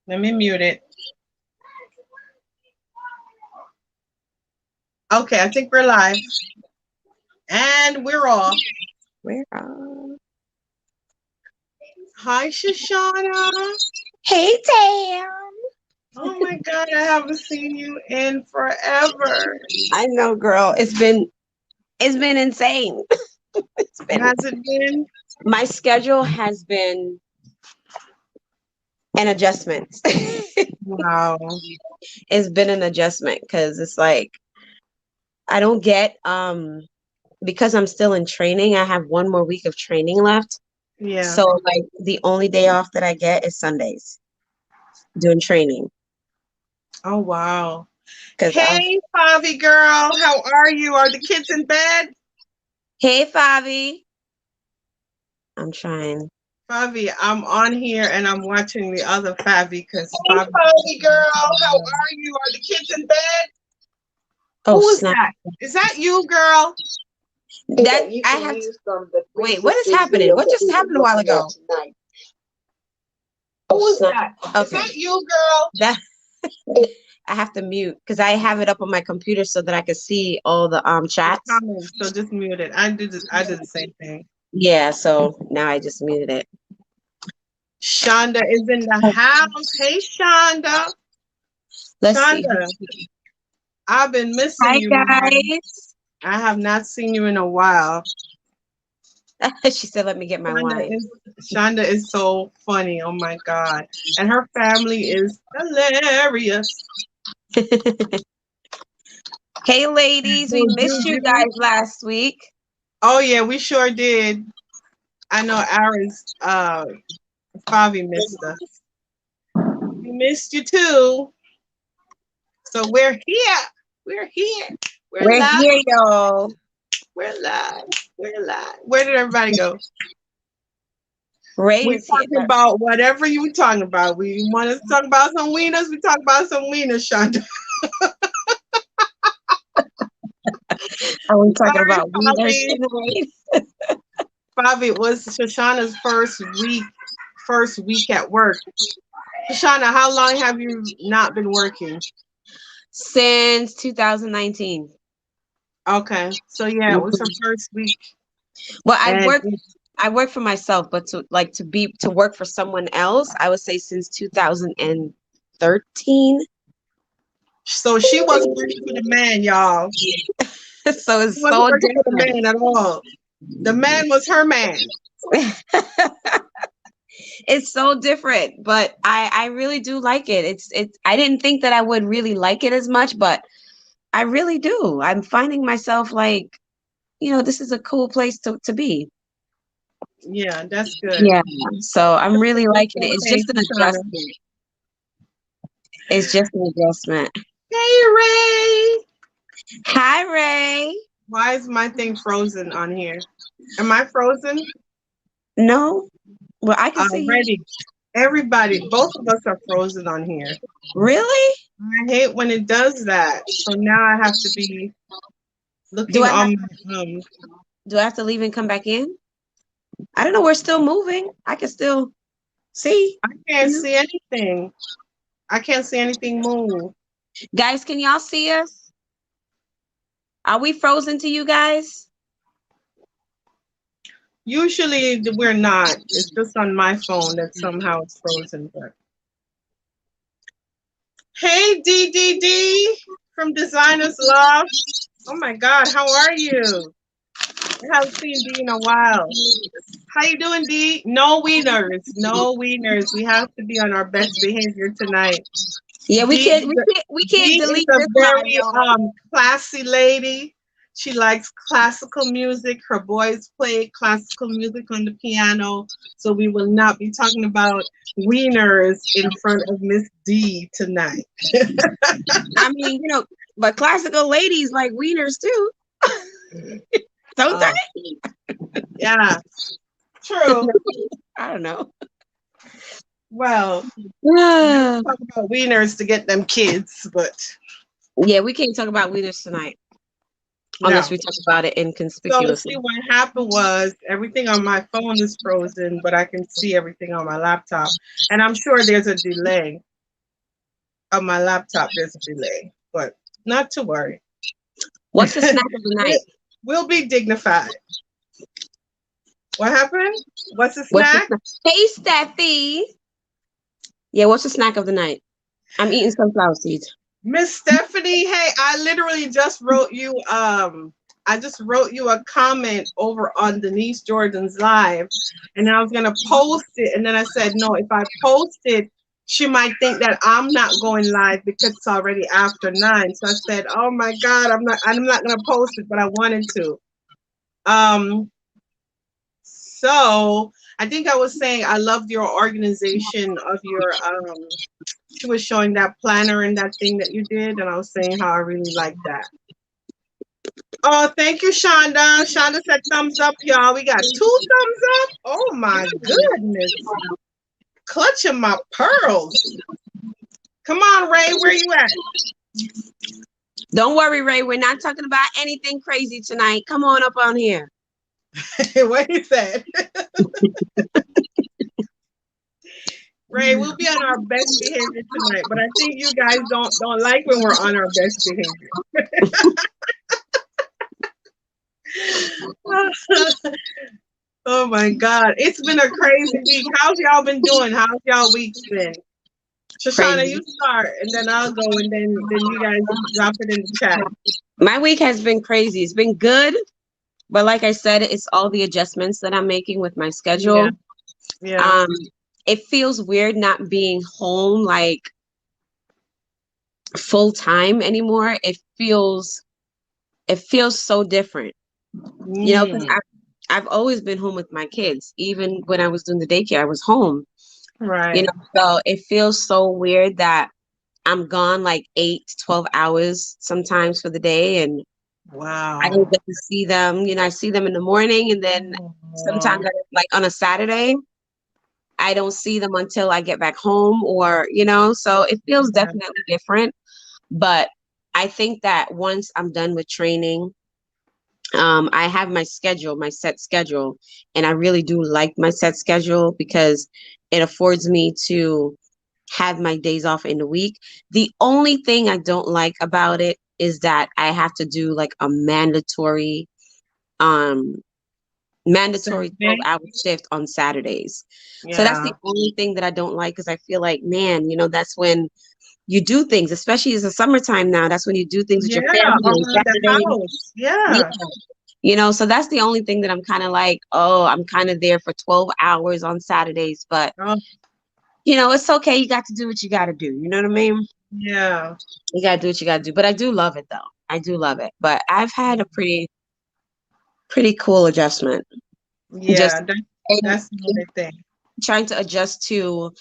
Let me mute it. Okay, I think we're live. And we're off. Where are? Hi, Shoshana. Hey, Tam. Oh my God, I haven't seen you in forever. I know, girl. It's been insane. It's been Has it been? My schedule has been an adjustment. Wow. It's been an adjustment because it's like I don't get because I'm still in training. I have one more week of training left. Yeah. So like the only day off that I get is Sundays doing training. Oh, wow. Because Hey, Favi girl, how are you? Are the kids in bed? Hey, Favi. I'm trying. Favi, I'm on here and I'm watching the other Favi because Favi girl, how are you? Are the kids in bed? Oh, Who is snap. that? Is that you, girl? That I have to, wait, what is happening? What just happened a while ago? Who is that? Okay. Is that you, girl? That I have to mute because I have it up on my computer so that I can see all the chats. So just mute it. I did the same thing. Yeah, so now I just muted it. Shonda is in the house. Hey, Shonda. Let's Shonda, see. I've been missing Hi, you. guys. I have not seen you in a while. She said, "Let me get my wine." Shonda is so funny. Oh my God. And her family is hilarious. Hey, ladies, we missed you guys last week. Oh yeah, we sure did. I know Aaron's Favi missed us. We missed you too. So we're here. We're here. We're live. here, y'all. We're live. We're live. Where did everybody go? Ray We're is here. talking about whatever you talking about. We want to talk about some wieners. We talk about some wieners, Shonda. Are we talking Sorry, about wieners? Favi, it was Shoshana's first week at work. Shoshana, how long have you not been working? Since 2019. Okay, so yeah, it was her first week. Well, I work for myself, but to work for someone else, I would say since 2013. So she wasn't working for the man, y'all. So it's She wasn't so working for the different. man at all. The man was her man. It's so different, but I really do like it. It's I didn't think that I would really like it as much, but I really do. I'm finding myself like, this is a cool place to be. Yeah, that's good. Yeah. So I'm really liking it. It's just an adjustment. It's just an adjustment. Hey, Ray. Hi, Ray. Why is my thing frozen on here? Am I frozen? No. Well, I can see Already. Everybody, both of us are frozen on here. Really? I hate when it does that. So now I have to be looking on my Do I have to leave and come back in? I don't know. We're still moving. I can still see. I can't see anything. I can't see anything move. Guys, can y'all see us? Are we frozen to you guys? Usually we're not. It's just on my phone that somehow it's frozen. But hey, DDD from Designers Love. Oh my God, how are you? I haven't seen D in a while. How you doing, D? No wieners. No wieners. We have to be on our best behavior tonight. Yeah, we can't D delete is a this very line, classy lady. She likes classical music. Her boys play classical music on the piano. So we will not be talking about wieners in front of Miss D tonight. I mean, but classical ladies like wieners too. Don't they? Yeah, true. I don't know. Well, we talk about wieners to get them kids, but yeah, we can't talk about wieners tonight. unless No. we talk about it So see, inconspicuously. what happened was everything on my phone is frozen, but I can see everything on my laptop. And I'm sure there's a delay on my laptop. There's a delay, but not to worry. What's the snack of the we'll, night? we'll be dignified. What happened? What's the What's the snack? snack? Hey, Steffi. Yeah, what's the snack of the night? I'm eating sunflower seeds. Miss Stephanie, hey, I literally just wrote you I just wrote you a comment over on Denise Jordan's live, and I was gonna post it, and then I said no, if I post it, she might think that I'm not going live because it's already after 9. So I said, oh my God, I'm not gonna post it, but I wanted to. Um so I think I was saying I loved your organization of your she was showing that planner and that thing that you did, and I was saying how I really like that. Oh, thank you, Shonda. Shonda said thumbs up, y'all. We got 2 thumbs up. Oh my goodness. Clutching my pearls. Come on, Ray, where you at? Don't worry, Ray. We're not talking about anything crazy tonight. Come on up on here. What he said. Ray, we'll be on our best behavior tonight, but I think you guys don't like when we're on our best behavior. Oh my God. It's been a crazy week. How's y'all been doing? How's y'all weeks been? Shoshana, Crazy. you start and then I'll go and then you guys drop it in the chat. My week has been crazy. It's been good, but like I said, it's all the adjustments that I'm making with my schedule. Yeah. It feels weird not being home like full time anymore. It feels so different. You know, because Mm, I've always been home with my kids. Even when I was doing the daycare, I was home. You right. know, so it feels so weird that I'm gone like 8 to 12 hours sometimes for the day, and I don't Wow. get to see them. You know, I see them in the morning, and then sometimes Oh, like on a Saturday, I don't see them until I get back home, or so it feels yeah. definitely different. But I think that once I'm done with training, I have my schedule, my set schedule, and I really do like my set schedule because it affords me to have my days off in the week. The only thing I don't like about it is that I have to do like a um mandatory Saturday? 12-hour shift on Saturdays. So that's the Yeah. only thing that I don't like, because I feel like, man, that's when you do things, especially as the summertime now. That's when you do things with Yeah, your family on around the Saturday. house. Yeah. Yeah. So that's the only thing that I'm kind of like, oh, I'm kind of there for 12 hours on Saturdays, but Oh, it's okay. You got to do what you got to do. You know what I mean? yeah. You got to do what you got to do. But I do love it though. I do love it. But I've had a pretty cool adjustment. Yeah. Just and That's the only thing. trying to adjust to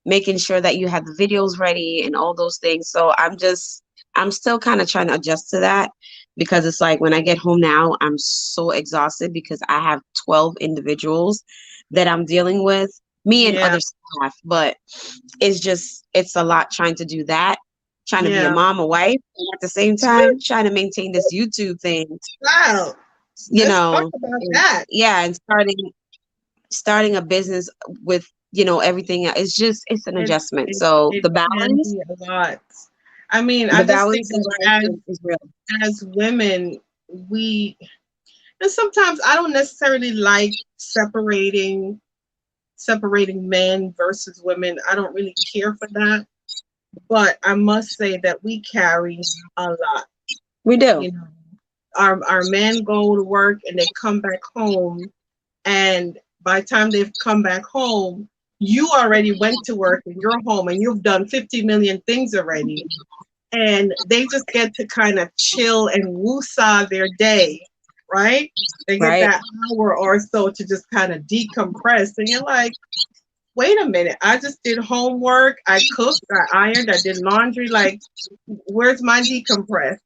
making sure that you have the videos ready and all those things. So I'm still kind of trying to adjust to that, because it's like when I get home now, I'm so exhausted because I have 12 individuals that I'm dealing with, me and Yeah. other staff. But it's a lot trying to do that, trying to be a Yeah. mom, a wife, and at the same time trying to maintain this YouTube thing, Wow. you Let's talk know, about and, that. yeah, and starting a business with everything. It's an It adjustment. it So it the can balance be a lot. I mean, the I just think balance in that life is real. as women, we and sometimes I don't necessarily like separating men versus women. I don't really care for that. But I must say that we carry a lot. We do. You know, our men go to work and they come back home, and by the time they've come back home, you already went to work and you're home and you've done 50 million things already. And they just get to kind of chill and woosah their day, right? They get Right. that hour or so to just kind of decompress. And you're like, wait a minute, I just did homework, I cooked, I ironed, I did laundry. Like, where's my decompress?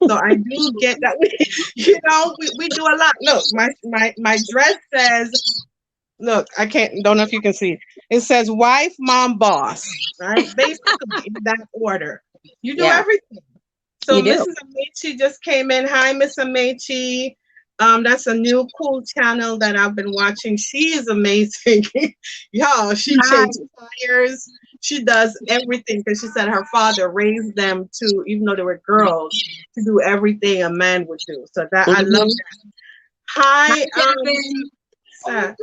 So I do get that we do a lot. Look, my dress says, look, I don't know if you can see. It says wife, mom, boss, right? Basically in that order. You do Yeah. everything. So You do. Mrs. Amici just came in. Hi, Miss Amici. That's a new cool channel that I've been watching. She is amazing. Y'all, she Hi. changes tires. She does everything because she said her father raised them to, even though they were girls, to do everything a man would do. So that I love Mhm. that. Hi, Devin. Sa-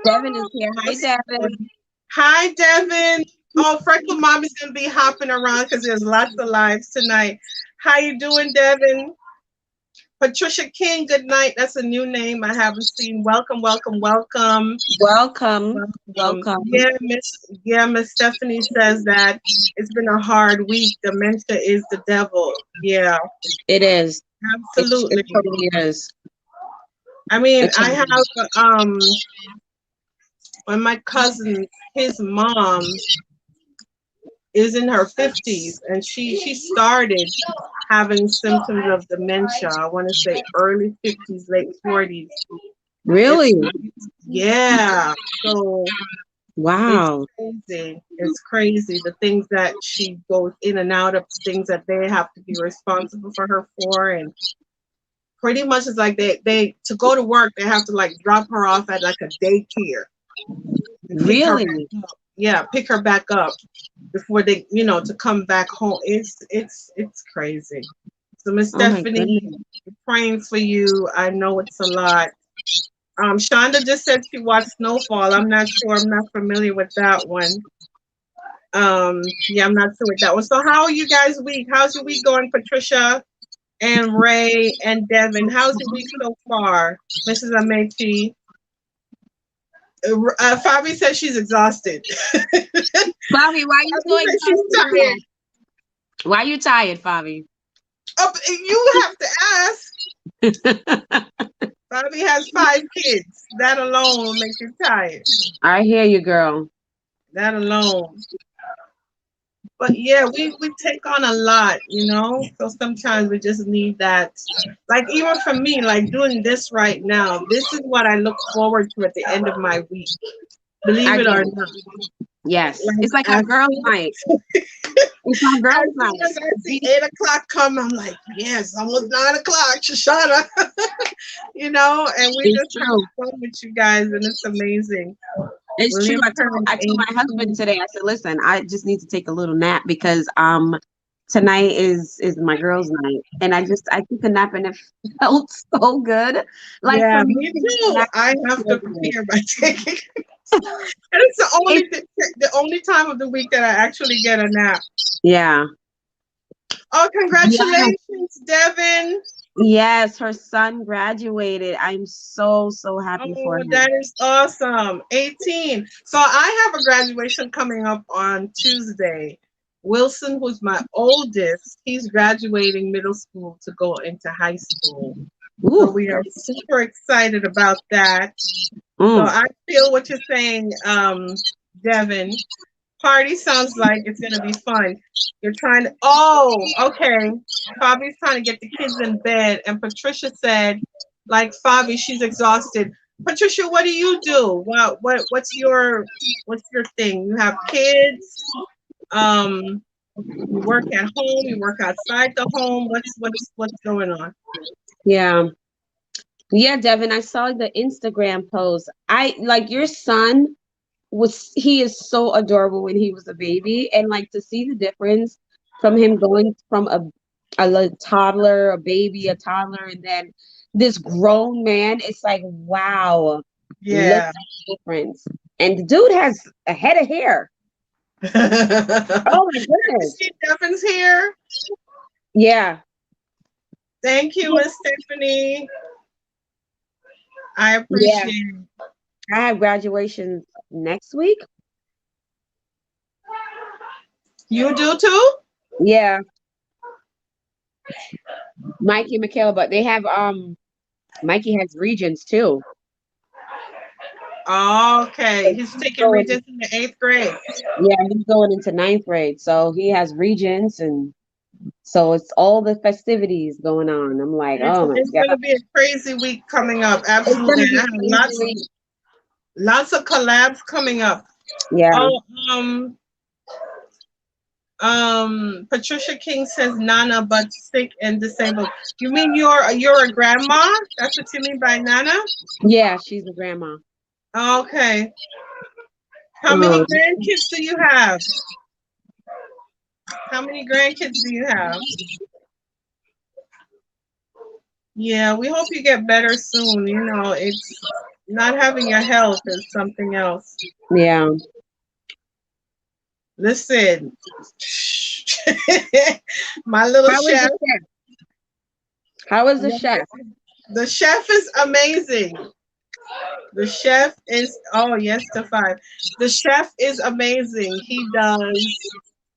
Devin is here. Hi, Devin. Hi, Devin. Oh, Freckle Mom is gonna be hopping around because there's lots of lives tonight. How you doing, Devin? Patricia King, good night. That's a new name I haven't seen. Welcome, welcome, welcome. Welcome. Welcome. Welcome. Miss Stephanie says that it's been a hard week. Dementia is the devil. Yeah, It is. absolutely. It totally is. I mean, It I totally is. have one of my cousins, his mom is in her 50s and she started having symptoms of dementia. I want to say early 50s, late 40s. It's Really? yeah. So it's Wow. crazy. It's crazy the things that she goes in and out of, things that they have to be responsible for her for, and pretty much it's like they to go to work they have to like drop her off at like a daycare and pick her back Really? up. Yeah, pick her back up before they, to come back home. It's crazy. So Miss Oh my Stephanie, goodness. praying for you. I know it's a lot. Shonda just said she watched Snowfall. I'm not sure. I'm not familiar with that one. Yeah, I'm not sure with that one. So how are you guys' week? How's your week going, Patricia and Ray and Devin? How's your week so far, Mrs. Amechi? Fabi says she's exhausted. Fabi, why you so Fabi says she's tired. exhausted? Why you tired, Fabi? You have to ask. Fabi has 5 kids. That alone will make you tired. I hear you, girl. That alone. But yeah, we take on a lot, so sometimes we just need that. Like even for me, like doing this right now, this is what I look forward to at the end of my week. Believe I it get or it. not. Yes. Like It's like our as girls' night. It's our as girls' soon night. as I see 8 o'clock come, I'm like, yes, almost 9 o'clock, Shoshana. And we It's just have true. fun with you guys, and it's amazing. It's true. William turned I told my husband 18. today, I said, listen, I just need to take a little nap because tonight is my girls' night. And I took a nap and it felt so good. Like Yeah, for me, me taking a too. nap I have to feels good. prepare by taking. And it's It, the only time of the week that I actually get a nap. yeah. Oh, Yeah. congratulations, Devin. Yes, her son graduated. I'm so, so happy for Oh, him. that is awesome. 18. So I have a graduation coming up on Tuesday. Wilson, who's my oldest, he's graduating middle school to go into high school. So Ooh. we are super excited about that. So Mm. I feel what you're saying, Devin. Party sounds like it's gonna be fun. You're trying to. Oh, okay. Fabi's trying to get the kids in bed, and Patricia said, like Fabi, she's exhausted. Patricia, what do you do? What's your thing? You have kids. You work at home. You work outside the home. What's going on? Yeah. Yeah, Devin, I saw the Instagram post. I like your son he is so adorable when he was a baby, and like to see the difference from him going from a toddler, a baby, a toddler, and then this grown man, it's like wow, look Yeah. at the difference. And the dude has a head of hair. Oh my goodness. See, Devin's here. Yeah. Thank you, Miss Stephanie. I Yeah. appreciate it. I have graduation next week. You do too? Yeah. Mikey and Michaela, but they have Mikey has Regents too. Okay. He's taking Regents in the 8th grade. Yeah, he's going into 9th grade, so he has Regents, and so it's all the festivities going on. I'm like, oh my It's god, gonna be a crazy week coming up. it's Absolutely. gonna And be I have crazy. lots of collabs coming up. Yeah. Oh, Patricia King says Nana, but sick and disabled. You mean you're a grandma? That's what you mean by Nana? Yeah, she's a grandma. Okay. How many Um, grandkids do you have? How many grandkids do you have? Yeah, we hope you get better soon. You know, it's not having your health is something else. yeah. Listen, my little How is chef, the chef? How is the chef? the chef is amazing. The chef is, oh, yes, to five. The chef is amazing. He does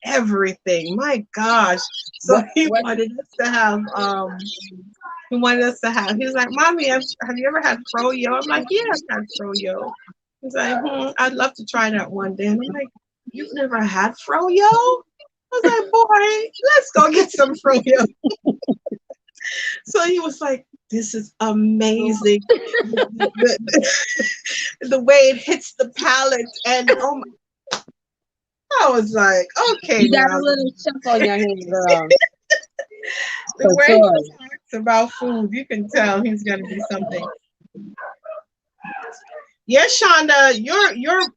everything. My gosh. So he What? wanted us to have, he was like, Mommy, have you ever had froyo? I'm like, yeah, I've had froyo. He's like, I'd love to try that one day. And I'm like, you've never had froyo? I was like, boy, let's go get some froyo. So he was like, this is amazing. The way it hits the palate. And oh my, I was like, okay, You got now. a little chef on your hands, girl. The For way sure. he talks about food, you can tell he's gonna be something. Yes, Shonda,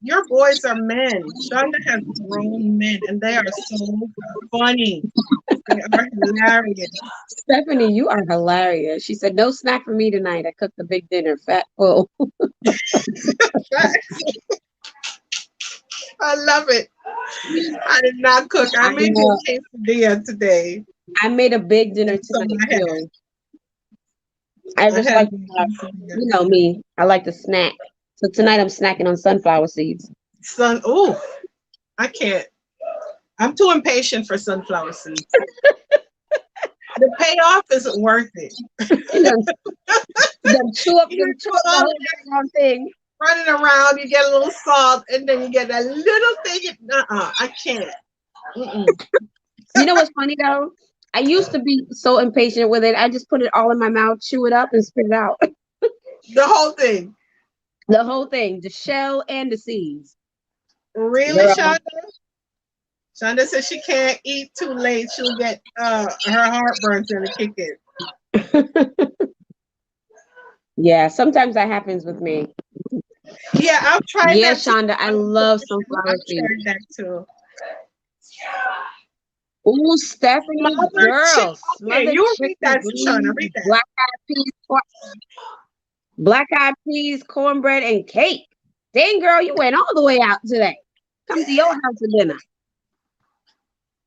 your boys are men. Shonda has grown men, and they are so funny. They are hilarious. Stephanie, you are hilarious. She said, no snack for me tonight. I cooked a big dinner, fat full. I love it. I did not cook. I I made know. a quesadilla today. I made a big dinner So tonight I had, too. I I just had like, quesadilla. you know me, I like to snack. So tonight I'm snacking on sunflower seeds. Ooh, I can't. I'm too impatient for sunflower seeds. The payoff isn't worth it. You know, them chew up You them chew do up the all whole damn thing. running around, you get a little salt, and then you get that little thing. I can't. Mm-mm. You know what's funny though? I used to be so impatient with it. I just put it all in my mouth, chew it up, and spit it out. The whole thing. The whole thing, the shell and the seeds. Really, Girl. Shonda? Shonda says she can't eat too late. She'll get her heartburn's gonna kick in. Yeah, sometimes that happens with me. Yeah, I've tried Yeah, that too. Shonda, I love sunflower I've seeds. tried that too. Ooh, Stephanie, Smothered girl, chicken. Okay, smothered you read chicken that, Shonda. greens, Read that. black eyed peas, cornbread, and cake. Dang, girl, you went all the way out today. Come to your house for dinner.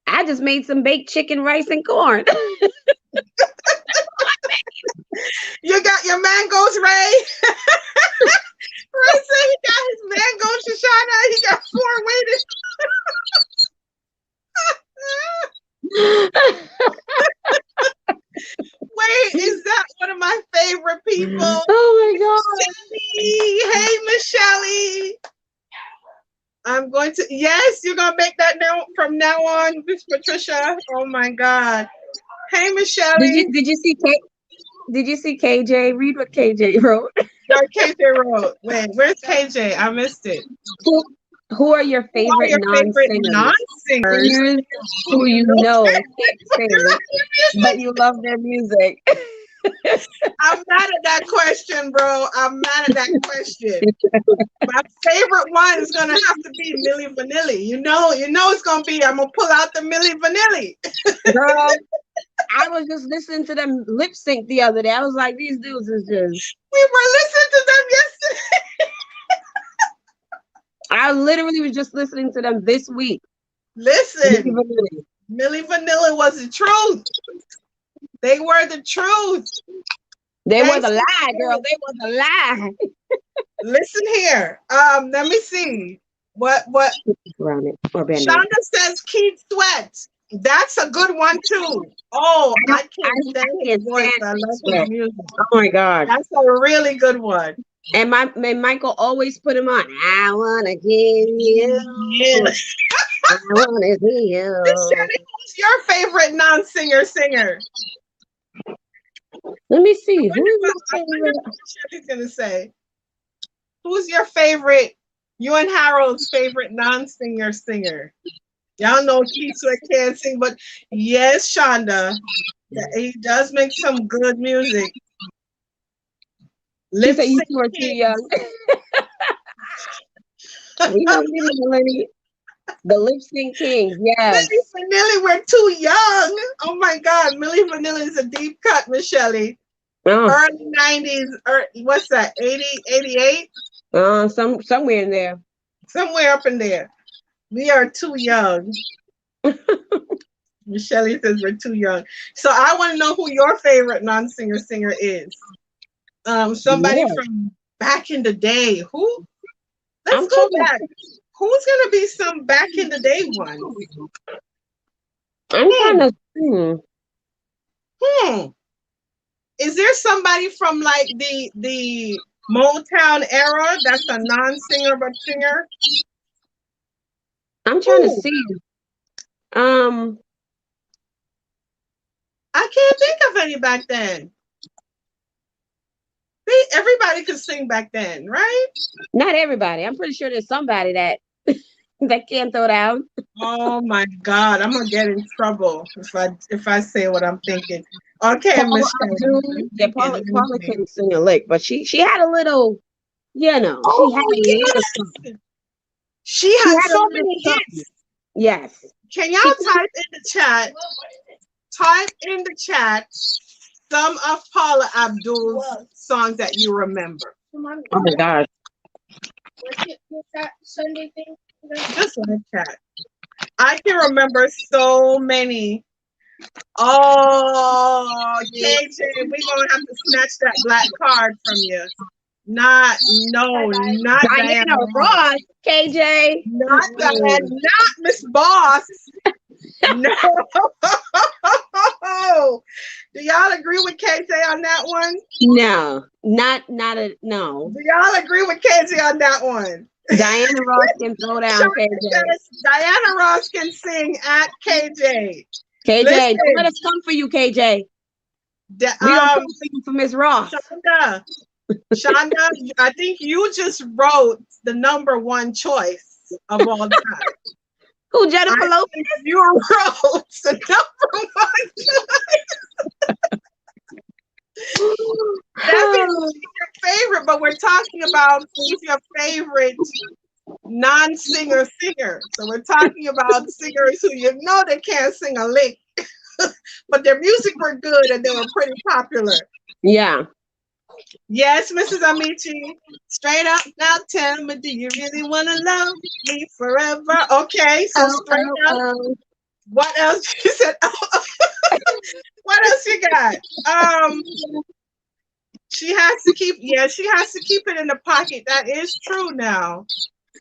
I just made some baked chicken, rice, and corn. You got your mangoes, Ray. Ray said he got his mangoes, Shoshana. He got 4 waiting. Wait, is that one of my favorite people? Oh my God. Shelly. Hey, Miss Shelly. I'm going to, yes, you're going to make that now from now on, Miss Patricia. Oh my God. Hey, Miss Shelly. Did you see Did you see KJ? Read what KJ wrote. Your KJ wrote. Wait, where's KJ? I missed it. Who are your Who are favorite your favorite non-singers? non-singers? Singers who you know can't sing, but you love their music. I'm mad at that question, bro. I'm mad at that question. My favorite one is gonna have to be Milli Vanilli. You know it's gonna be. I'm gonna pull out the Milli Vanilli. Girl, I was just listening to them lip sync the other day. I was like, these dudes is just. We were listening to them yesterday. I literally was just listening to them this week. Listen, Milli Vanilli was the truth. They were the truth. They were the lie, girl. They were the lie. Listen here. Let me see. What? Around it. Or Shonda says Keith Sweat. That's a good one too. Oh, I can't stand his voice. I love his music. Oh my God. That's a really good one. And Michael always put him on. I wanna give you. Yeah. I wanna give you. Who's your favorite non-singer singer? Let me see. Who is my favorite? Shelly's gonna say. Who's your favorite? You and Harold's favorite non-singer singer? Y'all know Keith Sweat can't sing, but yes, Shonda, he does make some good music. She Lip said you sync two are too king. young. We don't give it, Melanie. The lip sync kings, yes. Millie Vanilli, we're too young. Oh my God, Millie Vanilli is a deep cut, Michelle. Oh, Early 90s, what's that, 80, 88? somewhere in there. Somewhere up in there. We are too young. Michelle says we're too young. So I want to know who your favorite non-singer singer is. Somebody Yeah. from back in the day. Who? Let's I'm go trying back. Who's gonna be some back in the day one? I'm trying to Hmm. Is there somebody from like the Motown era that's a non-singer but singer? I'm trying to Who? see. Um, I can't think of any back then. See, everybody could sing back then, right? not everybody. I'm pretty sure there's somebody that that can't throw down. Oh my God, I'm gonna get in trouble if I say what I'm thinking. Okay, Paula Michelle. Abdul. Yeah, Paula couldn't sing a lick, but she had a little, she had Oh a little yes, something. she She had had a so little many something. hits. Yes. Can She y'all type in the chat? Type in the chat some of Paula Abdul's songs that you remember. oh my gosh. What's that Sunday thing? Just in the chat. I can remember so many. Oh, KJ, we're gonna have to snatch that black card from you. Not Diana Diana Ross. Ross, KJ. Not Diana, not Miss Boss. No. Do y'all agree with KJ on that one? No, not a no. Do y'all agree with KJ on that one? Diana Ross can throw down Shonda KJ. says Diana Ross can sing at KJ. KJ, Listen. don't let us come for you, KJ. We don't come for you for Miss Ross. Shonda, I think you just wrote the number one choice of all time. Who, Jennifer Lopez? You wrote the number one choice. Definitely your favorite, but we're talking about who's your favorite non-singer singer. So we're talking about singers who you know they can't sing a lick, but their music were good and they were pretty popular. Yeah. Yes, Mrs. Amici. Straight up now, tell me, do you really want to love me forever? Okay, so straight up. What else? She said, what else you got? She has to keep it in the pocket. That is true now.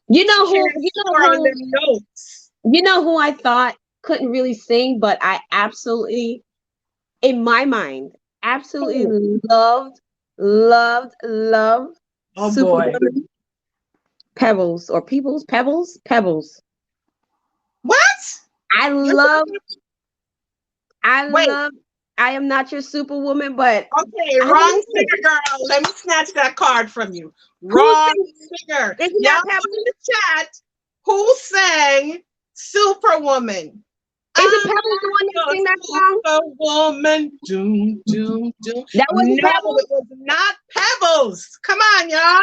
You know who on them notes. You know who I thought couldn't really sing, but I absolutely, in my mind, absolutely loved. Oh boy. Pebbles or Peoples? Pebbles. What? I love I Am Not Your Superwoman, but okay, wrong singer, girl. Let me snatch that card from you. Wrong singer. Y'all put in the chat who sang Superwoman. Is it Pebbles the one that sang that song? Superwoman. Doom, doom, doom. That was Pebbles. It was not Pebbles. Come on, y'all.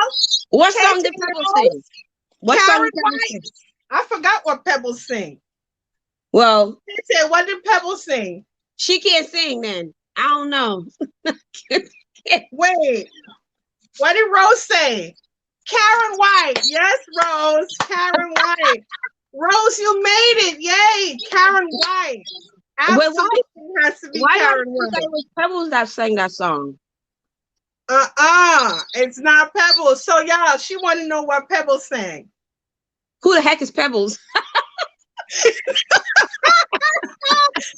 What song did Pebbles sing? What Karen song White. Sing? I forgot what Pebbles sing. Well, they said, what did Pebbles sing? She can't sing then. I don't know. Wait. What did Rose say? Karen White. Yes, Rose. Karen White. Rose, you made it. Yay. Karen White. Absolutely has to be Karen White. It was Pebbles that sang that song. It's not Pebbles. So, y'all, she want to know what Pebbles sang. Who the heck is Pebbles?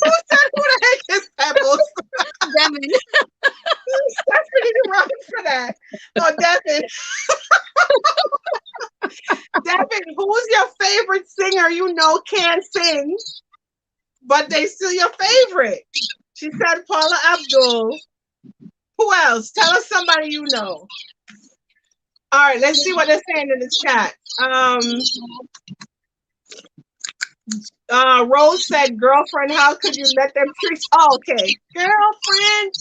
Who said who the heck is Pebbles? Devin. Stephanie, you're wrong for that. Oh, Devin. Devin, who's your favorite singer you know can't sing, but they still your favorite? She said Paula Abdul. Who else? Tell us somebody you know. All right, let's see what they're saying in the chat. Rose said, "Girlfriend, how could you let them treat?" Oh, okay, girlfriend.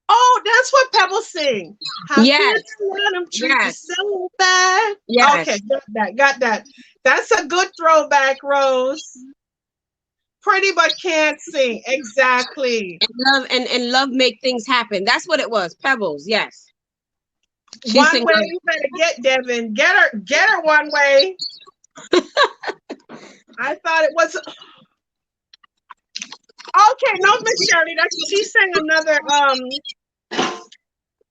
Oh, that's what Pebbles sing. How could Yes, you let them treat you yes, so bad? Okay, yes. got that. Got that. That's a good throwback, Rose. Pretty but can't sing. Exactly. And love make things happen. That's what it was. Pebbles, yes. She One sings. way you better get Devin. Get her one way. I thought it was okay. No, Miss Shirley, that's she sang another.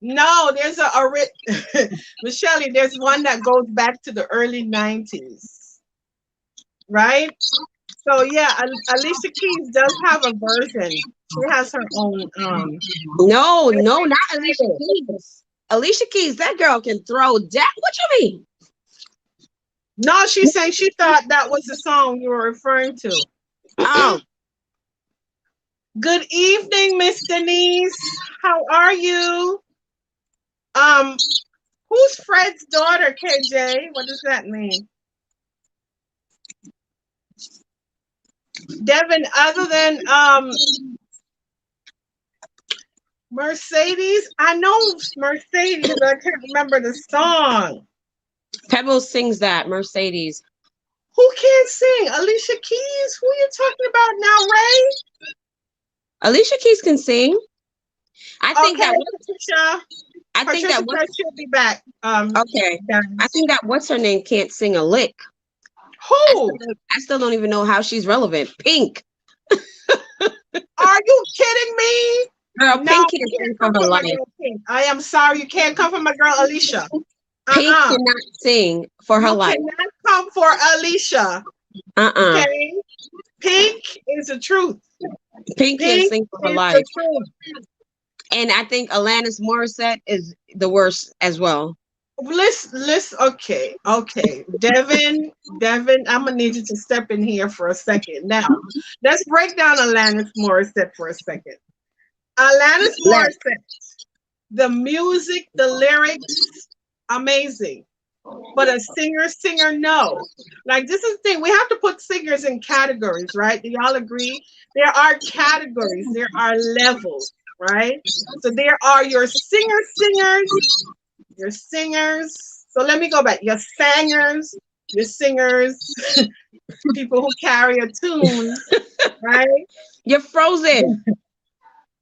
No, there's Miss Shirley. There's one that goes back to the early '90s, right? So yeah, Alicia Keys does have a version. She has her own. No, no, not Alicia Keys. Alicia Keys, that girl can throw down. What you mean? No, she's saying she thought that was the song you were referring to. Oh, Good evening, Miss Denise. How are you? Who's Fred's daughter, KJ? What does that mean? Devin, other than Mercedes, I know Mercedes, but I can't remember the song. Pebbles sings that. Mercedes. Who can't sing? Alicia Keys? Who are you talking about now, Ray? Alicia Keys can sing. I think Okay, that. Patricia. I think Patricia that. said she'll be back. Okay. Guys. I think that what's her name can't sing a lick. Who? I still don't even know how she's relevant. Pink. Are you kidding me? Girl, No, Pink you can't sing can't for come her for my life. girl Pink. I am sorry, you can't come for my girl Alicia. Pink cannot sing for her You life. cannot come for Alicia. Okay? Pink is the truth. Pink can't Pink sing for her is life. the truth. And I think Alanis Morissette is the worst as well. Listen, okay. Devin, I'm gonna need you to step in here for a second. Now, let's break down Alanis Morissette for a second. Alanis Morissette, the music, the lyrics, amazing. But a singer, no. Like this is the thing. We have to put singers in categories, right? Do y'all agree? There are categories, there are levels, right? So there are your your singers. So let me go back. Your singers, people who carry a tune, right? You're frozen.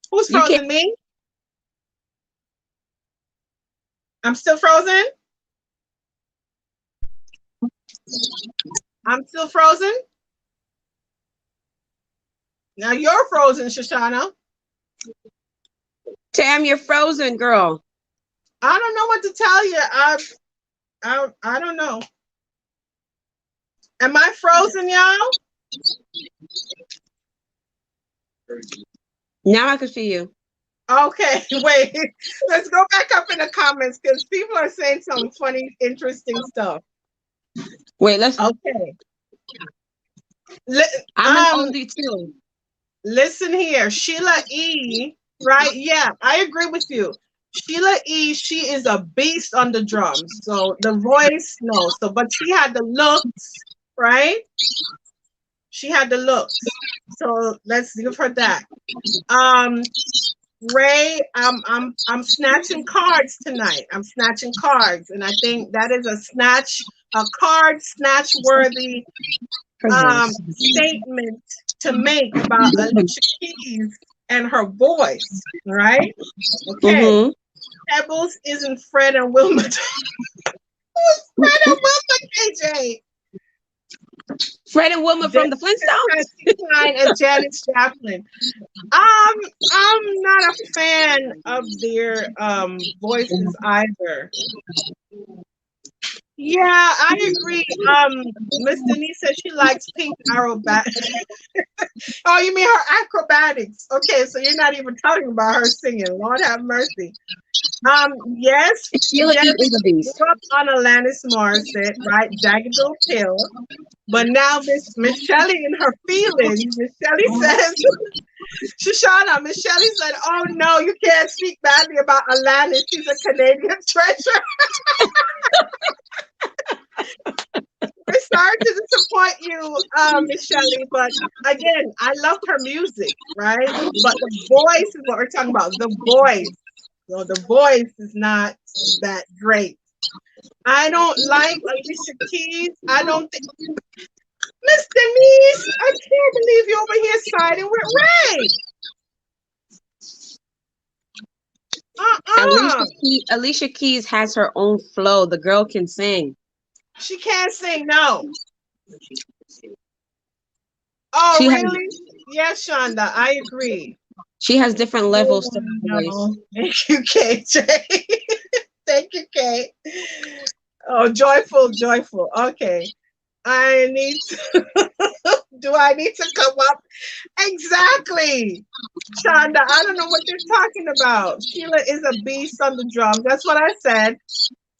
Who's You frozen? Me? I'm still frozen? I'm still frozen? Now you're frozen, Shoshana. Tam, you're frozen, girl. I don't know what to tell you. I don't know. Am I frozen, y'all? Now I can see you. Okay, wait. Let's go back up in the comments because people are saying some funny, interesting stuff. Wait, let's. Okay. I'm an oldie too. Listen here, Sheila E. Right? Yeah, I agree with you. Sheila E. She is a beast on the drums. So the voice, no. So, but she had the looks, right? She had the looks. So let's give her that. Ray, I'm snatching cards tonight. I'm snatching cards, and I think that is a card snatch worthy statement to make about Alicia Keys and her voice, right? Okay. Pebbles isn't Fred and Wilma. Who's Fred and Wilma, KJ? Fred and Wilma from the Flintstones? And Janet Joplin. I'm not a fan of their voices either. Yeah, I agree. Miss Denise says she likes Pink acrobatics. Oh, you mean her acrobatics? Okay, so you're not even talking about her singing. Lord have mercy. Yes, Sheila E. is a beast. Grew up on Alanis Morissette, right? Jagged Little Pill. But now Miss Shelley in her feelings, Miss Shelley says, Shoshana, Miss Shelley said, oh no, you can't speak badly about Alanis. She's a Canadian treasure. Miss sorry to disappoint you, Miss Shelley, but again, I loved her music, right? But the voice is what we're talking about. The voice. So the voice is not that great. I don't like Alicia Keys. I don't think Miss Denise, I can't believe you're over here siding with Ray. Alicia Keys has her own flow. The girl can sing. She can't sing, no. Oh, She has- really? Yes, Shonda, I agree. She has different levels to her voice. No. Thank you, KJ. Thank you, Kate. Oh, joyful, joyful. Okay. I need to, do I need to come up? Exactly. Shonda, I don't know what you're talking about. Sheila is a beast on the drum. That's what I said.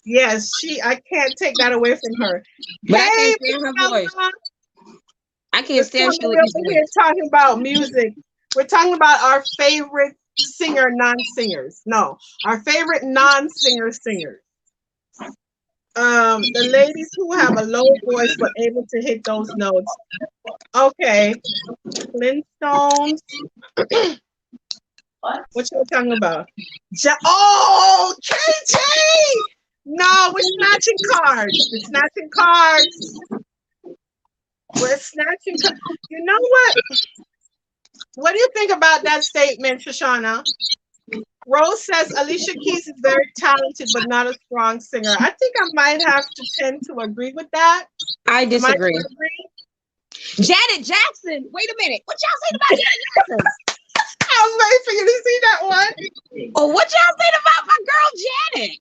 Yes, I can't take that away from her. But I Hey, can't stand her Michelle, voice. I can't this stand woman Sheila over E's here voice. talking about music. We're talking about our favorite singer, non-singers. No, our favorite non-singer singers. The ladies who have a low voice but able to hit those notes. Okay, Flintstones. What you talking about? Oh, KJ! No, we're snatching cards. We're snatching cards. We're snatching cards. You know what? What do you think about that statement, Shoshana? Rose says Alicia Keys is very talented but not a strong singer. I think I might have to tend to agree with that. I disagree. Agree? Janet Jackson. Wait a minute. What y'all saying about Janet Jackson? I was waiting for you to see that one. Oh, what y'all saying about my girl Janet?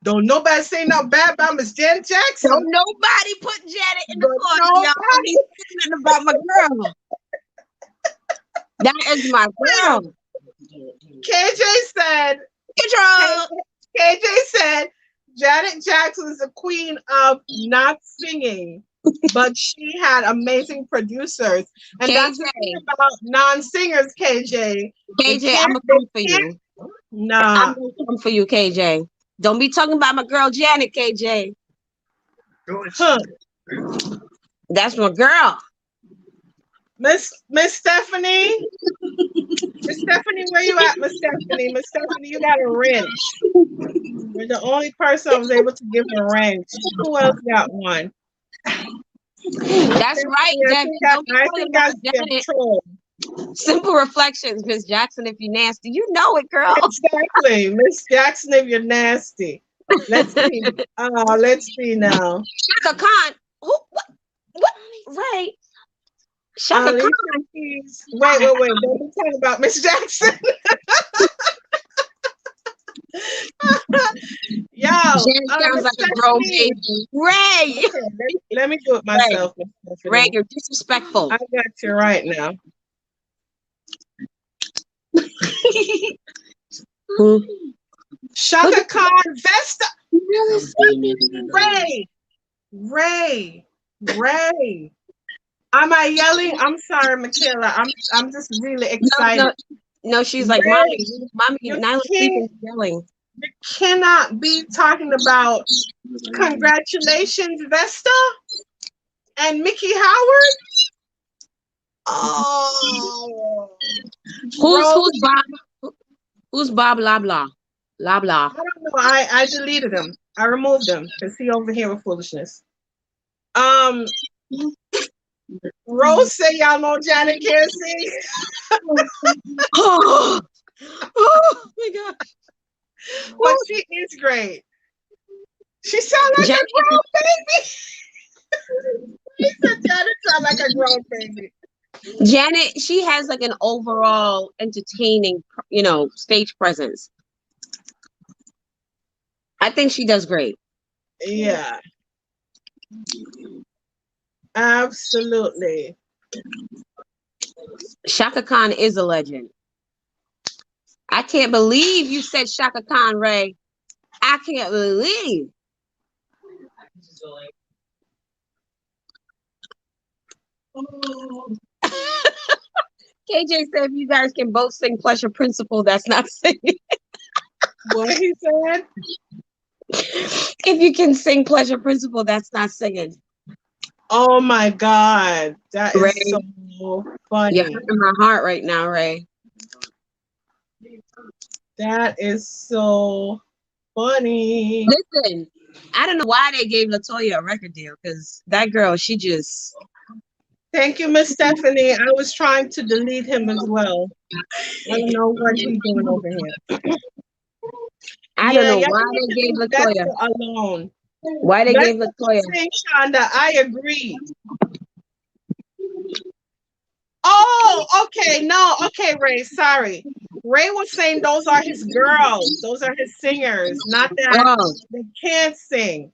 Don't nobody say nothing bad about Miss Janet Jackson. Don't nobody put Janet in the But corner. nobody- Y'all ain't saying about my girl. That is my girl. KJ said, Control. KJ said Janet Jackson is the queen of not singing, but she had amazing producers. And that's the thing about non-singers, KJ. KJ, I'm gonna come for you. Nah. I'm gonna come for you, KJ. Don't be talking about my girl Janet, KJ. Huh. That's my girl. Miss Stephanie. Miss Stephanie, where you at, Miss Stephanie? Miss Stephanie, you got a wrench. You're the only person I was able to give a wrench. Who else got one? That's right, Debbie. Don't be talking about Janet. Simple reflections, Miss Jackson. If you're nasty, you know it, girl. Exactly, Miss Jackson. If you're nasty, let's see. Let's see now. Shaka Khan. Who? What? Right. Shaka Khan. Wait. Don't be talking about Miss Jackson. Yo, sounds like a grown baby. Ray. Okay, let me do it myself. Ray, you're disrespectful. I got you right now. Shaka Khan, Vesta. Ray. Am I yelling? I'm sorry, Michaela. I'm just really excited. No, she's like, Mommy, Nyla's sleeping, yelling. You cannot be talking about congratulations, Vesta and Mickey Howard. Oh, who's Bob? Who's Bob Loblaw? I don't know. I deleted him. I removed him because he over here with foolishness. Rose say y'all know Janet can't sing. Oh my God. But she is great. She sounds like a grown baby. She said Janet sounds like a grown baby. Janet, she has like an overall entertaining, stage presence. I think she does great. Yeah. Absolutely. Shaka Khan is a legend. I can't believe you said Shaka Khan, Ray. I can't believe. KJ said if you guys can both sing Pleasure Principle, that's not singing. What he said? If you can sing Pleasure Principle, that's not singing. Oh my God. That Ray, is so you're funny. hurting my heart right now, Ray. That is so funny. Listen, I don't know why they gave Latoya a record deal because that girl, she just, Thank you, Miss Stephanie. I was trying to delete him as well. I don't know what he's doing over here. I don't Yeah, know y'all why need they to gave leave Latoya. Dexter alone. Why they gave Dexter Latoya. was saying, Shonda, I agree. Oh, okay. No, okay, Ray. Sorry. Ray was saying those are his girls. Those are his singers, not that Oh, they can't sing.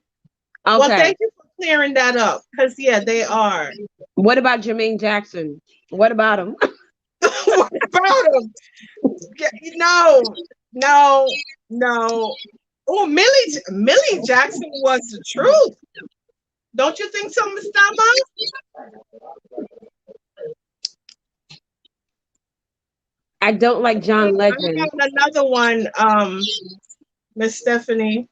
Well, okay. thank you for clearing that up. Because, yeah, they are. What about Jermaine Jackson? What about him? What about them? No, no, no. Oh, Millie Jackson was the truth. Don't you think so, Mustafa? I don't like John I Legend. found another one, Miss Stephanie.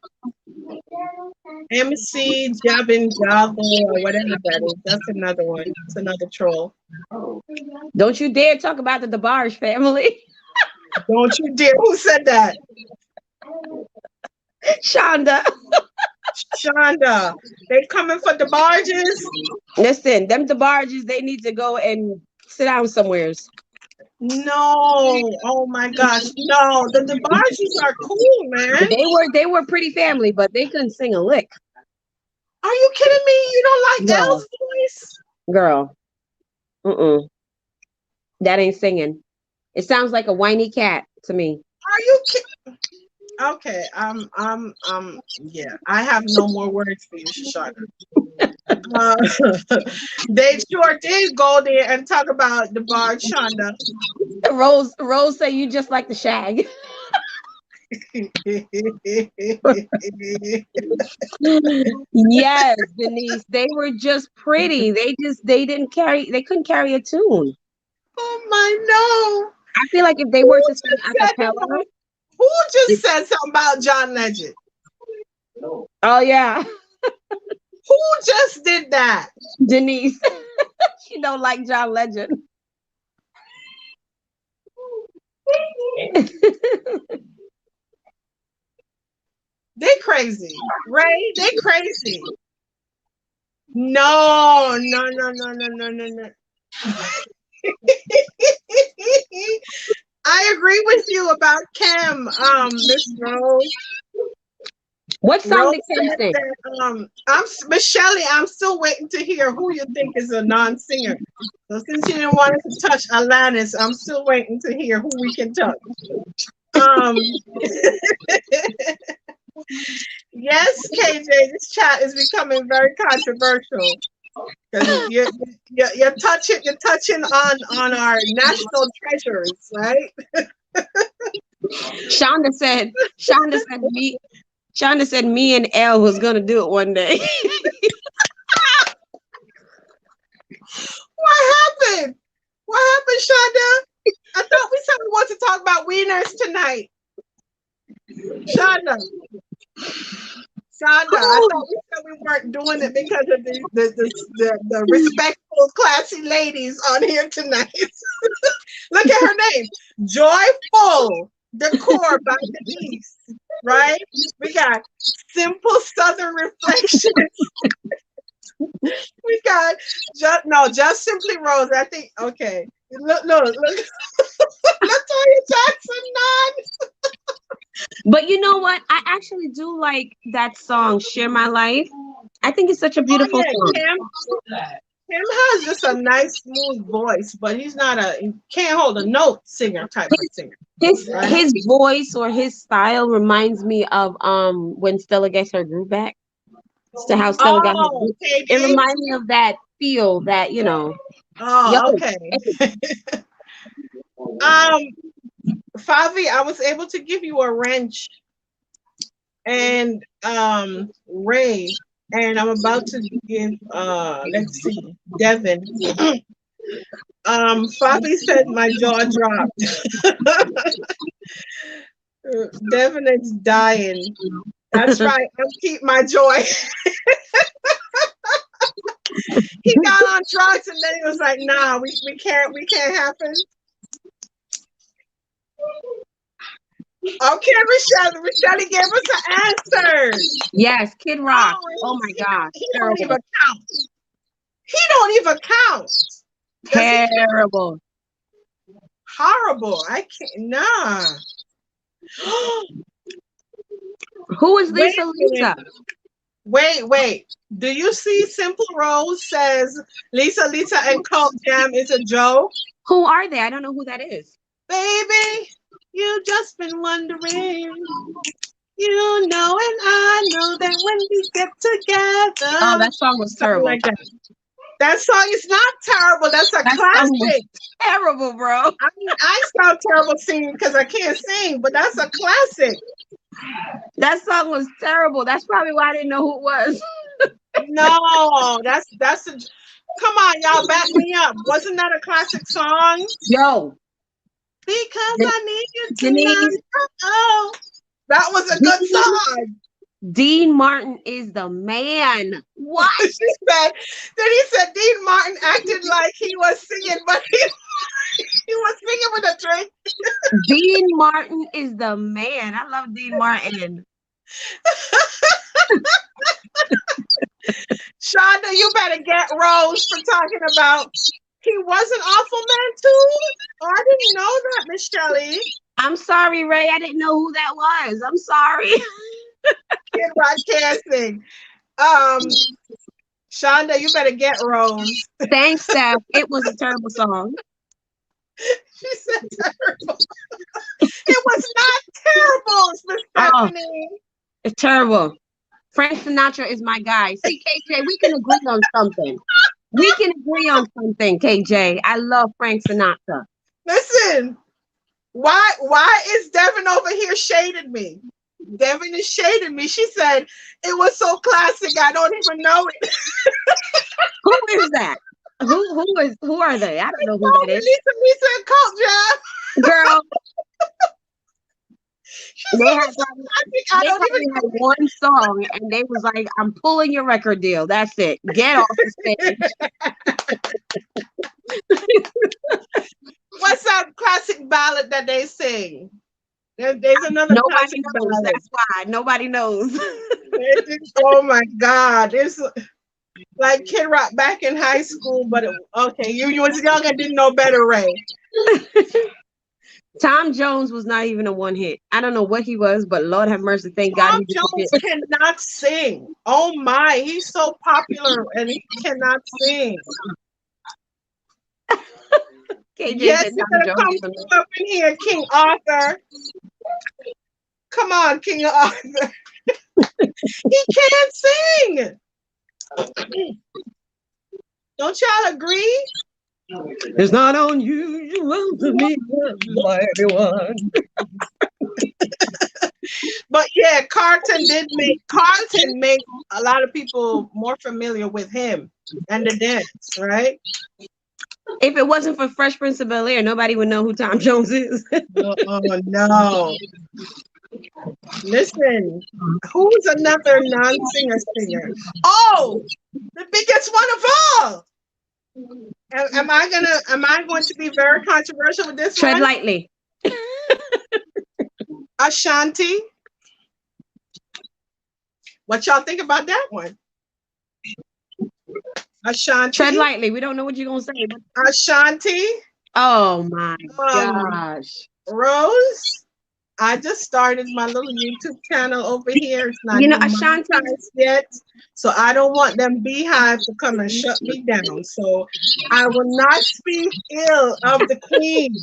MC Jabin Java or whatever that is. That's another one. It's another troll. Don't you dare talk about the DeBarge family. Don't you dare. Who said that? Shonda. Shonda. They coming for the barges? Listen, them DeBarges, they need to go and sit down somewheres. No. Oh my gosh. No. The barges are cool, man. They were pretty family, but they couldn't sing a lick. Are you kidding me? You don't like No. Elle's voice? Girl. Mm-mm. That ain't singing. It sounds like a whiny cat to me. Are you kidding? Okay, yeah. I have no more words for you, Shoshana. They sure did go there and talk about the bar, Shonda. Rose say you just like the shag. Yes, Denise. They were just pretty. They couldn't carry a tune. Oh my no! I feel like if they Who were to sing just a said cappella, about, who just said something about John Legend? oh yeah, Who just did that? Denise. She don't like John Legend. They crazy, Ray. They crazy. No, no, no, no, no, no, no, no. I agree with you about Kim, Miss Rose. What song Rose did Kim said sing? that, Miss Shelley, I'm still waiting to hear who you think is a non-singer. So since you didn't want us to touch Alanis, I'm still waiting to hear who we can touch. Yes, KJ, this chat is becoming very controversial because you're touching on our national treasures, right? Shonda said me and Elle was gonna do it one day. What happened? What happened, Shonda? I thought we said we wanted to talk about wieners tonight. Shonda, I thought we said we weren't doing it because of the respectful, classy ladies on here tonight. Look at her name, Joyful Decor by Denise. Right? We got Simple Southern Reflections. We got just Simply Rose. I think okay. Look. Latoya Jackson, none. But you know what? I actually do like that song, Share My Life. I think it's such a beautiful song. Kim has just a nice, smooth voice, but he can't hold a note singer type of singer. His voice or his style reminds me of when Stella gets her groove back. So how Stella got her groove. It reminds me of that feel that, you know. Oh, okay. Favi, I was able to give you a wrench and Ray, and I'm about to give let's see, Devin. Favi said my jaw dropped. Devin is dying. That's right. I'll keep my joy. He got on drugs and then he was like, nah, we can't happen. Okay, Michelle gave us an answer. Yes, Kid Rock. Oh my he, gosh, he don't terrible, even count. He don't even count. Does he count? terrible. Horrible. I can't. Nah. Who is Wait Lisa a Lisa? minute. Wait. Do you see Simple Rose says Lisa and Cult Jam is a joke? Who are they? I don't know who that is. Baby, you just been wondering. You know, and I know that when we get together. Oh, that song was Something terrible. like that. That song is not terrible. That's a That song was classic. terrible, bro. I mean, I sound terrible singing because I can't sing, but that's a classic. That song was terrible. That's probably why I didn't know who it was. No, that's a. Come on, y'all, back me up. Wasn't that a classic song? Yo, Because Den- I need you Denise. tonight. Oh, that was a good song. Dean Martin is the man. What? She said. Then he said Dean Martin acted like he was singing, but he was singing with a drink. Dean Martin is the man. I love Dean Martin. Shonda, you better get Rose for talking about he was an awful man too. Oh, I didn't know that, Miss Shelley. I'm sorry, Ray. I didn't know who that was. I'm sorry. Kid Rock can't sing. Shonda, you better get Rose. Thanks, Steph. It was a terrible song. She said terrible. It was not terrible, Miss Stephanie. It's terrible. Frank Sinatra is my guy. See, KJ, we can agree on something. We can agree on something, KJ. I love Frank Sinatra. Listen, why is Devin over here shading me? Devin is shading me. She said it was so classic. I don't even know it. Who is that? Who are they? I don't know who that is. Lisa and Cult Jam. Girl, She they said had it's so classic. I they don't probably even had know it. one song and they was like, I'm pulling your record deal. That's it. Get off the stage. What's that classic ballad that they sing? There's another Nobody classic knows. ballad. That's why. Nobody knows. Oh my God. It's like Kid Rock back in high school, but okay, you was young and didn't know better, Ray. Tom Jones was not even a one hit. I don't know what he was, but Lord have mercy. Thank God Tom he Jones disappeared. cannot sing. Oh my, he's so popular and he cannot sing. KJ Yes, said you Tom better Jones. come up in here, King Arthur. Come on, King Arthur. He can't sing. Don't y'all agree? It's not unusual to be loved by anyone. But yeah, Carlton made a lot of people more familiar with him and the dance, right? If it wasn't for Fresh Prince of Bel-Air, nobody would know who Tom Jones is. Oh no. Listen, who's another non-singer singer? Oh, the biggest one of all. Am I going to be very controversial with this Tread one? lightly. Ashanti. What y'all think about that one? Ashanti. Tread lightly. We don't know what you're gonna say. But... Ashanti. Oh my gosh. Rose. I just started my little YouTube channel over here. It's not even Ashanti monetized yet, so I don't want them beehives to come and shut me down. So I will not speak ill of the queen.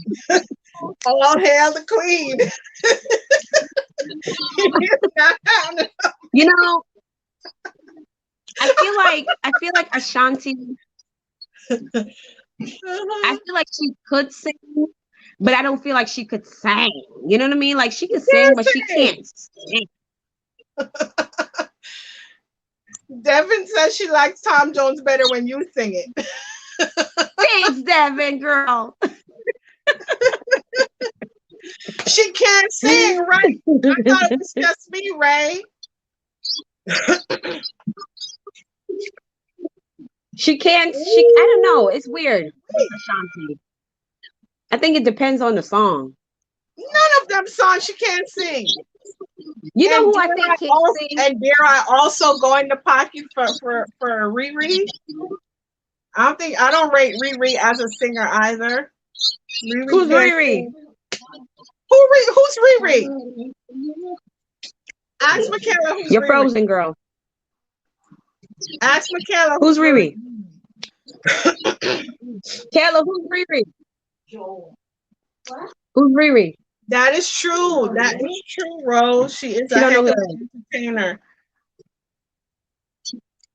All hail the queen. I feel like Ashanti. I feel like she could sing, but I don't feel like she could sing. You know what I mean? Like she can sing, but she can't sing. Devin says she likes Tom Jones better when you sing it. Thanks, Devin, girl. She can't sing, right? I thought it was just me, Ray. She can't. I don't know. It's weird. Ashanti. I think it depends on the song. None of them songs she can't sing. You know And who I dare think can't also, sing? and dare I also go in the pocket for Riri? I don't rate Riri as a singer either. Riri Who's can't Riri? sing. Who's Riri? Ask Michaela who's You're Riri. frozen, girl. Ask Michaela Who's Riri? Kayla, who's Riri? Who's Riri? That is true. That is true, Rose. She is She a don't know heck of who an entertainer.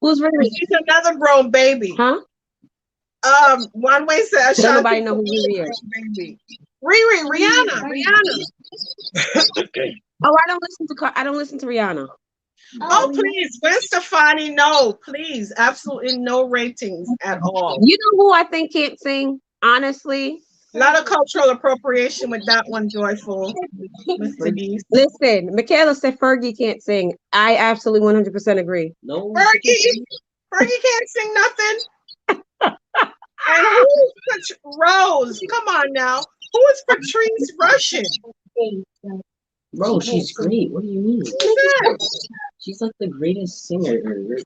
Who's Riri? She's another grown baby. Huh? One way said Don't Ashanti. nobody know who Riri is. Baby. Rihanna. Oh, I don't listen to Rihanna. Oh, please, Gwen Stefani, no, please, absolutely no ratings at all. You know who I think can't sing? Honestly, A lot of cultural appropriation with that one, Joyful. Mr. Beast. listen. Michaela said Fergie can't sing. I absolutely 100% agree. No. Fergie can't sing nothing. And who is Rose? Come on now. Who is Patrice Russian? Bro, she's great. What do you mean? Who's that? She's like the greatest singer. Who's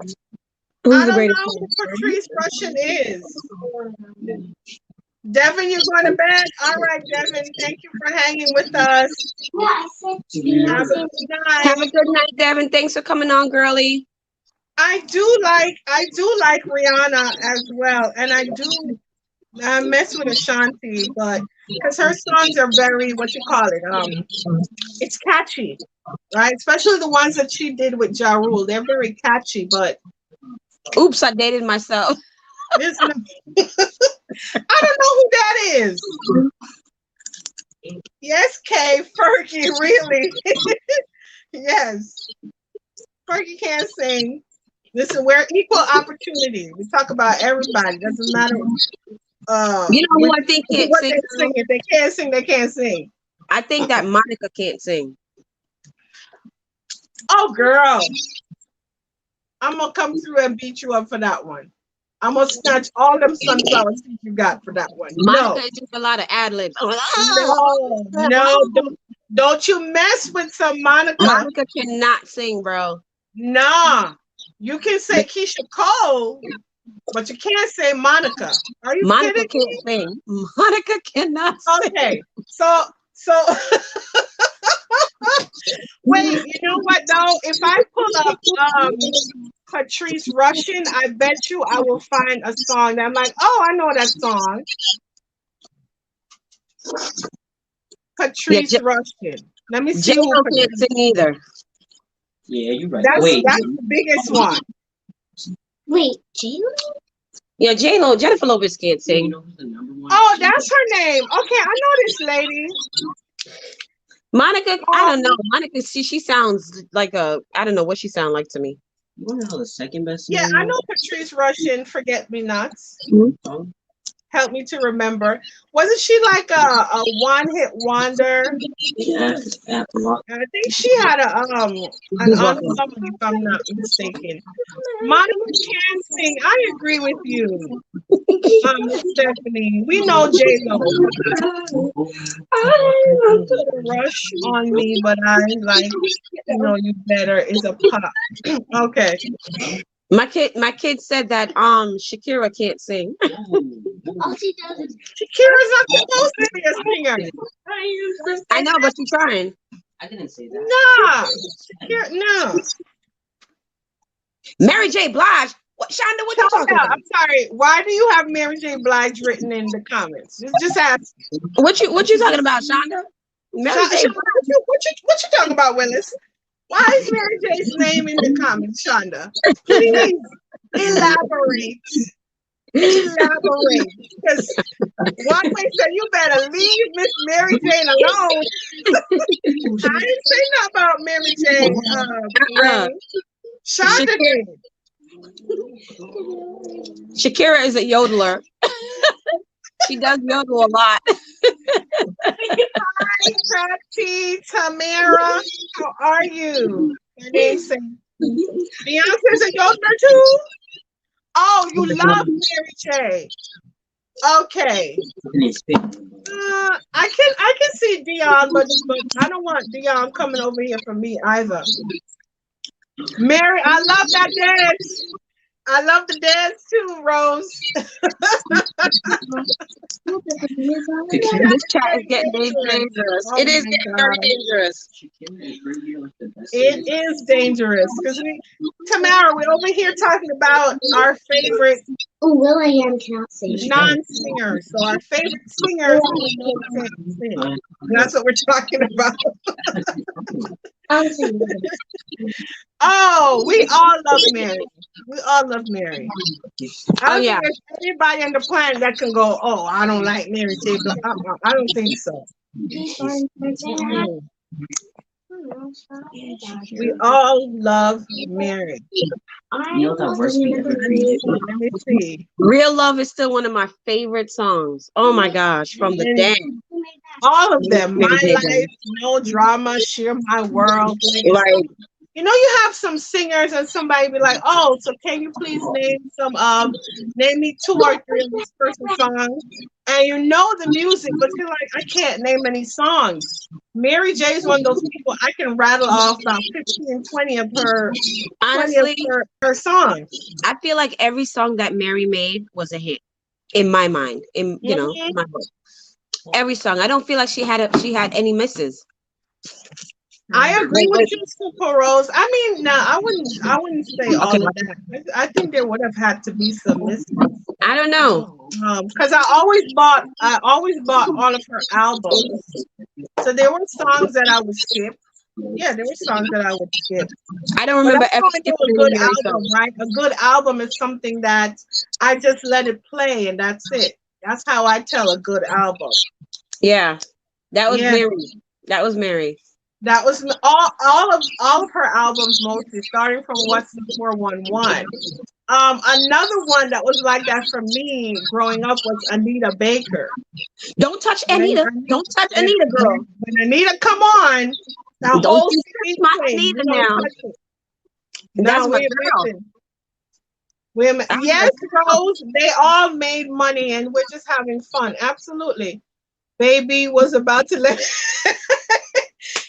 I the don't greatest? know who Patrice Russian is. Devin, you're going to bed? All right, Devin. Thank you for hanging with us. Have a good Have night. a good night, Devin. Thanks for coming on, girly. I do like Rihanna as well, and I mess with Ashanti, but because her songs are very it's catchy, right? Especially the ones that she did with Ja Rule. They're very catchy, but Oops, I dated myself. there's no, I don't know who that is. Yes, Kay, Fergie, really? Yes, Fergie can't sing. Listen, we're equal opportunity. We talk about everybody. Doesn't matter. You know who I think can't What sing? they sing. If they can't sing, they can't sing. I think that Monica can't sing. Oh, girl. I'm going to come through and beat you up for that one. I'm going to snatch all them sunflower seeds you got for that one. Monica is just a lot of ad libs. No, don't you mess with some Monica. Monica cannot sing, bro. Nah. You can say Keisha Cole, but you can't say Monica. Are you Monica kidding can't sing. Monica cannot sing. Okay. So wait, you know what though? If I pull up Patrice Russian, I bet you I will find a song that I'm like, oh, I know that song. Patrice Russian. Let me see. J-Lo can't sing either. Yeah, you're right. That's Wait. the biggest one. Wait, J-Lo? Yeah, J-Lo, Jennifer Lopez can't You sing. know who's the number one? Oh, that's her name. Okay, I know this lady. Monica, I don't know. Monica, she sounds like I don't know what she sounds like to me. You want to know the second best Yeah, singer? I know Patrice Russian. Forget Me Nots. Oh, Help me to remember. Wasn't she like a one-hit wonder? yeah. I think she had an ensemble, if I'm not mistaken. Monica can sing. I agree with you, Miss Stephanie. We know J-Lo. Put a rush on me, but I like, you better is a pop. Okay. My kid said that Shakira can't sing. All she does is Shakira's not supposed to be a singer. I know, but she's trying. I didn't say that. Nah. Shakira, no. Mary J. Blige. What, Shonda, what you talking about? I'm sorry. Why do you have Mary J. Blige written in the comments? Just ask. What you talking about, Shonda? Mary J. What you talking about, Willis? Why is Mary J's name in the comments, Shonda? Please elaborate. Elaborate. Because one way said you better leave Miss Mary Jane alone. I didn't say nothing about Mary Jane. Shonda did. Shakira is a yodeler. She does yodel a lot. Hi, Prati, Tamara. How are you? Your name says Beyonce's a yodeler too? Oh, you love Mary J. Okay. I can see Dion, but I don't want Dion coming over here for me either. Mary, I love that dance. I love the dance too, Rose. This chat is getting dangerous. Oh It is my getting very God. dangerous. It is dangerous because Tamara, we're over here talking about our favorite Oh, Will.i.am cannot sing. non-singers. So our favorite singers who we know can't sing. That's what we're talking about. I'll sing. Oh, we all love Mary. We all love Mary. I Oh don't yeah. think there's anybody on the planet that can go, oh, I don't like Mary J. Blige. I don't think so. Mm. We all love Mary. Let me see. Real Love is still one of my favorite songs. Oh my gosh, from the And Den. all of them. My Mary J. Life, No Drama, Share My World. Like, You know, you have some singers and somebody be like, oh, so can you please name me 2 or 3 of this person's songs? And you know the music, but you're like, I can't name any songs. Mary J is one of those people I can rattle off about 15 and 20 of her honestly, her songs. I feel like every song that Mary made was a hit in my mind. In in Mhm. my book. Every song. I don't feel like she had any misses. I agree with you, Super Rose. I mean, no, I wouldn't say all Okay. of that. I think there would have had to be some misses. I don't know. Because I always bought all of her albums. So there were songs that I would skip. Yeah, there were songs that I would skip. I don't But remember that's ever how I know skipping a any good Mary album, song. right? A good album is something that I just let it play and that's it. That's how I tell a good album. Yeah. That was Yeah, Mary. That was Mary. that was all of her albums mostly, starting from What's the 411. Another one that was like that for me growing up was Anita Baker. Don't touch When Anita. Anita, Don't touch Anita, girl. when Anita come on, that Don't whole you city touch my swing, Anita you don't now. touch it. That's No, my we ain't girl. missing. That's my Yes, girl. Rose, they all made money and we're just having fun. Absolutely. Baby was about to let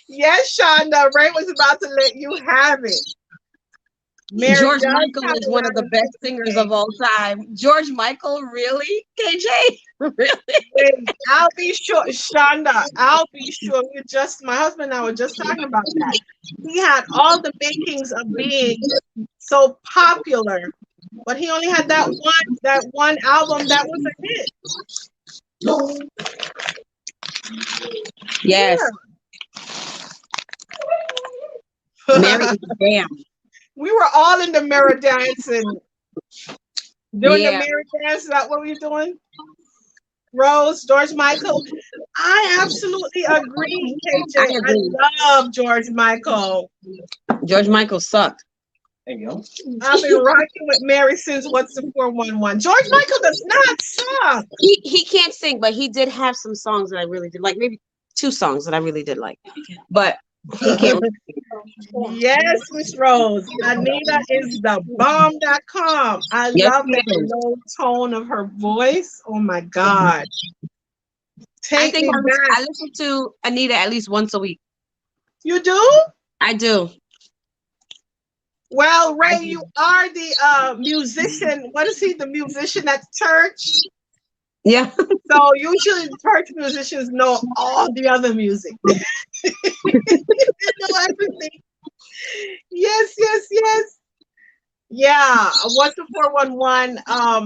Yes, Shonda, Ray was about to let you have it. Mary George does Michael have is a one lot of the of best things to singers say. of all time. George Michael, really? KJ? Really? Wait, I'll be sure, Shonda, I'll be sure. My husband and I were just talking about that. He had all the makings of being so popular, but he only had that one album that was a hit. Yes. Mary is damn. We were all in the mirror dancing. Doing the Yeah. mirror dance, is that what we were doing? Rose, George Michael. I absolutely agree, KJ. I I agree. love George Michael. George Michael sucked. I've been rocking with Mary since What's the 411. George Michael does not suck. He can't sing, but he did have some songs that I really did like. Maybe 2 songs that I really did like. But he can't. Yes, Miss Rose. Anita is the bomb.com. I Yes, love he the is. low tone of her voice. Oh my God. I Take think me I back. listen to Anita at least once a week. You do? I do. Well, Ray, you are the musician. What is he? The musician at church? Yeah. So usually church musicians know all the other music. They know everything. Yes, yes, yes. Yeah. What's the 411?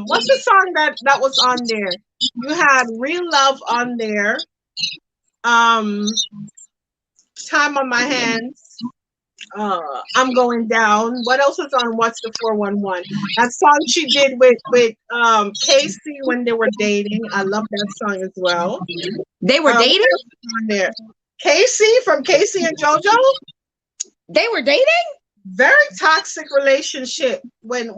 What's the song that was on there? You had Real Love on there. Um, Time on My Hands. I'm Going Down. What else was on What's the 411? That song she did with Casey when they were dating. I love that song as well. They were What dating? else was on there? Casey from Casey and JoJo. They were dating? Very toxic relationship when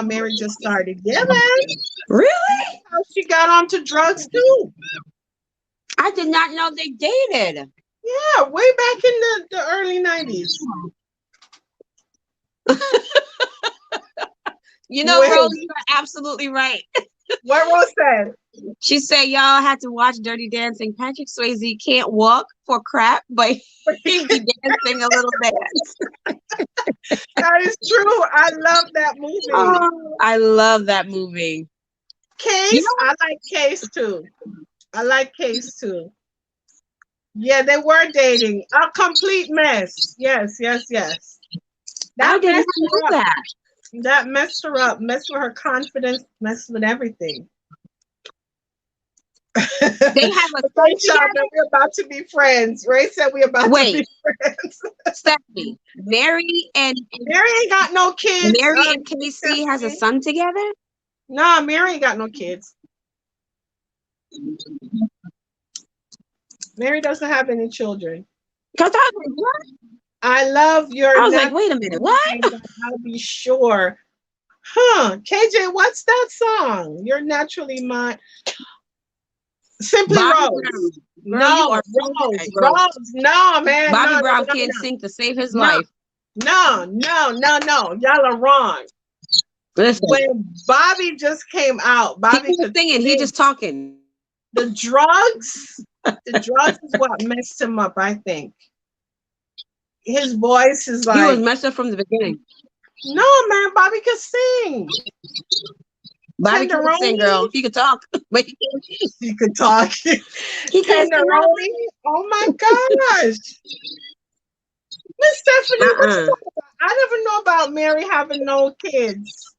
Mary just started. Yeah, man. Really? How she got onto drugs too. I did not know they dated. Yeah, way back in the early 90s. You know, Wait. Rose, you're absolutely right. What Rose said? She said y'all had to watch Dirty Dancing. Patrick Swayze can't walk for crap, but he be dancing a little dance. That is true. I love that movie. Oh, I love that movie. Case, You know I like Case too. I like Case too. Yeah, they were dating. A complete mess. Yes, yes, yes. I That did not messed know her up. that. That messed her up. Messed with her confidence. Messed with everything. They have a son Okay, Shonda, together. we're about to be friends. Ray said we're about to Wait. be friends. Stephanie, Mary and Mary ain't got no kids. Mary and Casey has a Stephanie. son together. Nah, Mary ain't got no kids. Mary doesn't have any children. Because I was like, what? I love your I was like, natural wait a minute, what? mind, but I'll be sure. Huh. KJ, what's that song? You're naturally mine. Simply Bobby Rose. Brown. Girl, No, you are so Rose. right, Rose. Rose. No, man. Bobby no, Brown no, can't no, sing to save his No. life. no, no, no, no. Y'all are wrong. Listen, When Bobby just came out, he Bobby wasn't could singing, he sing. just talking. The drugs is what messed him up, I think. His voice is He was like, messed up from the beginning. no, man, Bobby could sing. Bobby can sing, girl. He could talk, but he He could talk. can't sing. Tenderoni. Oh my gosh. Miss Stephanie, what you talking about? I never know about Mary having no kids.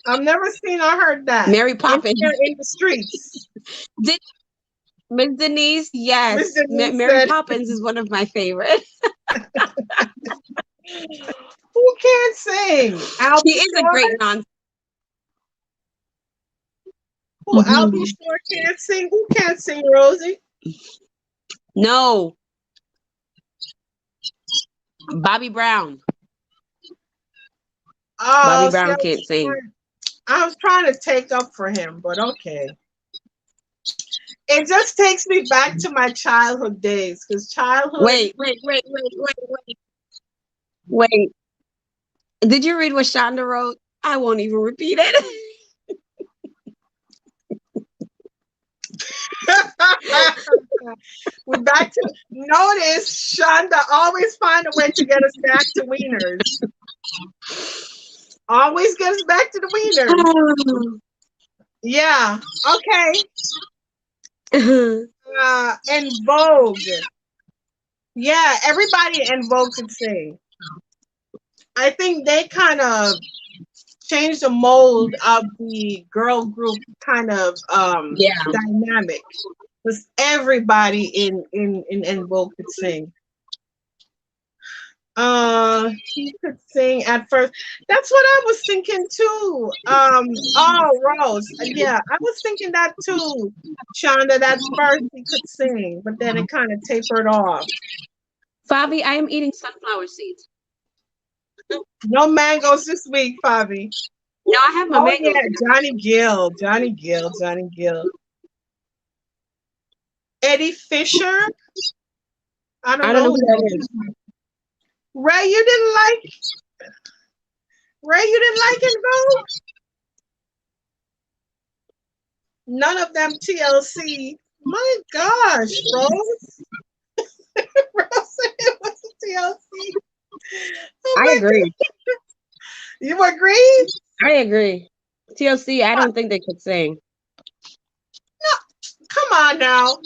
I've never seen or heard that. Mary Poppins. In the streets. Miss Denise, yes. Miss Denise Mary said- Poppins is one of my favorites. Who can't sing? Albie She is a Shore? great non. Who Albie Shore can't sing? Who can't sing, Rosie? No. Bobby Brown. Oh, Bobby see, Brown can't sing. I was trying to take up for him, but okay. It just takes me back to my childhood days, because childhood. Wait. Did you read what Shonda wrote? I won't even repeat it. We're back to notice Shonda always find a way to get us back to wieners. Always get us back to the wieners. Yeah. Okay. En Vogue. Yeah, everybody in Vogue could sing. I think they kind of changed the mold of the girl group kind of dynamic. Because everybody in Vogue could sing. He could sing at first. That's what I was thinking too. Rose. Yeah, I was thinking that too, Shonda. That first he could sing, but then it kind of tapered off. Fabi, I am eating sunflower seeds. No mangoes this week, Fabi. No, I have my mangoes. Yeah, Johnny Gill. Eddie Fisher. I don't know who that is. Ray, you didn't like it, Vogue? None of them TLC. My gosh, Rose. Rose said it was TLC. Oh I agree. God. You agree? I agree. TLC, I don't think they could sing. No, come on now.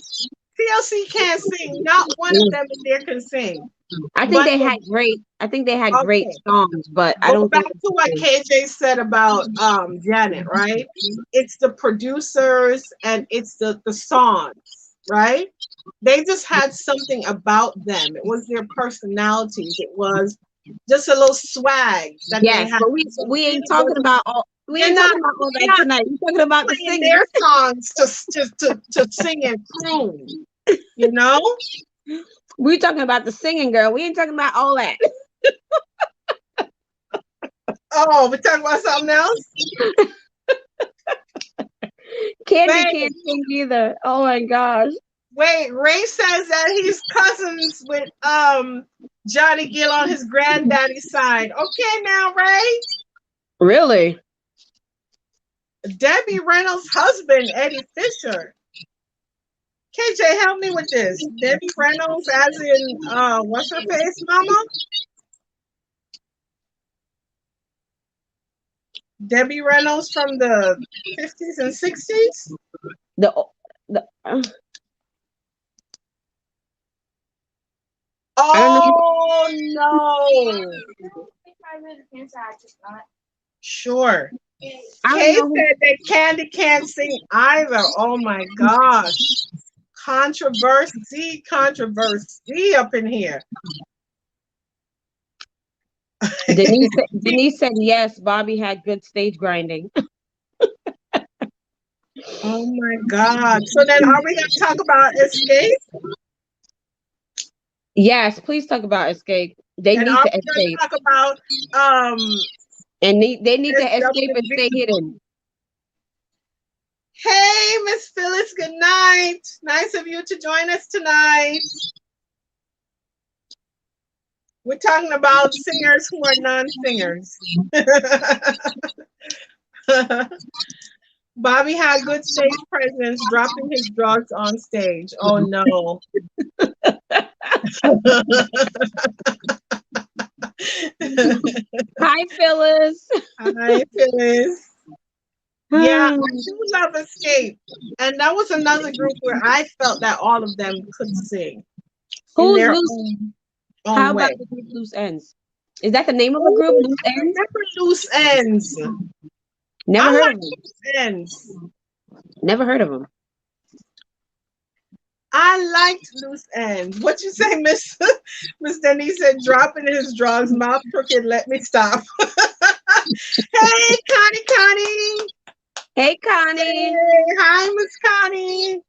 TLC can't sing. Not one of them in there can sing. I think they had great songs, but I don't back think to what KJ said about Janet, right? It's the producers and it's the songs, right? They just had something about them. It was their personalities. It was just a little swag that they had. But we ain't talking about all. We ain't talking about all that tonight. We're talking about the singing. Their songs to sing and croon, you know. We're talking about the singing, girl. We ain't talking about all that. Oh, we're talking about something else. Candy can't sing either. Oh my gosh. Wait, Ray says that he's cousins with Johnny Gill on his granddaddy's side. Okay, now Ray. Really? Debbie Reynolds' husband, Eddie Fisher. KJ, help me with this. Debbie Reynolds, as in, what's her face, Mama? Debbie Reynolds from the 50s and 60s? The I don't know. Oh, no. Sure. I Kay don't know. said that Candy can't sing either. Oh, my gosh. Controversy up in here. Denise said yes. Bobby had good stage grinding. Oh my God. So then are we going to talk about Escape? Yes, please talk about Escape. They And need are to we going escape, to talk about and they need to escape and SWV? stay hidden. Hey, Miss Phyllis, good night. Nice of you to join us tonight. We're talking about singers who are non-singers. Bobby had good stage presence, dropping his drugs on stage. Oh no. Hi, Phyllis. Hi, Phyllis. Yeah, I do love Escape. And that was another group where I felt that all of them could sing in Who's their loose? own How way. about the group Loose Ends? Is that the name of the group? Ooh, Loose I Ends? remember Loose Ends. Never I heard like of them. Loose Ends. Never heard of them. I liked Loose Ends. What you say, Miss Miss Denise said, dropping his drugs, mouth crooked, let me stop. Hey, Connie. Hey, Connie. Hey, hi, Miss Connie.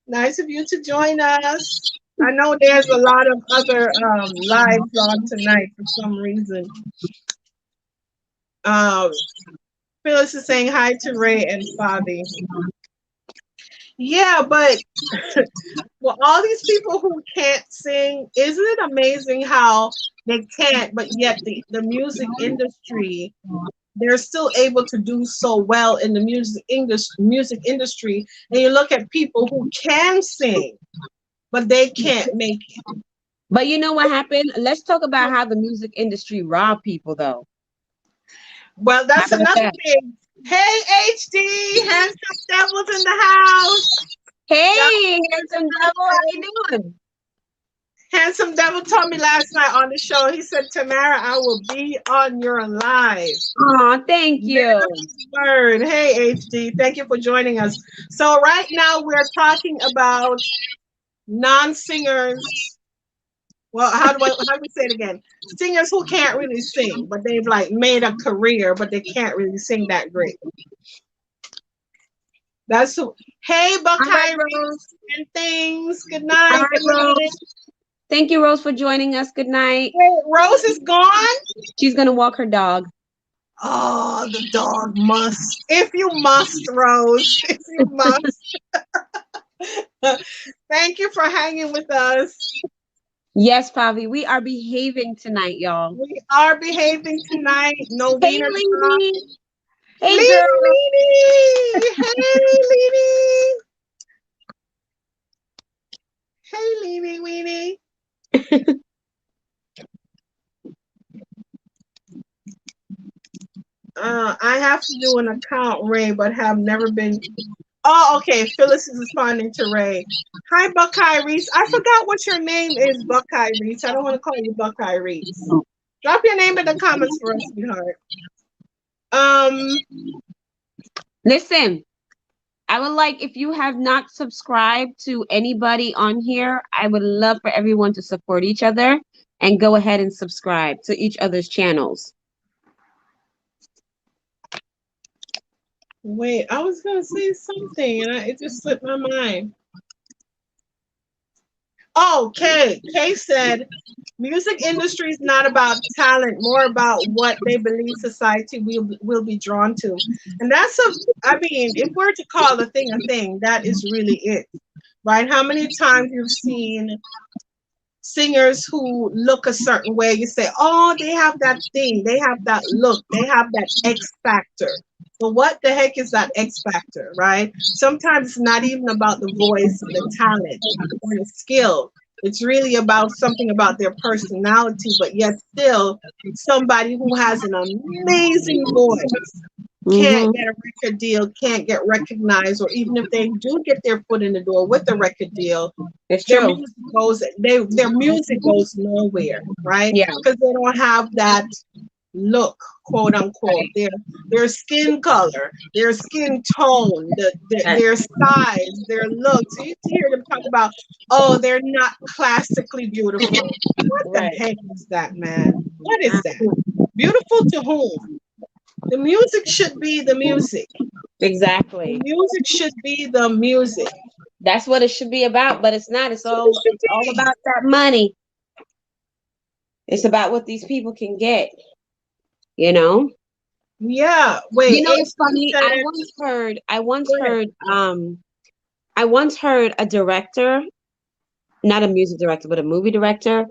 Nice of you to join us. I know there's a lot of other lives on tonight for some reason. Phyllis is saying hi to Ray and Fabi. Yeah, but well, all these people who can't sing, isn't it amazing how they can't, but yet the music industry, they're still able to do so well in the music industry. And you look at people who can sing, but they can't make it. But you know what happened? Let's talk about how the music industry robbed people, though. Well, that's How about another that? thing. Hey, HD, handsome devils in the house. Hey, handsome devil, how you doing? Handsome Devil told me last night on the show, he said, Tamara, I will be on your live. Oh, thank you. Word. Hey, HD, thank you for joining us. So right now we're talking about non-singers. Well, how do we say it again? Singers who can't really sing, but they've like made a career, but they can't really sing that great. That's who. Hey, Buckeye Rose and things. Good night. Hi, Rose. Thank you, Rose, for joining us. Good night. Wait, Rose is gone? She's gonna walk her dog. Oh, the dog must. If you must, Rose. If you must. Thank you for hanging with us. Yes, Fabi, we are behaving tonight, y'all. We are behaving tonight. No Hey, wiener talk. Lady. Hey, Leedy, girl. Leedy. Hey, Leedy. Hey, Leedy, weenie. I have to do an account, Ray, but have never been. Oh, okay. Phyllis is responding to Ray. Hi, Buckeye Reese. I forgot what your name is, Buckeye Reese. I don't want to call you Buckeye Reese. Drop your name in the comments for us, sweetheart. Listen, I would like, if you have not subscribed to anybody on here, I would love for everyone to support each other and go ahead and subscribe to each other's channels. Wait, I was gonna say something and it just slipped my mind. Oh, Kay said, music industry is not about talent, more about what they believe society will be drawn to. And that's I mean, if we're to call a thing, that is really it, right? How many times you've seen singers who look a certain way, you say, oh, they have that thing, they have that look, they have that X factor. But what the heck is that X factor, right? Sometimes it's not even about the voice or the talent or the skill. It's really about something about their personality, but yet still somebody who has an amazing voice can't Mm-hmm. get a record deal, can't get recognized, or even if they do get their foot in the door with a record deal, It's their true. music goes their music goes nowhere, right? Yeah. Because they don't have that look, quote unquote, their skin color, their skin tone, their size, their looks. You hear them talk about, oh, they're not classically beautiful. What the Right. heck is that, man? What is that? Beautiful to whom? The music should be the music. The Exactly. music should be the music. That's what it should be about, but it's not. It's That's what it all should it's all be. about that money. It's about what these people can get, you know? Yeah. You Wait, know, it's HD funny. said, I once go ahead. heard I once heard a director, not a music director, but a movie director.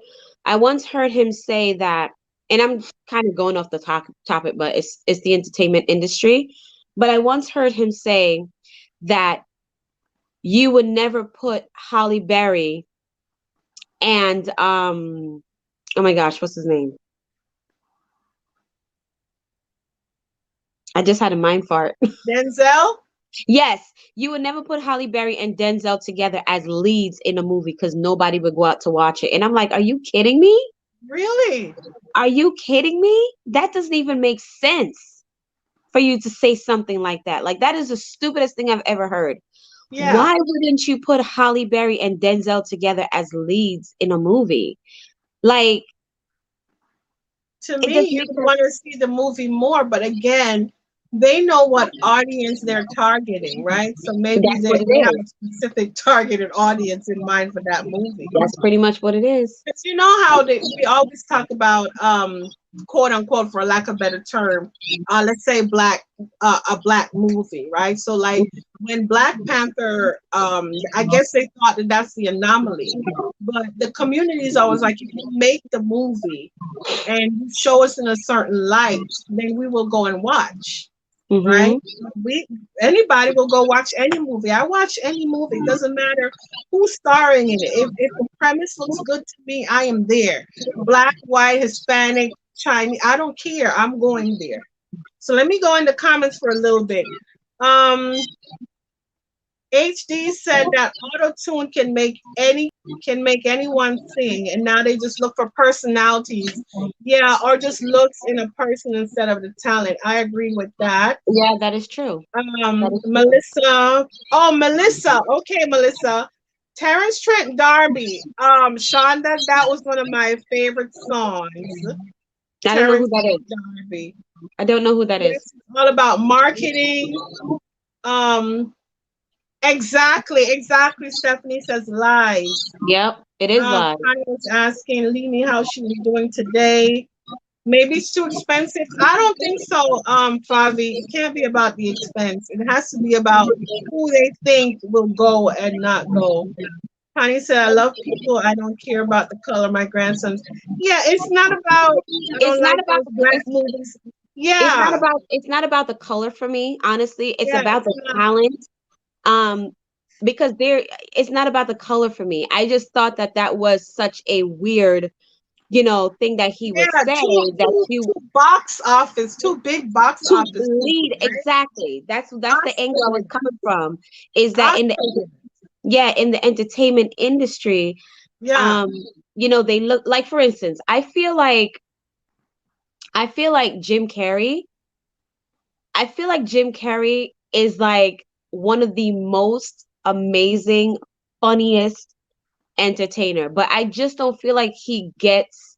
I once heard him say that, and I'm kind of going off the topic, but it's the entertainment industry. But I once heard him say that you would never put Holly Berry and oh my gosh, what's his name? I just had a mind fart. Denzel? Yes, you would never put Holly Berry and Denzel together as leads in a movie because nobody would go out to watch it. And I'm like, are you kidding me? Really? Are you kidding me? That doesn't even make sense for you to say something like that. Like, that is the stupidest thing I've ever heard. Yeah. Why wouldn't you put Holly Berry and Denzel together as leads in a movie? Like, To it me, doesn't you make would sense. want to see the movie more, but again, they know what audience they're targeting, right? So maybe That's what it they have is. a specific targeted audience in mind for that movie. That's pretty much what it is. But you know how we always talk about quote unquote, for lack of a better term, let's say a black movie, right? So like when Black Panther, I guess they thought that that's the anomaly, but the community is always like, if you make the movie and you show us in a certain light, then we will go and watch, right? Mm-hmm. We Anybody will go watch any movie. I watch any movie. It doesn't matter who's starring in it. If the premise looks good to me, I am there. Black, white, Hispanic, Chinese, I don't care. I'm going there. So let me go in the comments for a little bit. Um, HD said that auto tune can make anyone sing, and now they just look for personalities. Yeah, or just looks in a person instead of the talent. I agree with that. Yeah, that is true. That is true. Melissa. Oh, Melissa. Okay, Melissa. Terrence Trent D'Arby. Shonda, that was one of my favorite songs. I don't know who Terrence that Trent is. D'Arby. I don't know who that is. It's all about marketing. Um, exactly. Stephanie says lies. Yep, it is live. Connie was asking Leni how she was doing today. Maybe it's too expensive. I don't think so, Favi. It can't be about the expense. It has to be about who they think will go and not go. Connie said, I love people. I don't care about the color of my grandsons. Yeah, it's not about, I It's don't not like about those black movies. Yeah, it's not about the color for me, honestly. It's yeah, about it's the not. talent. Um, because it's not about the color for me. I just thought that that was such a weird, thing that he Yeah, would say that you two big box to office lead people, right? exactly. That's the angle I was Oscar, coming from. Is that in the Oscar. in the entertainment industry, Yeah, um, they look like, for instance, I feel like Jim Carrey. I feel like Jim Carrey is like one of the most amazing, funniest entertainer, but I just don't feel like he gets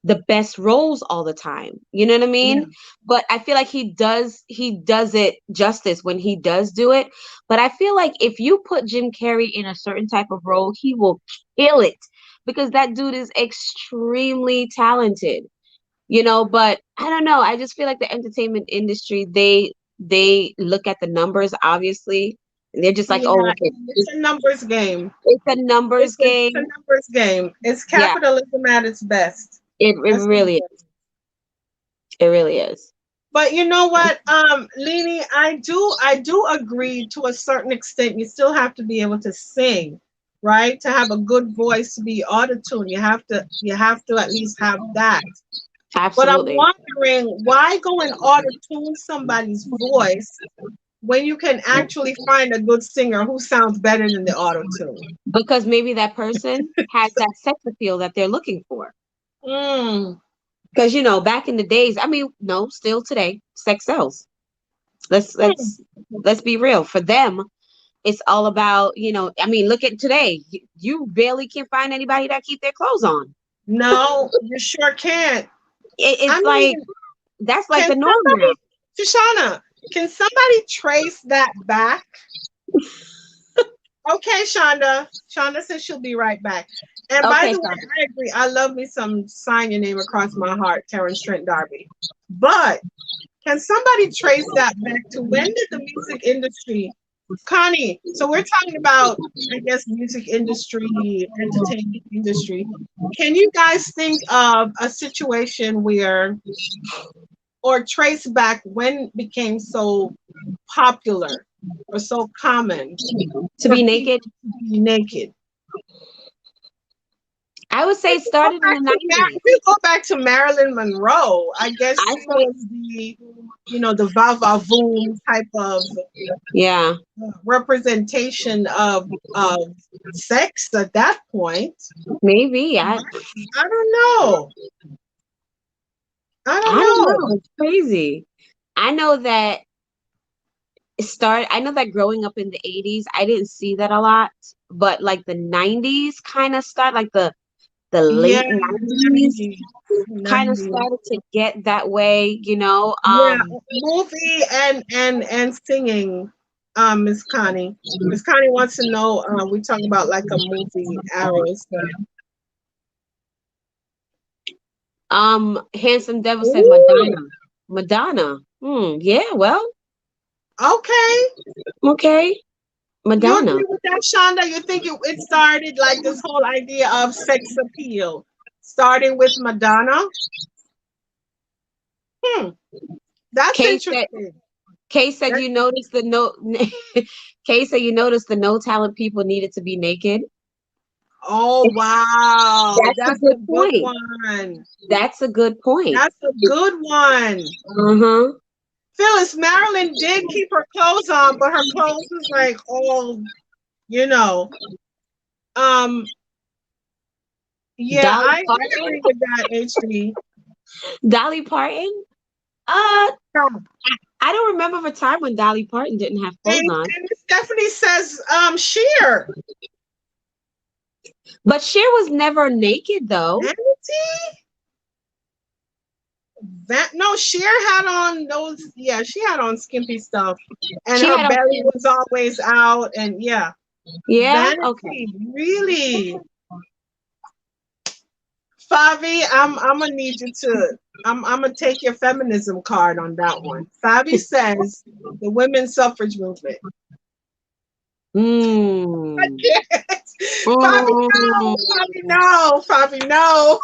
the best roles all the time. You know what I yeah. mean? But I feel like he does it justice when he does do it. But I feel like if you put Jim Carrey in a certain type of role, he will kill it because that dude is extremely talented. But I don't know. I just feel like the entertainment industry, they look at the numbers, obviously, and they're just like, oh, Yeah, okay, it's a numbers game. it's a numbers It's a game. numbers game. It's Yeah, capitalism at its best. it That's what it really is. is. It really is. But you know what, Leni, I do agree to a certain extent. You still have to be able to sing, right? To have a good voice, to be auto-tuned, you have to at least have that. But I'm Absolutely. wondering why go and auto-tune somebody's voice when you can actually find a good singer who sounds better than the auto-tune. Because maybe that person has that sex appeal that they're looking for. Mm. Because back in the days, I mean, no, still today, sex sells. Let's Hmm. let's let's be real. For them, it's all about, I mean, look at today. You barely can find anybody that keep their clothes on. No, you sure can't. I It's like mean, that's like can the norm now. somebody, Shoshana, can somebody trace that back? Okay, Shonda. Shonda says she'll be right back. And by Okay, the way, Sandra. I agree. I love me some sign your name across my heart, Terrence Trent D'Arby. But can somebody trace that back to when did the music industry, Connie? So we're talking about, I guess, music industry, entertainment industry. Can you guys think of a situation where, or trace back when it became so popular or so common To for be people naked, to be naked? I would say If it you go started in back the to 90s. If you go back to Marilyn Monroe, I guess I she say, was the va voom type of yeah. representation of sex at that point. Maybe. I don't know. I don't I don't know. know. It's crazy. I know that I know that growing up in the 80s, I didn't see that a lot, but like the 90s kind of started, like the Yeah, late 90s 90s, kind of 90s. started to get that way. Yeah, movie and singing. Miss Connie. Miss Connie wants to know. We talk about like a movie, Arrows. Handsome Devil said Ooh, Madonna. Madonna. Yeah, well, okay. okay. You Madonna. agree with that, Shonda? You think it started like this whole idea of sex appeal, starting with Madonna? Hmm, that's Kay said interesting. Kay said That- you noticed the no Kay said you noticed the no talent people needed to be naked. oh wow, That's a that's a good good point. one. That's a good point. That's a good one. Uh-huh. Phyllis, Marilyn did keep her clothes on, but her clothes was like all, you know. Um, yeah, Dolly I Parton. agree with that, HD. Dolly Parton. Uh, I don't remember of a time when Dolly Parton didn't have clothes on. And Stephanie says, Sheer. But Cher was never naked though. Vanity? That no, Sheer had on those. Yeah, she had on skimpy stuff, and She her had on, belly was always out. And yeah, yeah, okay. Vanity, really. Favi, I'm gonna need you to. I'm gonna take your feminism card on that one. Favi says the women's suffrage movement. Mm. Fabi, no, Mm. Fabi, no, Fabi, no.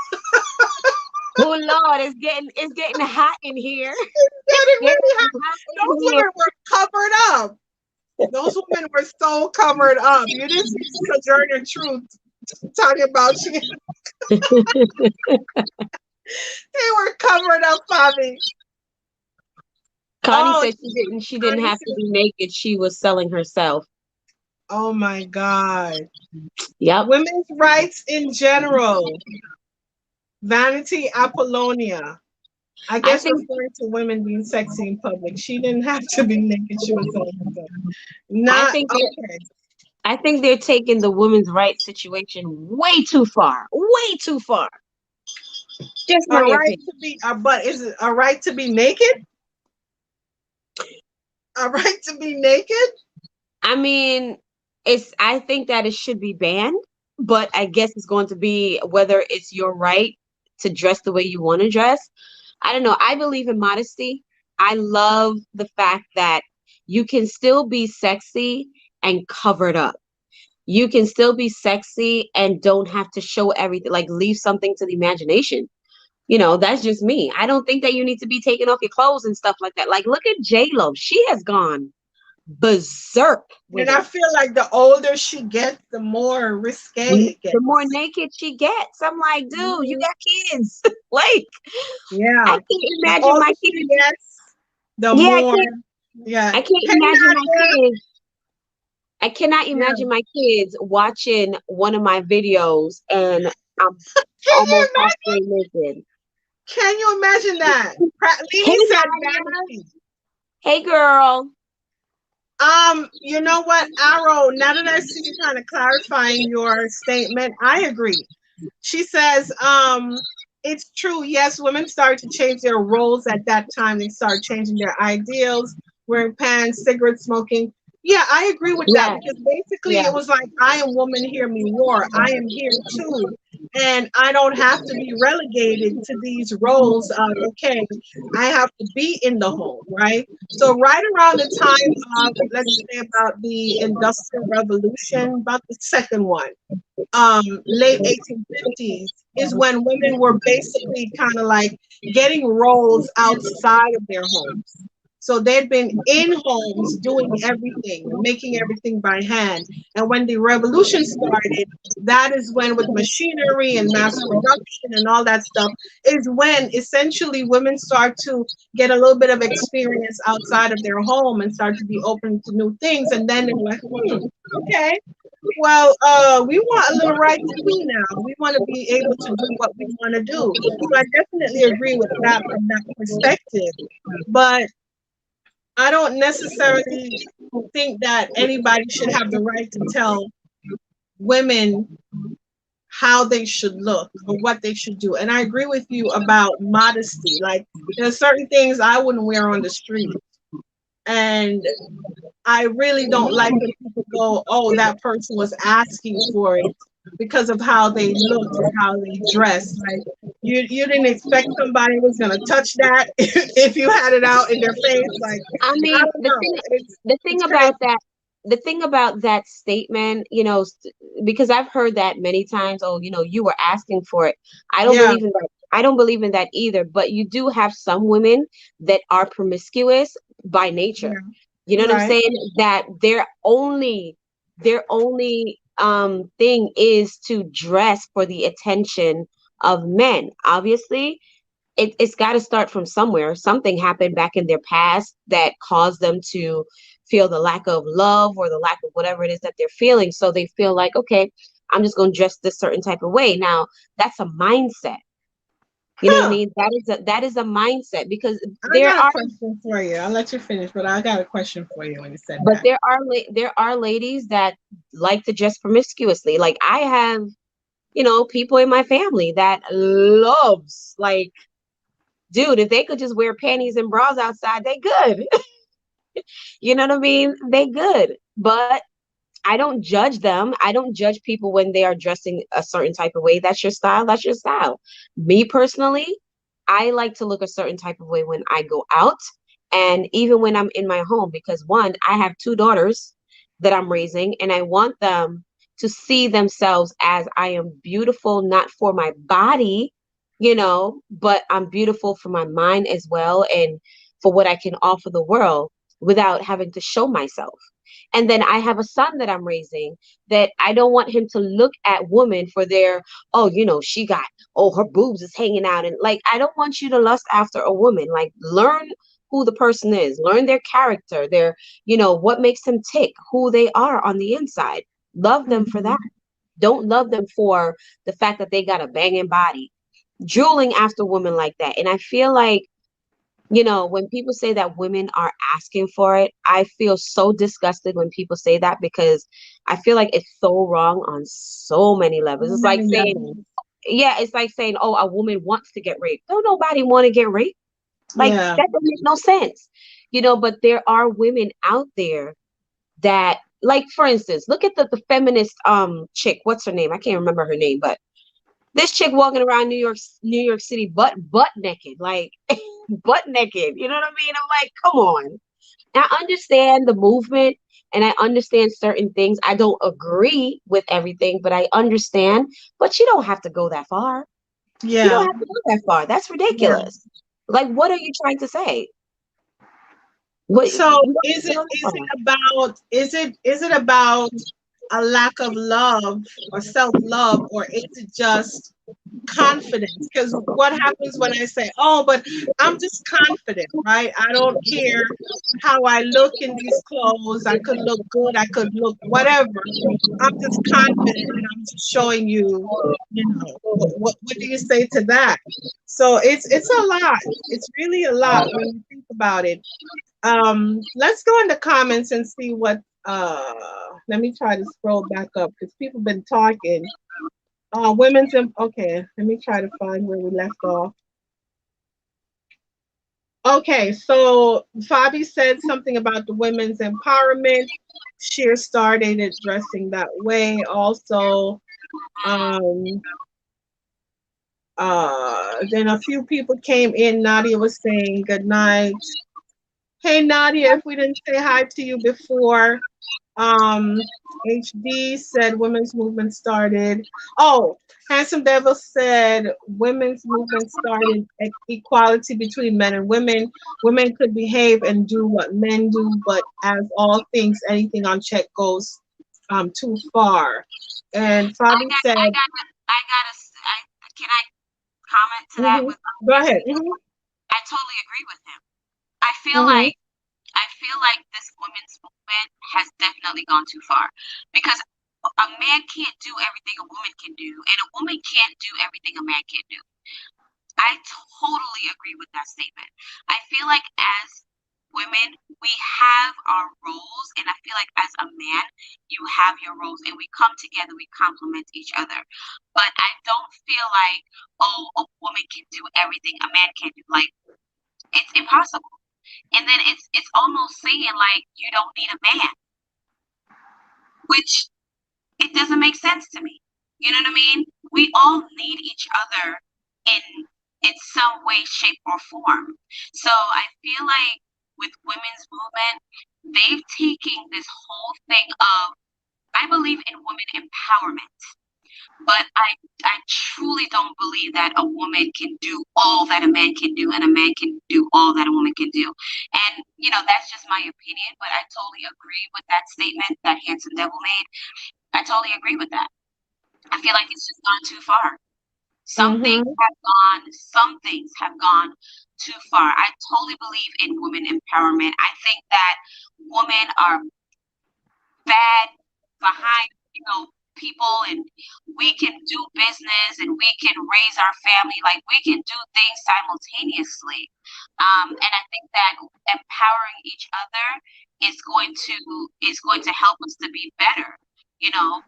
Oh Lord, it's getting hot in here. It's Getting getting really hot. hot Those in here. women were covered up. Those women were so covered up. You didn't see Sojourner Truth talking about they were covered up, Fabi. Connie Oh, said she didn't Connie have to said, be naked. She was selling herself. oh my God. Yep. Women's rights in general. Vanity Apollonia. I I guess think referring to women being sexy in public. She didn't have to be naked. She was selling herself. I Not think okay. I think they're taking the women's rights situation way too far. Way too far. Just A my right opinion. to be, but is it a right to be naked? A right to be naked? I mean, I think that it should be banned, but I guess it's going to be whether it's your right to dress the way you want to dress. I don't know. I believe in modesty. I love the fact that you can still be sexy and covered up. You can still be sexy and don't have to show everything, like leave something to the imagination. You know, that's just me. I don't think that you need to be taking off your clothes and stuff like that. Like, look at J-Lo. She has gone berserk with And I it. feel like the older she gets, the more risque it The more gets. naked she gets. I'm like, dude, you Mhm. got kids. Like, I Yeah. can't The imagine older my she kids. gets, the Yeah, more. Yeah. I can't Hey, imagine my Nadia. kids. I cannot Yeah. imagine my kids watching one of my videos and I'm Can you almost halfway naked. Can you imagine that? Hey, Lily said Nadia. vanity. Hey, girl. You know what, Arrow, now that I see you kind of clarifying your statement, I agree. She says, it's true, yes, women started to change their roles at that time. They started changing their ideals, wearing pants, cigarette smoking. Yeah, I agree with that Yeah, because basically yeah, it was like, I am woman, hear me roar. I am here too. And I don't have to be relegated to these roles of, okay, I have to be in the home, right? So, right around the time of, let's say, about the Industrial Revolution, about the second one, late 1850s, is when women were basically kind of like getting roles outside of their homes. So they'd been in homes doing everything, making everything by hand. And when the revolution started, that is when, with machinery and mass production and all that stuff, is when essentially women start to get a little bit of experience outside of their home and start to be open to new things. And then they're like, okay, well, we want a little right to do now. We want to be able to do what we want to do. So I definitely agree with that from that perspective. But I don't necessarily think that anybody should have the right to tell women how they should look or what they should do. And I agree with you about modesty. Like, there's certain things I wouldn't wear on the street. And I really don't like when people go, oh, that person was asking for it because of how they looked or how they dressed. Like, you didn't expect somebody was gonna touch that if you had it out in their face. Like, I I mean, don't know. the It's thing crazy. about that, the thing about that statement, you know, because I've heard that many times. Oh, you know, you were asking for it. I don't Yeah. believe in that. I don't believe in that either. But you do have some women that are promiscuous by nature. Yeah. You know what I'm Right. saying? That their only thing is to dress for the attention of men. Obviously, it's got to start from somewhere. Something happened back in their past that caused them to feel the lack of love or the lack of whatever it is that they're feeling. So they feel like, okay, I'm just going to dress this certain type of way. Now, that's a mindset. You know what I Huh. mean? That is a mindset because I there got a are question for you. I'll let you finish, but I got a question for you when you said but that. there are ladies that like to dress promiscuously. Like I have, people in my family that loves, like, dude, if they could just wear panties and bras outside, they good. You know what I mean? They good. But I don't judge them. I don't judge people when they are dressing a certain type of way. That's your style. That's your style. Me personally, I like to look a certain type of way when I go out and even when I'm in my home because one, I have two daughters that I'm raising and I want them to see themselves as I am beautiful, not for my body, but I'm beautiful for my mind as well and for what I can offer the world without having to show myself. And then I have a son that I'm raising that I don't want him to look at women for their, oh, she got, oh, her boobs is hanging out. And like, I don't want you to lust after a woman. Like, learn who the person is, learn their character, what makes them tick, who they are on the inside. Love them for that. Mhm. Don't love them for the fact that they got a banging body. Drooling after women like that. And I feel like when people say that women are asking for it, I feel so disgusted when people say that because I feel like it's so wrong on so many So levels. It's like many saying, levels. yeah, it's like saying, oh, a woman wants to get raped. Don't nobody want to get raped. Like Yeah. that doesn't make no sense. But there are women out there that, like, for instance, look at the feminist chick. What's her name? I can't remember her name, but this chick walking around New York City butt naked, like butt naked. You know what I mean? I'm like, come on. I understand the movement and I understand certain things. I don't agree with everything, but I understand. But you don't have to go that far. You don't Yeah. have to go that far. That's Yeah. ridiculous. Like, what are you trying to say? What you So don't have is to it go that is far. it about is it about a lack of love or self-love, or is it just confidence? Because what happens when I say, oh, but I'm just confident, right? I don't care how I look in these clothes. I could look good, I could look whatever. I'm just confident and I'm just showing you, what do you say to that? So it's a lot. It's really a lot when you think about it. Let's go in the comments and see what let me try to scroll back up because people been talking. Okay, let me try to find where we left off. Okay, so Fabi said something about the women's empowerment. Sheer started addressing that way. Also, um, then a few people came in. Nadia was saying good night. Hey Nadia, if we didn't say hi to you before, Um, HD said women's movement started. Oh, Handsome Devil said women's movement started equality between men and women. Women could behave and do what men do, but as all things, anything unchecked goes too far. And Fabi said, Can I comment to that mhm, with go Handsome? ahead. Hmm. I totally agree with him. I feel Hmm. like I feel like this women's movement has definitely gone too far because a man can't do everything a woman can do, and a woman can't do everything a man can do. I totally agree with that statement. I feel like as women, we have our roles, and I feel like as a man, you have your roles, and we come together, we complement each other. But I don't feel like, oh, a woman can do everything a man can do. Like, it's impossible. And then it's almost saying like you don't need a man, which it doesn't make sense to me. You know what I mean? We all need each other in some way, shape, or form. So I feel like with women's movement, they've taken this whole thing of I believe in women empowerment. But I truly don't believe that a woman can do all that a man can do and a man can do all that a woman can do. And that's just my opinion, but I totally agree with that statement that Handsome Devil made. I totally agree with that. I feel like it's just gone too far. Hmm. Some things have gone too far. I totally believe in women empowerment. I think that women are bad behind, people, and we can do business and we can raise our family. Like we can do things simultaneously. And I think that empowering each other is going to help us to be better,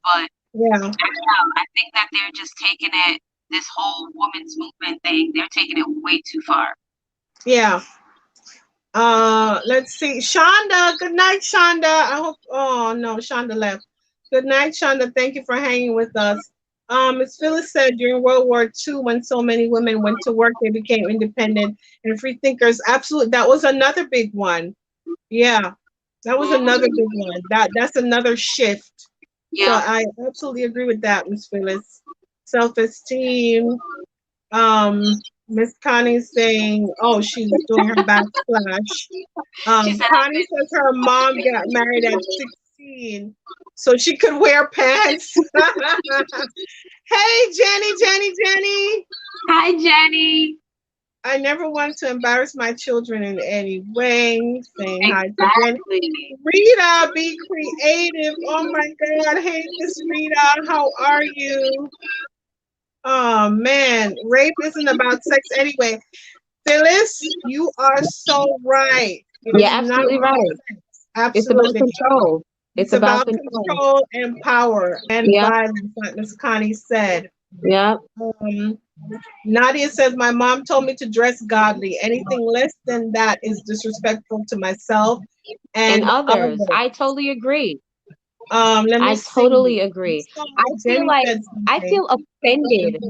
but Yeah, I don't know. I think that they're just taking it, this whole women's movement thing, they're taking it way too far. yeah. Let's see. Shonda, good night, Shonda. I hope, oh no, Shonda left. Good night, Shonda. Thank you for hanging with us. As Phyllis said, during World War II, when so many women went to work, they became independent and free thinkers. Absolutely. That was another big one. Yeah, that was another big one. That's another shift. So Yeah. I absolutely agree with that, Miss Phyllis. Self-esteem. Miss Connie's saying, oh, she's doing her backsplash. She said, Connie says her mom got married at 16 so she could wear pants. Hey, Jenny. "Hi, Jenny." I never want to embarrass my children in any way. Saying hi to Jenny. Exactly. Rita, be creative. Oh my God. Hey, Miss Rita, how are you? Oh man, rape isn't about sex anyway. Phyllis, you are so right. It You're is not absolutely about right. sex. It's about Absolutely. control. It's It's about about control. control and power and Yep. violence, like Miss Connie said. Yep. Um, Nadia says, my mom told me to dress godly. Anything less than that is disrespectful to myself And and others. others. I totally agree. Let me I see. totally agree. So I feel Jenny like said I something. feel offended.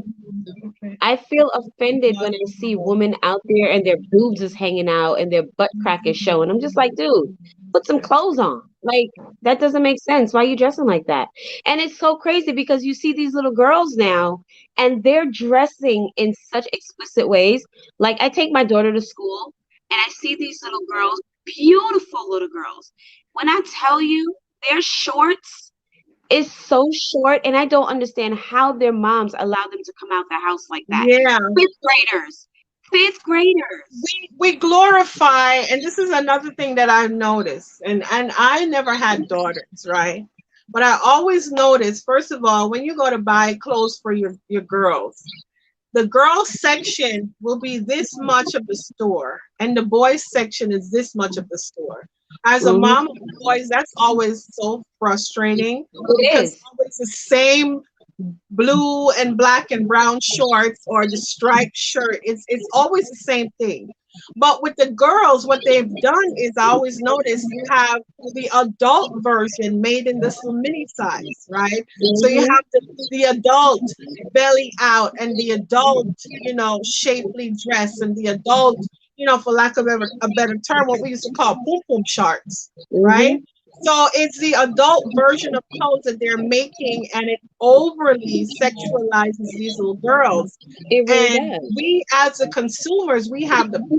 Okay. I feel offended when I see women out there and their boobs is hanging out and their butt crack is showing. I'm just like, dude, put some clothes on. Like, that doesn't make sense. Why are you dressing like that? And it's so crazy because you see these little girls now and they're dressing in such explicit ways. Like, I take my daughter to school and I see these little girls, beautiful little girls. When I tell you their shorts is so short, and I don't understand how their moms allow them to come out the house like that. Yeah, Fifth graders. Fifth graders. we glorify, and this is another thing that I've noticed, and I never had daughters, right? But I always notice, first of all, when you go to buy clothes for your girls, the girls section will be this much of the store, and the boys section is this much of the store. As a Hmm. mom of boys, that's always so frustrating It because is. it's always the same blue and black and brown shorts or the striped shirt. It's always the same thing. But with the girls, what they've done is I always notice you have the adult version made in this little mini size, right? So you Hmm. have the adult belly out and the adult, shapely dress and the adult, for lack of a better term, what we used to call pum pum shorts, right? Hmm. So it's the adult version of clothes that they're making, and it overly sexualizes these little girls. It really And does. we, as the consumers,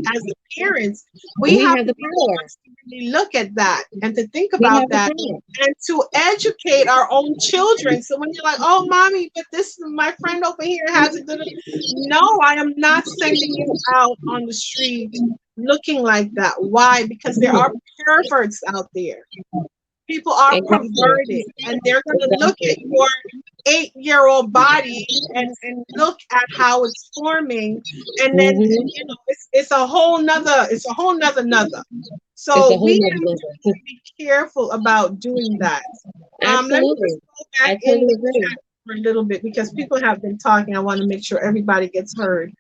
as the parents, we We have have to the be the power. ones to really look at that and to think We about have the that power. and to educate our own children. So when you're like, "Oh, mommy, but this my friend over here has it," no, I am not sending you out on the street looking like that. Why? Because there are perverts out there. People are Exactly. perverted and they're going to look at Exactly. your 8-year-old body and look at how it's forming, and then Hmm. it's a whole nother. It's So a we whole have nother to level. really be careful about doing that. Let me just Absolutely. go I back in totally the agree. chat for a little bit because people have been talking. I want to make sure everybody gets heard.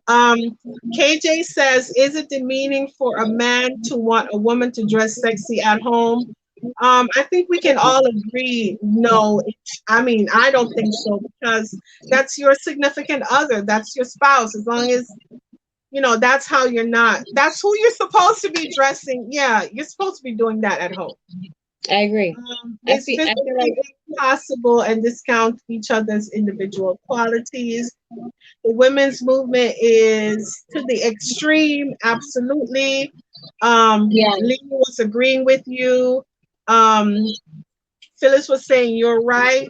um KJ says, is it demeaning for a man to want a woman to dress sexy at home? I think we can all agree, no. I mean, I don't think so because that's your significant other, that's your spouse. As long as that's how that's who you're supposed to be dressing. Yeah, you're supposed to be doing that at home. I agree. It's I like feel impossible and discount each other's individual qualities. The women's movement is to the extreme, absolutely. yeah. Lee was agreeing with you. Um, Phyllis was saying you're right.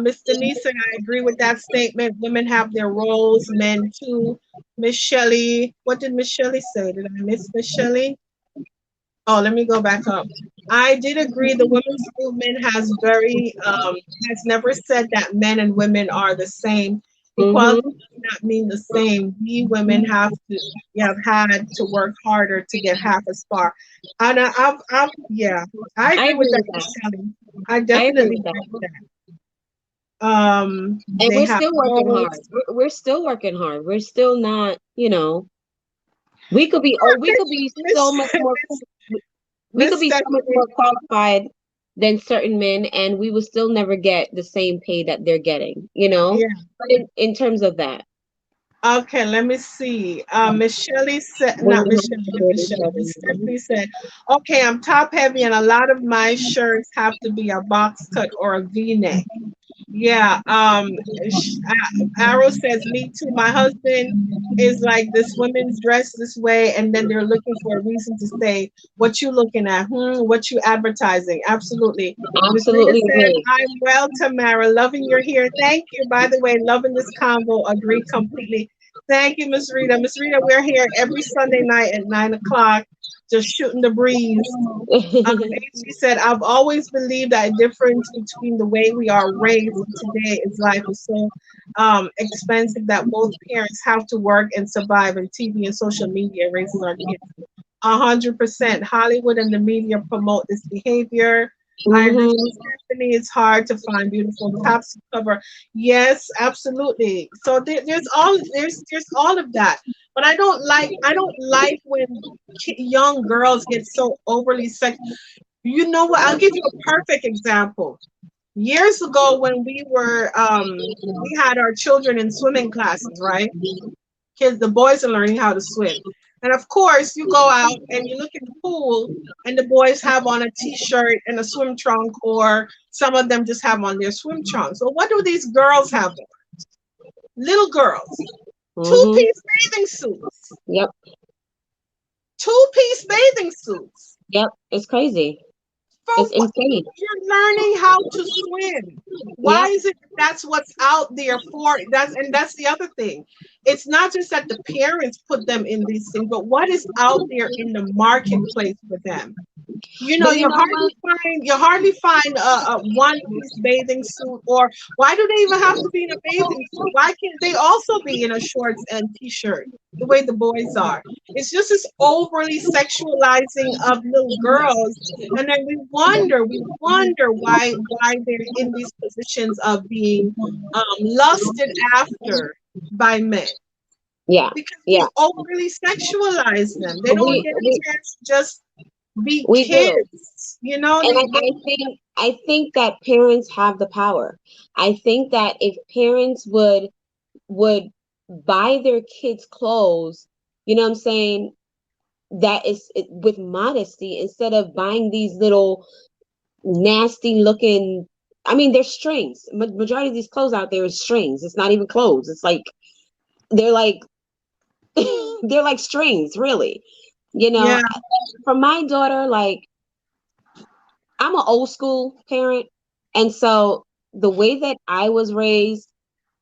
Miss Denise and I agree with that statement. Women have their roles, men too. Miss Shelley, what did Miss Shelley say? Did I miss Miss Shelley? Oh, let me go back up. I did agree the women's movement has never said that men and women are the same. Equality Hmm. does not mean the same. We women have had to work harder to get half as far. And yeah, I I agree with agree that, with Miss that. Shelley. I I agree definitely with that. agree with that. And They we're have still working hard. roles. We're still working hard. We're still not, we could be, oh, we could be so Miss much more, we could Miss be so much Stephanie. more qualified than certain men, and we will still never get the same pay that they're getting, Yeah. But in terms of that, Okay, let me see. Miss Shelley said, not women Miss have Shelley, not Miss Shelley, Miss to Stephanie said, okay, I'm top heavy and a lot of my shirts have to be a box cut or a V-neck. Yeah, Arrow says, me too. My husband is like, this women's dress this way, and then they're looking for a reason to say, what you looking at? What you advertising? Absolutely. Miss Rita absolutely says, agree. I'm well, Tamara. Loving your here. Thank you. By the way, loving this convo. Agree completely. Thank you, Miss Rita. Miss Rita, we're here every Sunday night at 9 o'clock, just shooting the breeze. She said, I've always believed that a difference between the way we are raised and today is life is so expensive that both parents have to work and survive, and TV and social media raises our kids. 100%. Hollywood and the media promote this behavior. I agree Hmm. with Stephanie. It's hard to find beautiful tops to cover. Yes, absolutely. So there's all of that. But I don't like when young girls get so overly sex. You know what? I'll give you a perfect example. Years ago, when we had our children in swimming classes, right? Kids, the boys are learning how to swim. And of course, you go out and you look in the pool, and the boys have on a t-shirt and a swim trunk, or some of them just have on their swim trunks. So what do these girls have on? Little girls, Mm-hmm. two-piece bathing suits, Yep. two-piece bathing suits. Yep. It's crazy. For It's what? insane. You're learning how to swim. Why Yep. is it that's what's out there for? That's the other thing. It's not just that the parents put them in these things, but what is out there in the marketplace for them? You know, But you know what? you hardly find a one piece bathing suit, or why do they even have to be in a bathing suit? Why can't they also be in a shorts and t-shirt the way the boys are? It's just this overly sexualizing of little girls, and then we wonder why they're in these positions of being lusted after by men, Yeah. because we Yeah. overly sexualize them. They don't get a We chance to just be we do. kids. You know, And I think that parents have the power. I think that if parents would buy their kids clothes, you know what I'm saying, that is with modesty instead of buying these little nasty looking, I mean, they're strings. Majority of these clothes out there is strings. It's not even clothes. It's like they're like they're like strings, really. You know, yeah, for my daughter, like I'm an old school parent, and so the way that I was raised,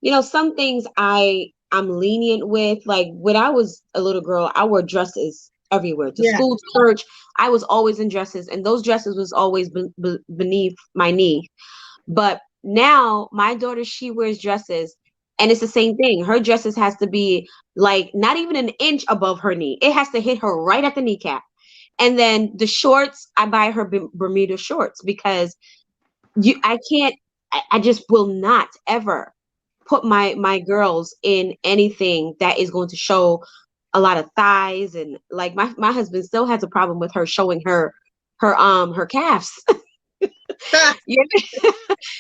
you know, some things I'm lenient with. Like when I was a little girl, I wore dresses everywhere to yeah, school, to church. I was always in dresses, and those dresses was always beneath my knee. But now my daughter, she wears dresses, and it's the same thing. Her dresses has to be like not even an inch above her knee. It has to hit her right at the kneecap. And then the shorts, I buy her Bermuda shorts because I can't, I just will not ever put my girls in anything that is going to show a lot of thighs. And like my husband still has a problem with her showing her calves. you know,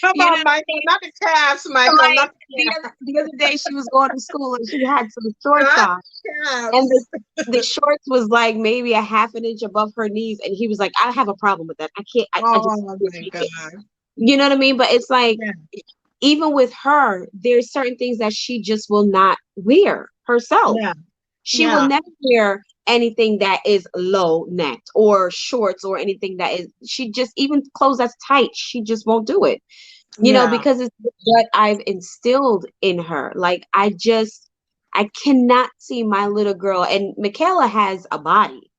come you know on, Michael, not the calves, Michael, like not the the other day she was going to school and she had some shorts calves, on, not and calves. the shorts was like maybe a half an inch above her knees, and he was like, I have a problem with that. I can't, I just Oh can't my take it. God. You know what I mean? But it's like Yeah, even with her, there's certain things that she just will not wear herself. yeah, She will yeah, never wear anything that is low necked or shorts or anything that is, she just, even clothes that's tight, she just won't do it. You know, yeah. because it's what I've instilled in her. Like I cannot see my little girl, and Michaela has a body.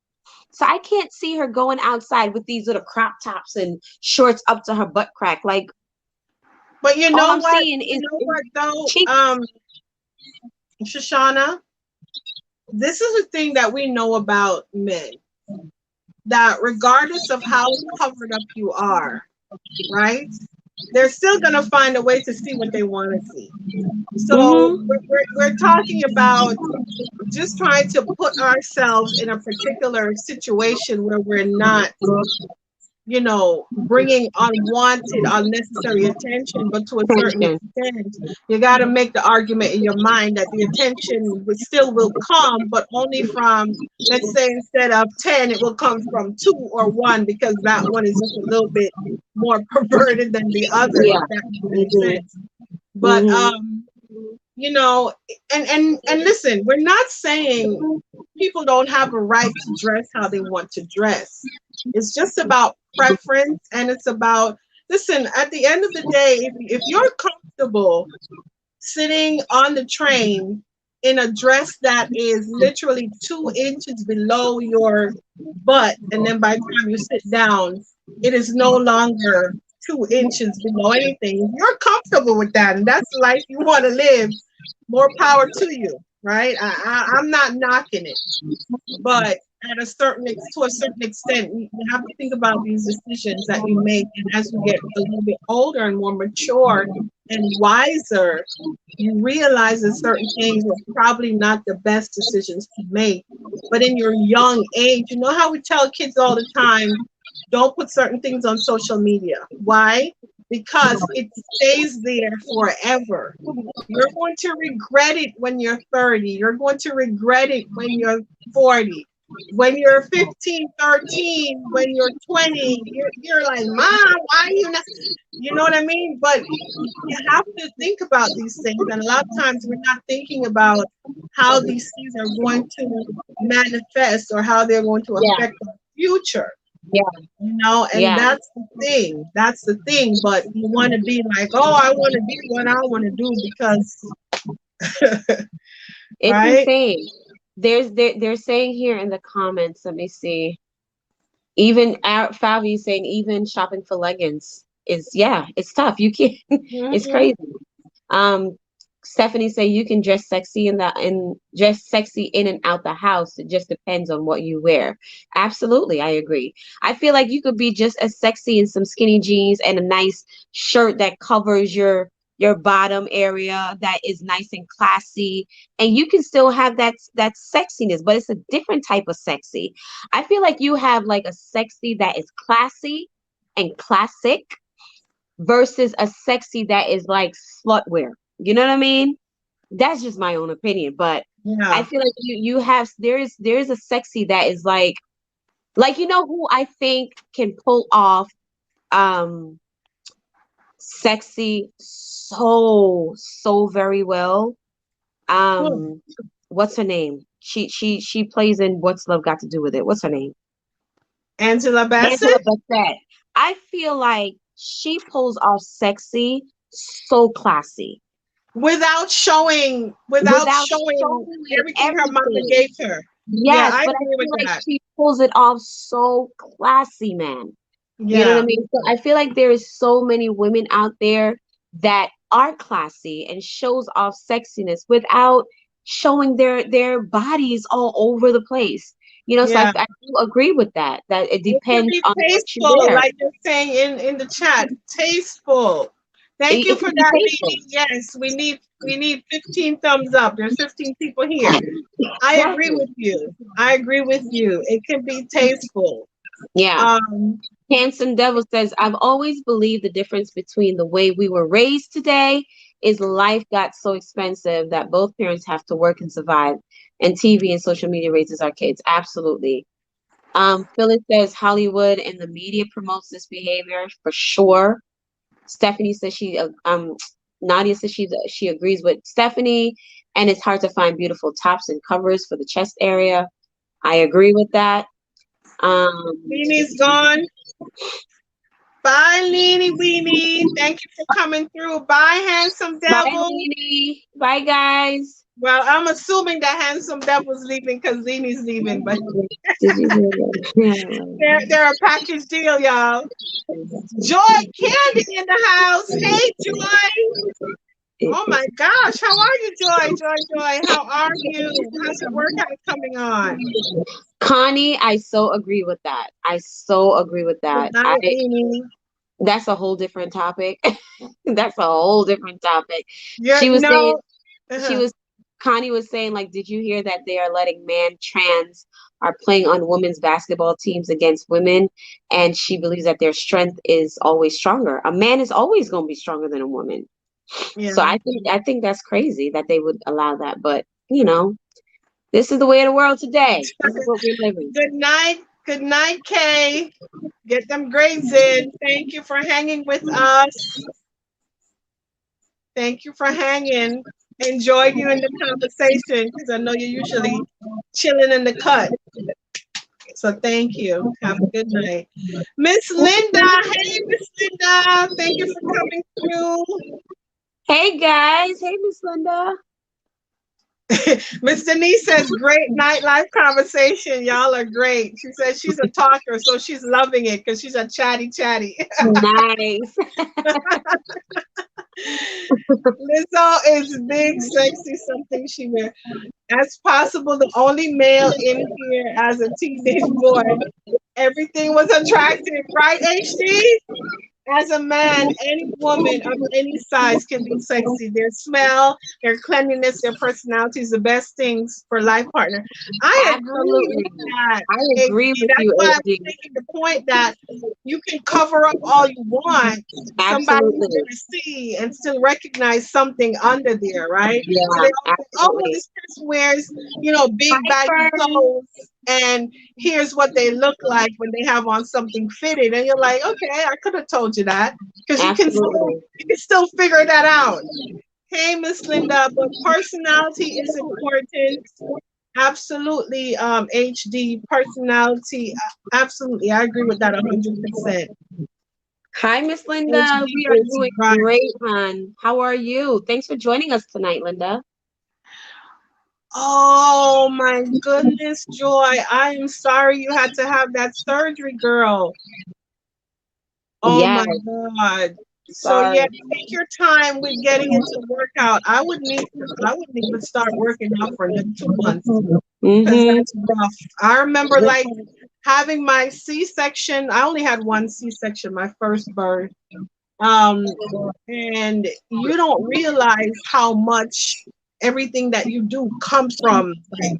So I can't see her going outside with these little crop tops and shorts up to her butt crack. Like But you all know I'm what? seeing You know what is though, cheek. Shoshana, this is the thing that we know about men, that regardless of how covered up you are, right? They're still gonna find a way to see what they want to see. So Mm-hmm. we're talking about just trying to put ourselves in a particular situation where we're not, you know, bringing unwanted, unnecessary attention, but to a certain Attention. extent, you got to make the argument in your mind that the attention will come, but only from, let's say, instead of 10, it will come from 2 or 1, because that one is just a little bit more perverted than the other, Yeah. if that makes any Mm-hmm. sense. But Mm-hmm. you know, and listen, we're not saying people don't have a right to dress how they want to dress. It's just about preference, and it's about, listen, at the end of the day, if you're comfortable sitting on the train in a dress that is literally 2 inches below your butt, and then by the time you sit down, it is no longer 2 inches below anything. If you're comfortable with that and that's the life you want to live, more power to you, right? I'm not knocking it, but to a certain extent, you have to think about these decisions that you make, and as you get a little bit older and more mature and wiser, you realize that certain things were probably not the best decisions to make. But in your young age, you know how we tell kids all the time, don't put certain things on social media. Why? Because it stays there forever. You're going to regret it when you're 30. You're going to regret it when you're 40. When you're 15, 13, when you're 20, you're like, Mom, why are you not? You know what I mean? But you have to think about these things. And a lot of times we're not thinking about how these things are going to manifest or how they're going to Yeah. affect our future. Yeah. You know, and Yeah. that's the thing. That's the thing. But you want to be like, oh, I want to do what I want to do because, It's right? insane. They're saying here in the comments, let me see. Even Favi saying even shopping for leggings is, yeah, it's tough. You can't, it's Mhm. crazy. Stephanie say you can dress sexy dress sexy in and out the house. It just depends on what you wear. Absolutely, I agree. I feel like you could be just as sexy in some skinny jeans and a nice shirt that covers your bottom area that is nice and classy, and you can still have that sexiness, but it's a different type of sexy. I feel like you have like a sexy that is classy and classic versus a sexy that is like slutwear. You know what I mean? That's just my own opinion, but I Yeah. feel like you have there's a sexy that is like you know who I think can pull off um sexy so very well. Cool. What's her name? She plays in What's Love Got to Do with It? What's her name? Angela Angela Bassett, Bassett. I feel like she pulls off sexy so classy without without showing showing everything her mama everything. gave her. Yeah, Yes, I but I agree with feel like that. she pulls it off so classy, man. You know what I Yeah. mean? So I feel like there is so many women out there that are classy and shows off sexiness without showing their bodies all over the place. You know, so Yeah. I do agree with that. That it It can depends be on what you tasteful, wear. like you're saying in the chat. Tasteful. Thank you It for can be that, tasteful. Nene. Yes, we need 15 thumbs up. There's 15 people here. I agree Exactly. with you. I agree with you. It can be tasteful. Yeah. Um, Handsome Devil says, I've always believed the difference between the way we were raised today is life got so expensive that both parents have to work and survive. And TV and social media raises our kids. Absolutely. Phyllis says Hollywood and the media promotes this behavior for sure. Stephanie says Nadia says she agrees with Stephanie, and it's hard to find beautiful tops and covers for the chest area. I agree with that. Um, Nene's gone. Bye, Nene Weenie. Thank you for coming through. Bye, handsome Bye, devil. Nene. Bye, guys. Well, I'm assuming that handsome devil's leaving because Nene's leaving, but Did you hear that? they're a package deal, y'all. Joy Candy in the house. Hey, Joy. Oh my gosh, how are you, Joy? How are you? How's your workout coming on? Connie, I so agree with that. I so agree with Good that. night, Nene. That's a whole different topic. That's a whole different topic. You're She was saying no. she Uh-huh. was Connie was saying, like, did you hear that they are letting man trans are playing on women's basketball teams against women? And she believes that their strength is always stronger. A man is always going to be stronger than a woman. So Yeah. I think that's crazy that they would allow that. But this is the way of the world today. This is what we're living. Good night. Good night, Kay. Get them grades in. Thank you for hanging with us. Thank you for hanging. Enjoyed you in the conversation because I know you're usually chilling in the cut. So thank you. Have a good night. Miss Linda. Hey, Miss Linda. Thank you for coming through. Hey guys, hey Miss Linda. Miss Denise says, great nightlife conversation. Y'all are great. She says she's a talker, so she's loving it because she's a chatty. Nice. Lizzo is big, sexy, something she wears. As possible, the only male in here as a teenage boy. Everything was attractive, right, HD? as a man, any woman of any size can be sexy. Their smell, their cleanliness, their personality is the best things for life partner. I agree Absolutely. with that. I agree HD. with That's you, why I was AD. making the point that you can cover up all you want. Somebody's Absolutely. gonna see and still recognize something under there, right? So Yeah, they all say, "Oh, well, absolutely. this person wears, big baggy Hyper. clothes, and here's what they look like when they have on something fitted." And you're like, "Okay, I could have told you that because Absolutely. you can still figure that out." Hey, Miss Linda, but personality is important. Absolutely, HD personality. Absolutely, I agree with that 100%. Hi, Miss Linda. HD We are is doing right. great, hon. How are you? Thanks for joining us tonight, Linda. Oh my goodness, Joy. I am sorry you had to have that surgery, girl. Oh Yes, my God. So sorry. yeah, take your time with getting into workout. I wouldn't even start working out for another 2 months because Mm-hmm. that's rough. I remember like having my C-section. I only had one C-section, my first birth. Um, and you don't realize how much everything that you do comes from like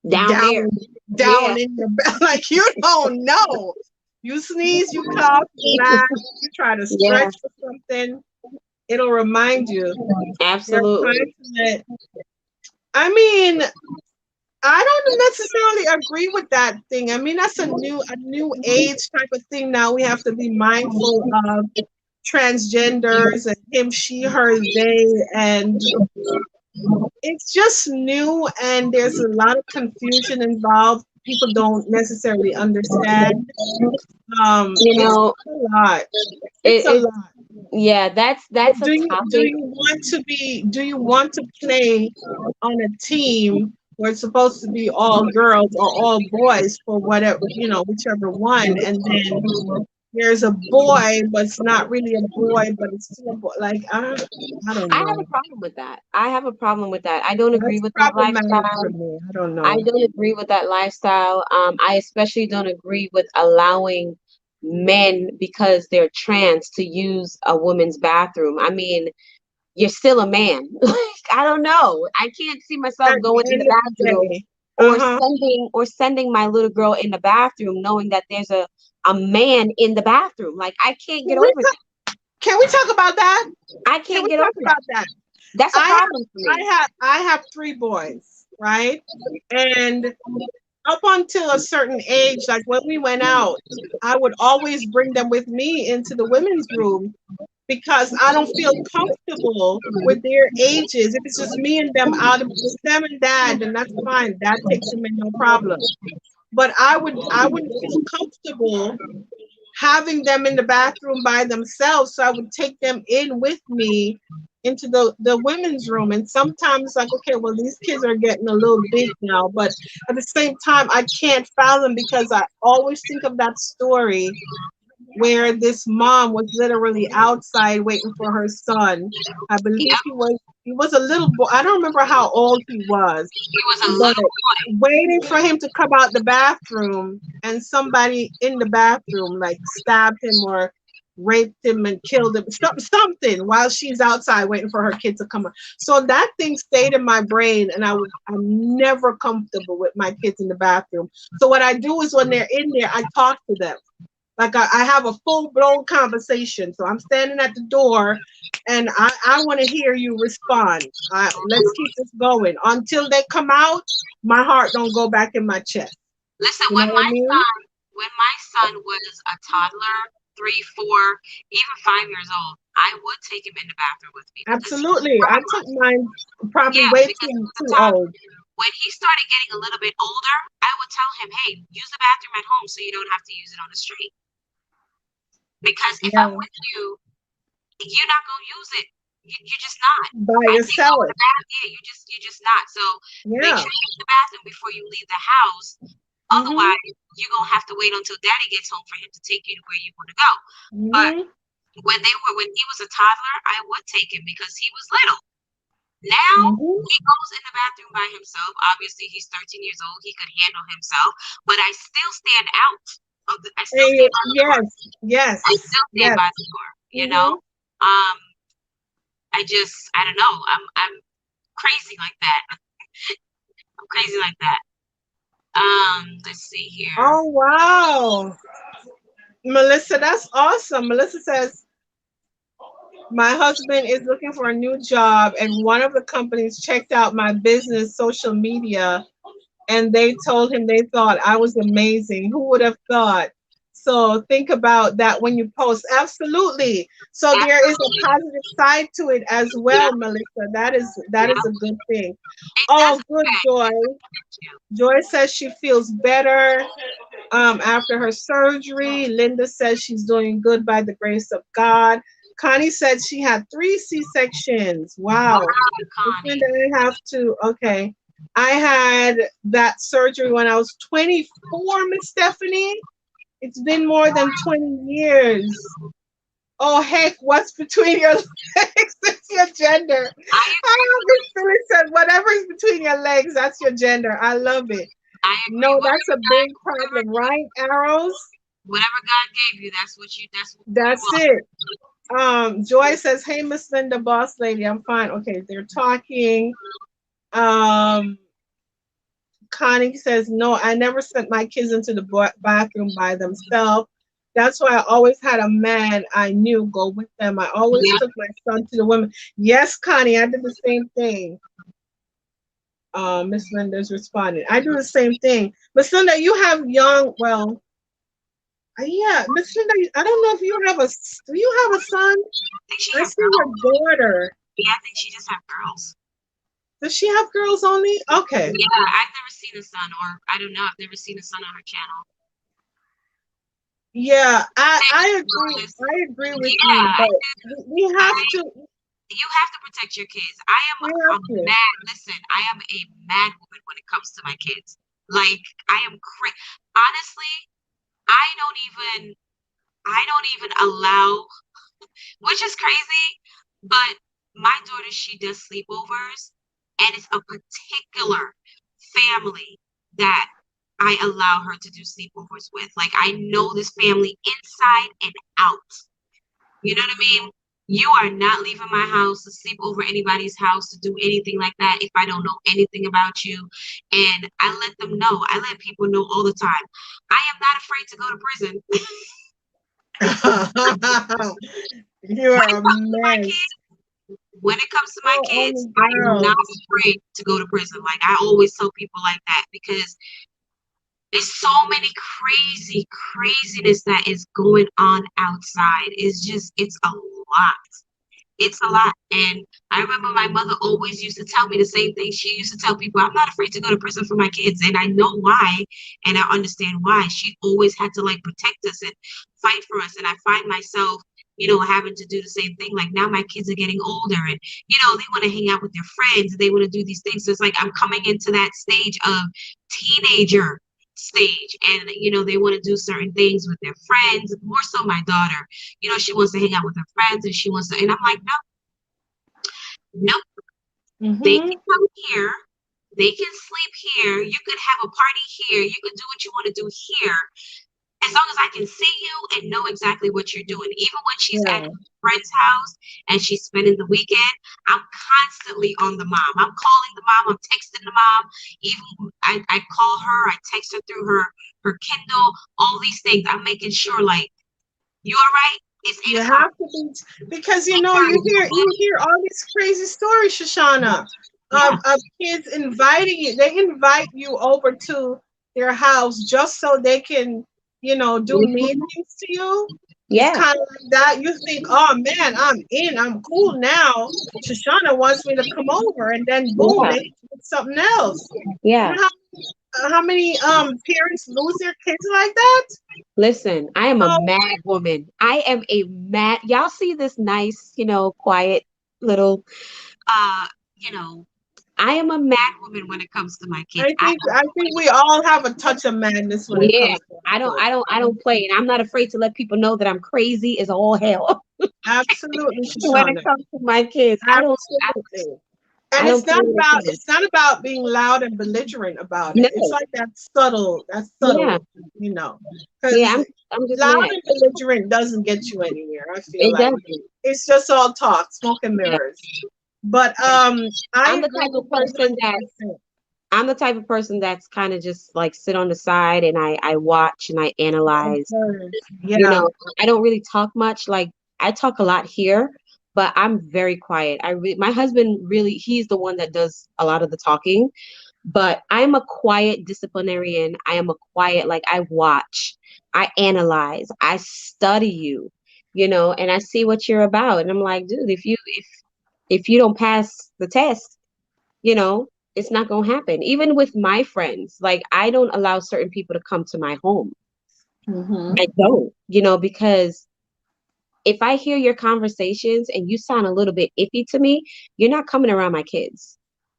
Down down there. Yeah. down in your back. Like you don't know. You sneeze, you cough, you laugh, you try to Yeah. stretch for something, it'll remind you. There are Absolutely. times that I mean, I don't necessarily agree with that thing. I mean, that's a new age type of thing now. We have to be mindful of transgenders and him, she, her, they, and it's just new and there's a lot of confusion involved. People don't necessarily understand. You It's know, a lot. It's a it lot. yeah, But that's a do topic. you want to play on a team where it's supposed to be all girls or all boys for whatever, whichever one, and then there's a boy, but it's not really a boy, but it's still a boy. Like I don't I have know. a problem with that. I have a problem with that. I don't agree That's with that problematic lifestyle. for me. I don't I know. don't agree with that lifestyle. I especially don't agree with allowing men because they're trans to use a woman's bathroom. I mean, you're still a man. Like, I don't know. I can't see myself At going the in the end of the bathroom day, or uh-huh. sending my little girl in the bathroom knowing that there's a man in the bathroom. Like I can't Can get we over talk, can we talk about that? that. I Can can't we get talk over that. about that? That's a I have problem for I me. have I have three boys, right? And up until a certain age, like when we went out, I would always bring them with me into the women's room because I don't feel comfortable with their ages. If it's just me and them out, if it's just them and dad, then that's fine. Dad takes them in, no problem. But I wouldn't feel comfortable having them in the bathroom by themselves. So I would take them in with me into the women's room. And sometimes like, okay, well, these kids are getting a little big now, but at the same time, I can't fathom because I always think of that story where this mom was literally outside waiting for her son. I believe he was a little boy. I don't remember how old he was, He was a but little boy. waiting for him to come out the bathroom and somebody in the bathroom like stabbed him or raped him and killed him, something while she's outside waiting for her kid to come out. So that thing stayed in my brain and I'm never comfortable with my kids in the bathroom. So what I do is when they're in there, I talk to them. Like I have a full blown conversation. So I'm standing at the door and I want to hear you respond. Let's keep this going. Until they come out, my heart don't go back in my chest. Listen, You know what I mean? when my son was a toddler, 3, 4, even 5 years old, I would take him in the bathroom with me because he was a Absolutely. I took toddler. mine probably Yeah, way because he was a too toddler. old. When he started getting a little bit older, I would tell him, "Hey, use the bathroom at home so you don't have to use it on the street." Because if I'm Yeah. with you, you're not gonna use it. You're just not. By I can't go in yourself. the bathroom. Yeah, you're just not. So make Yeah. sure you use the bathroom before you leave the house. Mhm. Otherwise, you're gonna have to wait until daddy gets home for him to take you to where you want to go. But Mhm. when he was a toddler, I would take him because he was little. Now Mhm. he goes in the bathroom by himself. Obviously, he's 13 years old. He could handle himself, but I still stand out I still stand by the door. Yes. I still stand Yes. by the door. You know, I don't know. I'm crazy like that. I'm crazy like that. Let's see here. Oh wow, Melissa, that's awesome. Melissa says, my husband is looking for a new job, and one of the companies checked out my business social media, and they told him they thought I was amazing. Who would have thought? So think about that when you post. Absolutely. So there is a positive side to it as well, Melissa. That is a good thing. Oh, good, Joy. Joy says she feels better after her surgery. Linda says she's doing good by the grace of God. Connie said she had 3 C-sections. Wow. Linda, I have to, okay. I had that surgery when I was 24, Miss Stephanie. It's been more than 20 years. Oh, heck, what's between your legs? It's your gender. Miss Philly said, whatever is between your legs, that's your gender. I love it. No, that's a big problem, right, Arrows? Whatever God gave you, that's it. Joy says, hey, Miss Linda, boss lady, I'm fine. Okay, they're talking. Connie says, no, I never sent my kids into the bathroom by themselves. That's why I always had a man I knew go with them. I always took my son to the women. Yes, Connie, I did the same thing. Miss Linda's responding. I do the same thing. Miss Linda, you have young, well, yeah, Miss Linda, I don't know if you have do you have a son? I see your daughter. Yeah, I think she just have girls. Does she have girls only? Okay. Yeah, I've never seen a son, or I don't know, I've never seen a son on her channel. Yeah, I agree. I agree with you, but we have to. You have to protect your kids. I am a mad. Listen, I am a mad woman when it comes to my kids. Like I am crazy. Honestly, I don't even allow, which is crazy. But my daughter, she does sleepovers, and it's a particular family that I allow her to do sleepovers with. Like I know this family inside and out. You know what I mean? You are not leaving my house to sleep over anybody's house, to do anything like that if I don't know anything about you. And I let them know. I let people know all the time. I am not afraid to go to prison. You are a mess. When it comes to my kids, I am not afraid to go to prison. Like I always tell people like that, because there's so many craziness that is going on outside. It's a lot. It's a lot. And I remember my mother always used to tell me the same thing. She used to tell people, I'm not afraid to go to prison for my kids. And I know why. And I understand why. She always had to like protect us and fight for us. And I find myself, having to do the same thing. Like now my kids are getting older and, they want to hang out with their friends. They want to do these things. So it's like I'm coming into that stage of teenager stage, and they want to do certain things with their friends. More so my daughter, she wants to hang out with her friends, and and I'm like, no. They can come here, they can sleep here, you could have a party here, you can do what you want to do here, as long as I can see you and know exactly what you're doing. Even when she's at a friend's house and she's spending the weekend, I'm constantly on the mom. I'm calling the mom, I'm texting the mom. Even I call her, I text her through her Kindle, all these things. I'm making sure, like, you all right? You have to be, because you hear all these crazy stories, Shoshana, of kids inviting you. They invite you over to their house just so they can, do mean things to you. Yeah. It's kind of like that. You think, oh man, I'm cool now. Shoshana wants me to come over, and then boom, they do something else. Yeah. You know how many parents lose their kids like that? Listen, I am a mad woman. I am a mad. Y'all see this nice, quiet little, I am a mad woman when it comes to my kids. I think we all have a touch of madness when it comes to I don't play, and I'm not afraid to let people know that I'm crazy as all hell. Absolutely, when it comes to my kids. Absolutely. And I don't play with kids. it's not about being loud and belligerent about it. No. It's like that's Yeah. subtle, you know. Yeah, Because I'm just loud mad. and belligerent doesn't get you anywhere. I feel It like doesn't. it's just all talk, smoke and Yeah. mirrors. But I I'm the agree type with of you person that 100%. I'm the type of person that's kind of just like sit on the side and I watch and I analyze. Observe. You Yeah. know, I don't really talk much. Like I talk a lot here, but I'm very quiet. My husband really, he's the one that does a lot of the talking, but I'm a quiet disciplinarian. I am a quiet, like I watch, I analyze, I study you, and I see what you're about. And I'm like, dude, if you don't pass the test, you know, it's not gonna happen. Even with my friends, like I don't allow certain people to come to my home. Hmm. I don't, because if I hear your conversations and you sound a little bit iffy to me, you're not coming around my kids.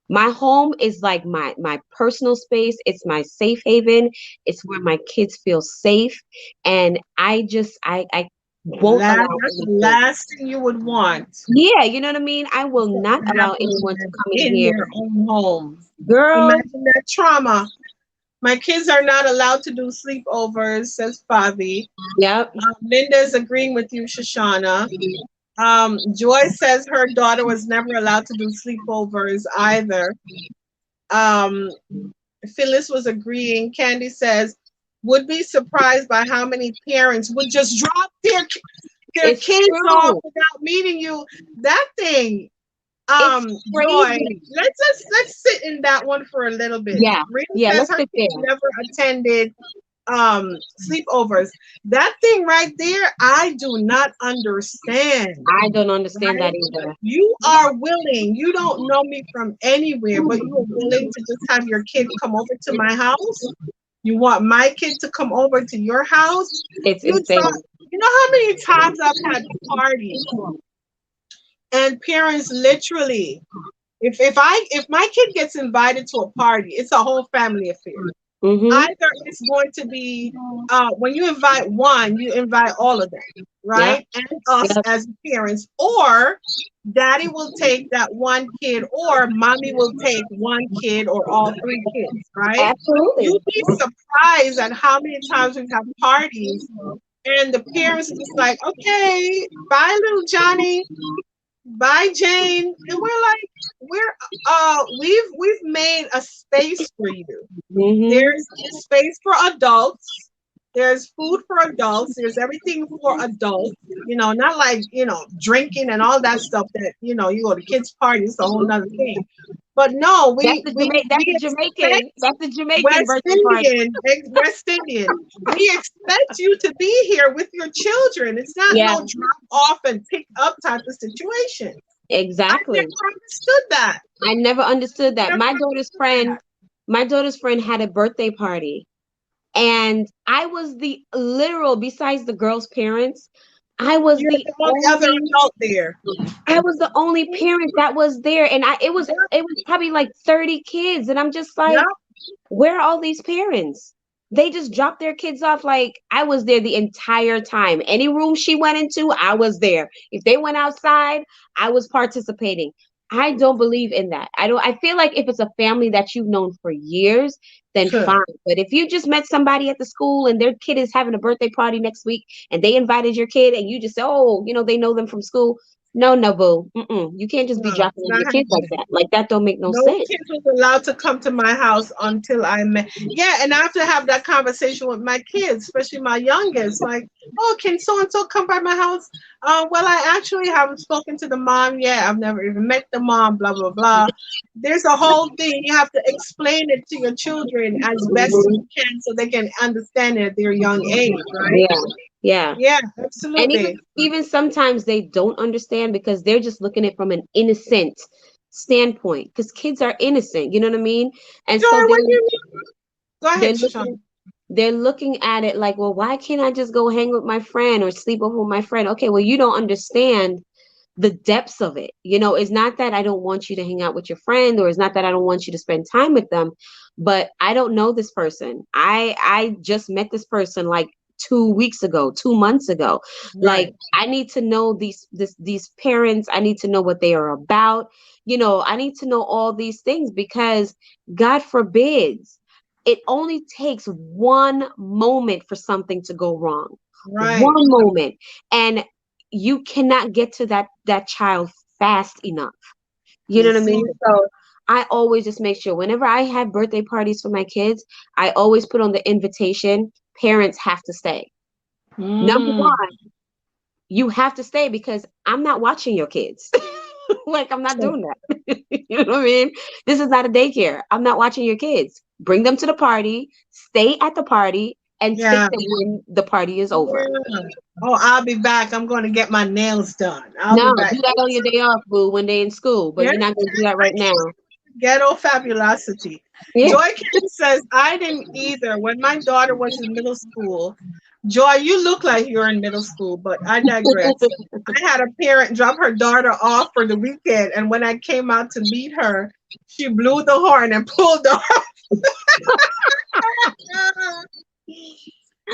My home is like my personal space. It's my safe haven. It's where my kids feel safe. And I won't allow That's the anything. last thing you would want Yeah, you know what I mean? I will not to allow happen to anyone to them come in in here. their own home. Girl, Imagine that trauma. My kids are not allowed to do sleepovers, says Fabi. yep. Linda is agreeing with you, Shoshana. Joy says her daughter was never allowed to do sleepovers either. Um, Phyllis was agreeing. Candy says, would be surprised by how many parents would just drop their It's kids off true. without meeting you. That thing, It's Joy, crazy. let's sit in that one for a little bit. Yeah. Rita Yeah, says let's her sit there. kids never attended sleepovers. That thing right there, I do not understand. I don't understand Right? that either. You are willing, you don't know me from anywhere, but you are willing to just have your kid come over to my house. You want my kid to come over to your house. It's You insane. thought, you know how many times I've had parties and parents literally, if my kid gets invited to a party, it's a whole family affair. Mm-hmm. Either it's going to be when you invite one, you invite all of them, Yep. right? And us Yep. as parents, or daddy will take that one kid, or mommy will take one kid, or all three kids, right? Absolutely. You'd be surprised at how many times we've had parties and the parents are just like, okay, bye, little Johnny. Bye, Jane. And we're like, we've made a space for you. Mm-hmm. There's space for adults. There's food for adults. There's everything for adults. Not like, drinking and all that stuff that, you go to kids' parties, it's a whole nother thing. But no, That's the Jamaican. That's the Jamaican birthday party. West Indian. We expect you to be here with your children. It's not Yeah. no drop off and pick up type of situation. Exactly. I never understood that. I never understood that. Never My daughter's friend had a birthday party, and I was the literal, besides the girl's parents, I was You're the the only other only adult there. I was the only parent that was there, and it was probably like 30 kids, and I'm just like, Yeah. where are all these parents? They just dropped their kids off. Like I was there the entire time. Any room she went into, I was there. If they went outside, I was participating. I don't believe in that. I feel like if it's a family that you've known for years, then Sure. fine. But if you just met somebody at the school and their kid is having a birthday party next week and they invited your kid and you just say, oh, they know them from school. No, boo. You can't just be No, dropping it's in not your kids like happening. that. Like that don't make no No sense. kid was allowed to come to my house until I met. Yeah, and I have to have that conversation with my kids, especially my youngest. Like, oh, can so and so come by my house? Well, I actually haven't spoken to the mom yet. I've never even met the mom. Blah blah blah. There's a whole thing. You have to explain it to your children as best you can, so they can understand it at their young age, right? Yeah. Yeah. Yeah, And absolutely. even sometimes they don't understand because they're just looking at it from an innocent standpoint because kids are innocent, you know what I mean? And Joy, so what do you mean? Go they're ahead, Shoshana. they're looking at it like, well, why can't I just go hang with my friend or sleep over with my friend? Okay, well, you don't understand the depths of it. It's not that I don't want you to hang out with your friend, or it's not that I don't want you to spend time with them, but I don't know this person. I just met this person like 2 weeks ago, 2 months ago. Right. Like, I need to know these parents. I need to know what they are about. I need to know all these things because God forbids. It only takes one moment for something to go wrong. Right. One moment. And you cannot get to that child fast enough. You know You what I see? mean? So I always just make sure whenever I have birthday parties for my kids, I always put on the invitation, parents have to stay. Number Mm, one, you have to stay because I'm not watching your kids. Like, I'm not doing that. You know what I mean? This is not a daycare. I'm not watching your kids. Bring them to the party, stay at the party, and take yeah. them when the party is over. Yeah. Oh, I'll be back. I'm going to get my nails done. I'll No, be do back. that on your day off, boo, when they in school, but Yeah. you're not gonna do that right now. Ghetto fabulosity. Yeah. Joy Karen says, I didn't either. When my daughter was in middle school, Joy, you look like you're in middle school, but I digress. I had a parent drop her daughter off for the weekend, and when I came out to meet her, she blew the horn and pulled off.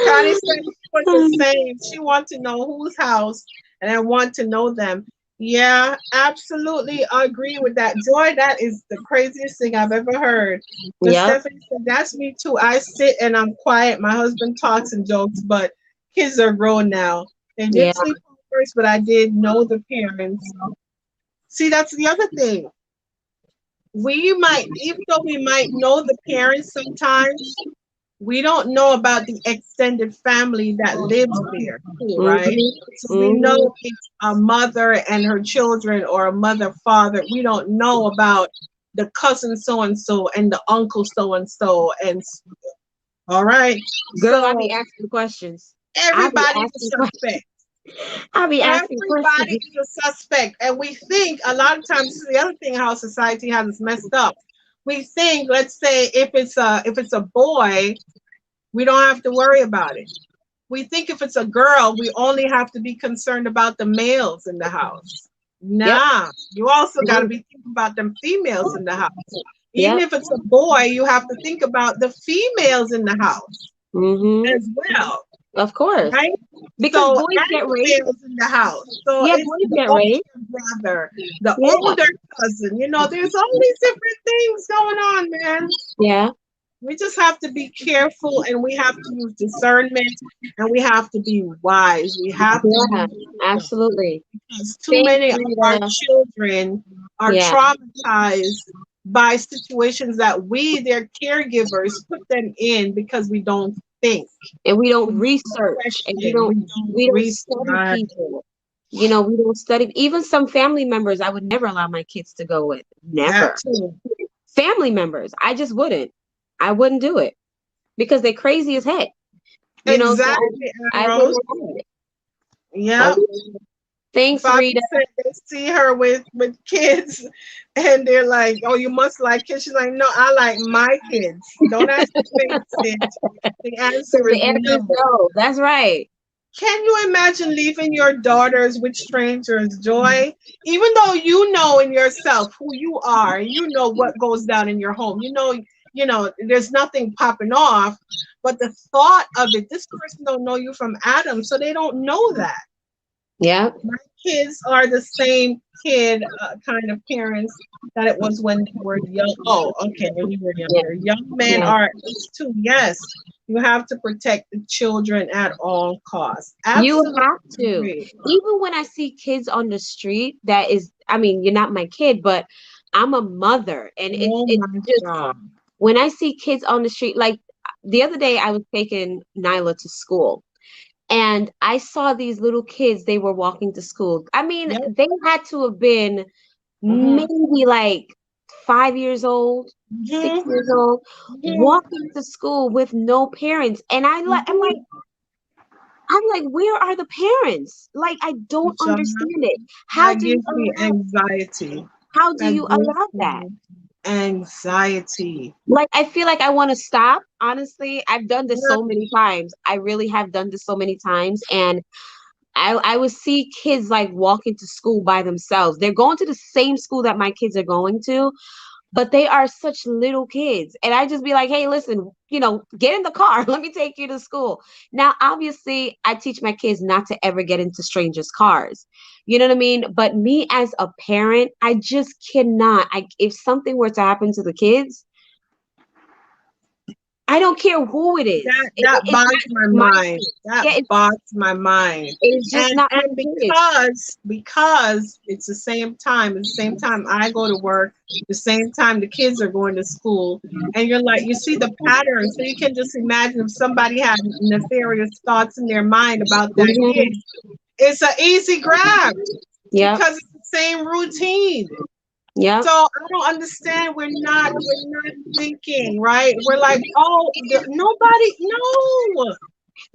Connie said she was the same. She wants to know whose house, and I want to know them. Yeah, absolutely. I agree with that. Joy, that is the craziest thing I've ever heard. Just Yep. Stephanie said, that's me too. I sit and I'm quiet. My husband talks and jokes, but kids are grown now. They Yeah. did sleep first, but I did know the parents. See, that's the other thing. We might, even though we might know the parents sometimes, we don't know about the extended family that lives there too, right? Mhm. So we Mhm. know it's a mother and her children or a mother, father. We don't know about the cousin so and so and the uncle so and so. And all right. Girl, I So be asking questions. I be everybody's a asking questions. suspect. I be asking Everybody questions. is a suspect. And we think a lot of times this is the other thing how society has us messed up. We think, let's say if it's a boy, we don't have to worry about it. We think if it's a girl, we only have to be concerned about the males in the house. Yep. Nah, you also got to be thinking about them females in the house. Even Yep. if it's a boy, you have to think about the females in the house Mhm. as well, Of course. right? Because So, boys and get the raped. males in the house. So Yeah, it's boys the get raped. older brother, the Yeah. older cousin. There's all these different things going on, man. Yeah. We just have to be careful and we have to use discernment and we have to be wise. We have to Yeah. use wisdom Absolutely. because too Thanks, many of our Rita. children are Yeah. traumatized by situations that we, their caregivers, put them in because we don't think. And we don't We don't research and we question. don't We don't we don't study research. people. We don't study even some family members I would never allow my kids to go with. That Never. too. Family members. I just wouldn't. I wouldn't do it because they're crazy as heck. So Exactly, I Rose. wouldn't do it. I Yep. wouldn't. Thanks, Bobby Rita. said they see her with kids and they're like, oh, you must like kids. She's like, no, I like my kids. Don't ask the babysit. The So answer is the answer is no. no. That's right. Can you imagine leaving your daughters with strangers, Joy? Even though you know in yourself who you are, you know what goes down in your home. There's nothing popping off, but the thought of it, this person don't know you from Adam, so they don't know that. Yeah. My kids are the same kid kind of parents that it was when they were young. Oh, okay, when you were Yeah. younger. Young men Yeah. are at least two. Yes, you have to protect the children at all costs. You Absolutely have to. agree. Even when I see kids on the street, you're not my kid, but I'm a mother. And Oh it's my just God. when I see kids on the street, like the other day I was taking Nyla to school. And I saw these little kids, they were walking to school. Yep. They had to have been Mm-hmm. maybe like 5 years old, six Mm-hmm. years old, Mm-hmm. walking to school with no parents. And I'm like, where are the parents? Like, I don't Mm-hmm. understand it. How That do you gives me anxiety. That gives allow that? me anxiety. Like, I feel like I want to stop. Honestly, I've done this Yeah. so many times. I really have done this so many times. And I would see kids like walking to school by themselves. They're going to the same school that my kids are going to, but they are such little kids. And I just be like, hey, listen, get in the car. Let me take you to school. Now, obviously, I teach my kids not to ever get into strangers' cars. You know what I mean? But me as a parent, I just cannot. If something were to happen to the kids, I don't care who it is. That It's bogs not my my mind. kid. That Yeah, bogs my mind. it's just And not my kid. because it's the same time, at the same time I go to work, the same time the kids are going to school, and you're like, you see the pattern, so you can just imagine if somebody had nefarious thoughts in their mind about that kid. Mhm. It's an easy grab Yep. because it's the same routine. Yep. So I don't understand. We're not thinking, right? We're like, oh, nobody, no.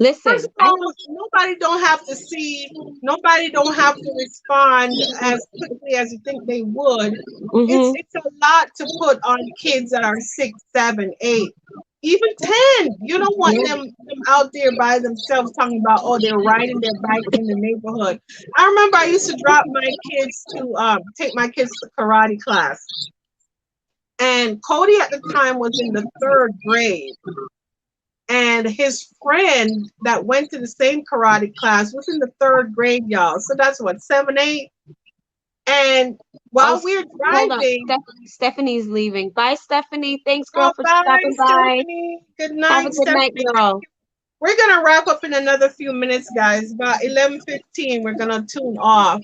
First Listen, of all, nobody don't have to see, nobody don't have to respond as quickly as you think they would. mhm. It's a lot to put on kids that are 6, 7, 8, even 10. You don't want them out there by themselves talking about, oh, they're riding their bike in the neighborhood. I remember I used to drop my kids to take my kids to karate class. And Cody at the time was in the third grade. And his friend that went to the same karate class was in the third grade, y'all. So that's what, 7, 8? And Oh, while we're hold on. driving, Stephanie's leaving. Bye, Stephanie. Thanks, girl, oh, for bye, stopping by. Stephanie. Good Have a night, good night, Stephanie. girl. We're gonna wrap up in another few minutes, guys. About 11:15, we're gonna tune off.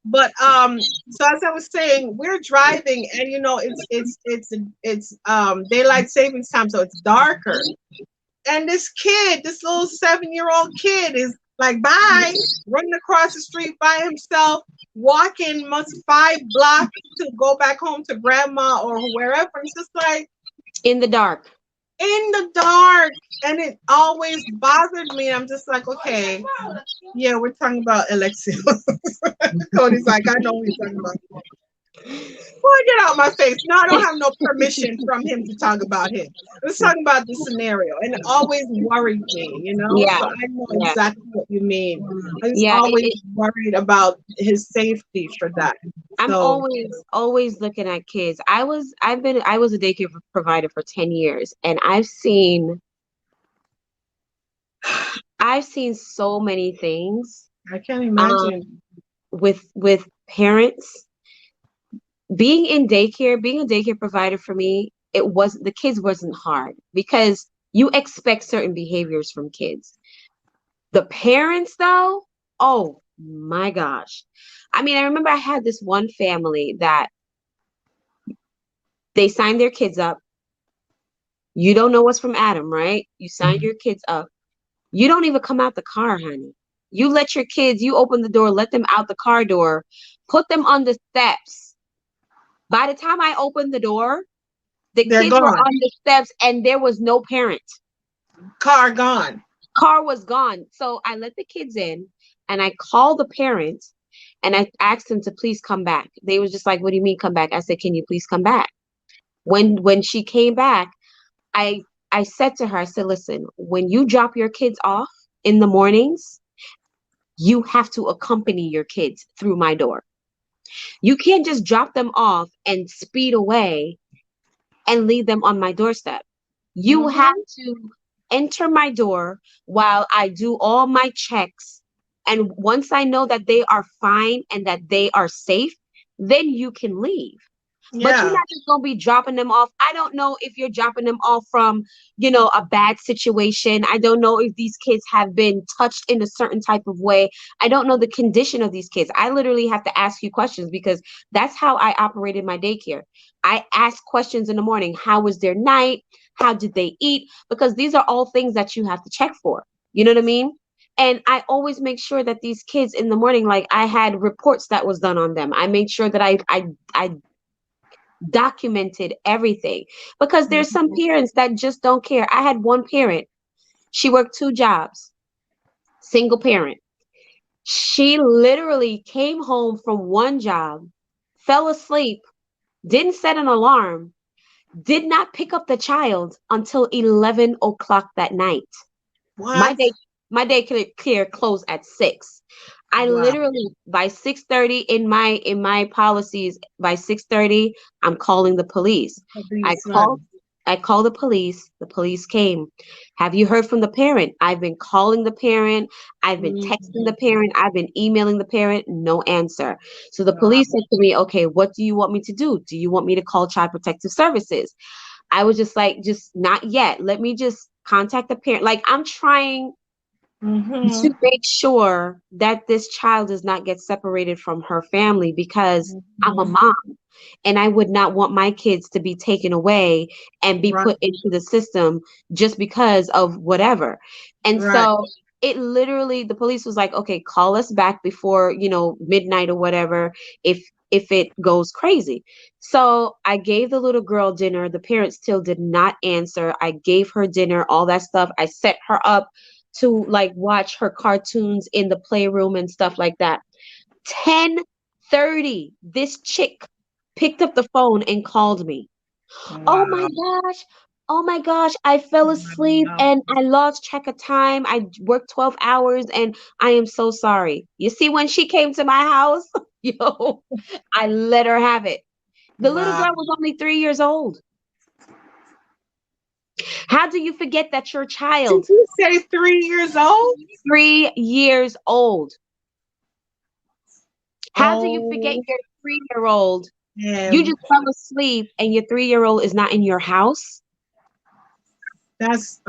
But so as I was saying, we're driving, and it's daylight savings time, so it's darker. And this kid, this little 7-year-old kid, is like, bye, running across the street by himself, walking must 5 blocks to go back home to grandma or wherever. It's just like In the dark. in the dark. And it always bothered me. I'm just like, okay, yeah, we're talking about Alexia. Cody's like, I know what you're talking about. Boy, get out my face. No, I don't have no permission from him to talk about him. Let's talk about the scenario. And it always worried me, Yeah. So I know Yeah. exactly what you mean. I was Yeah. always worried about his safety for that. I'm So always looking at kids. I was a daycare provider for 10 years, and I've seen so many things I can't imagine. with parents being a daycare provider. For me, the kids wasn't hard because you expect certain behaviors from kids. The parents, though, oh my gosh. I mean, I remember I had this one family that they signed their kids up. You don't know what's from Adam, right? You signed your kids up. You don't even come out the car, honey. You open the door, let them out the car door, put them on the steps. By the time I opened the door, the They're kids were gone. on the steps and there was no parent. Car gone. Car was gone. So I let the kids in and I called the parent and I asked them to please come back. They was just like, what do you mean come back? I said, can you please come back? When she came back, I said to her, I said, listen, when you drop your kids off in the mornings, you have to accompany your kids through my door. You can't just drop them off and speed away and leave them on my doorstep. You have to enter my door while I do all my checks. And once I know that they are fine and that they are safe, then you can leave. But you're Yeah. not just going to be dropping them off. I don't know if you're dropping them off from, a bad situation. I don't know if these kids have been touched in a certain type of way. I don't know the condition of these kids. I literally have to ask you questions because that's how I operated my daycare. I ask questions in the morning. How was their night? How did they eat? Because these are all things that you have to check for. You know what I mean? And I always make sure that these kids in the morning, like I had reports that was done on them. I made sure that I documented everything because there's some parents that just don't care. I had one parent, she worked 2 jobs, single parent. She literally came home from one job, fell asleep, didn't set an alarm, did not pick up the child until 11 o'clock that night. What? My daycare closed at 6. I Wow. literally by 6:30 in my policies, by 6:30, I'm calling the police. I Police, right. called I called the police came. Have you heard from the parent? I've been calling the parent, I've been texting the Mhm. parent, I've been emailing the parent, no answer. So the Wow. police said to me, okay, what do you want me to do? Do you want me to call Child Protective Services? I was just like, just not yet. Let me just contact the parent. Like I'm trying Mm-hmm. to make sure that this child does not get separated from her family because I'm a Mm-hmm. mom and I would not want my kids to be taken away and be Right. put into the system just because of whatever. And Right. so it literally, the police was like, okay, call us back before, midnight or whatever, if it goes crazy. So I gave the little girl dinner. The parents still did not answer. I gave her dinner, all that stuff. I set her up to like watch her cartoons in the playroom and stuff like that. 10:30, this chick picked up the phone and called me. Oh my Wow. gosh. Oh my gosh, I fell asleep Wow. and I lost track of time. I worked 12 hours and I am so sorry. You see, when she came to my house, I let her have it. The little Wow. girl was only 3 years old. How do you forget that your Did child, you say 3 years old? 3 years old, how do you forget Oh, your 3 year old? You yeah. just fell asleep and your 3 year old is not in your house. That's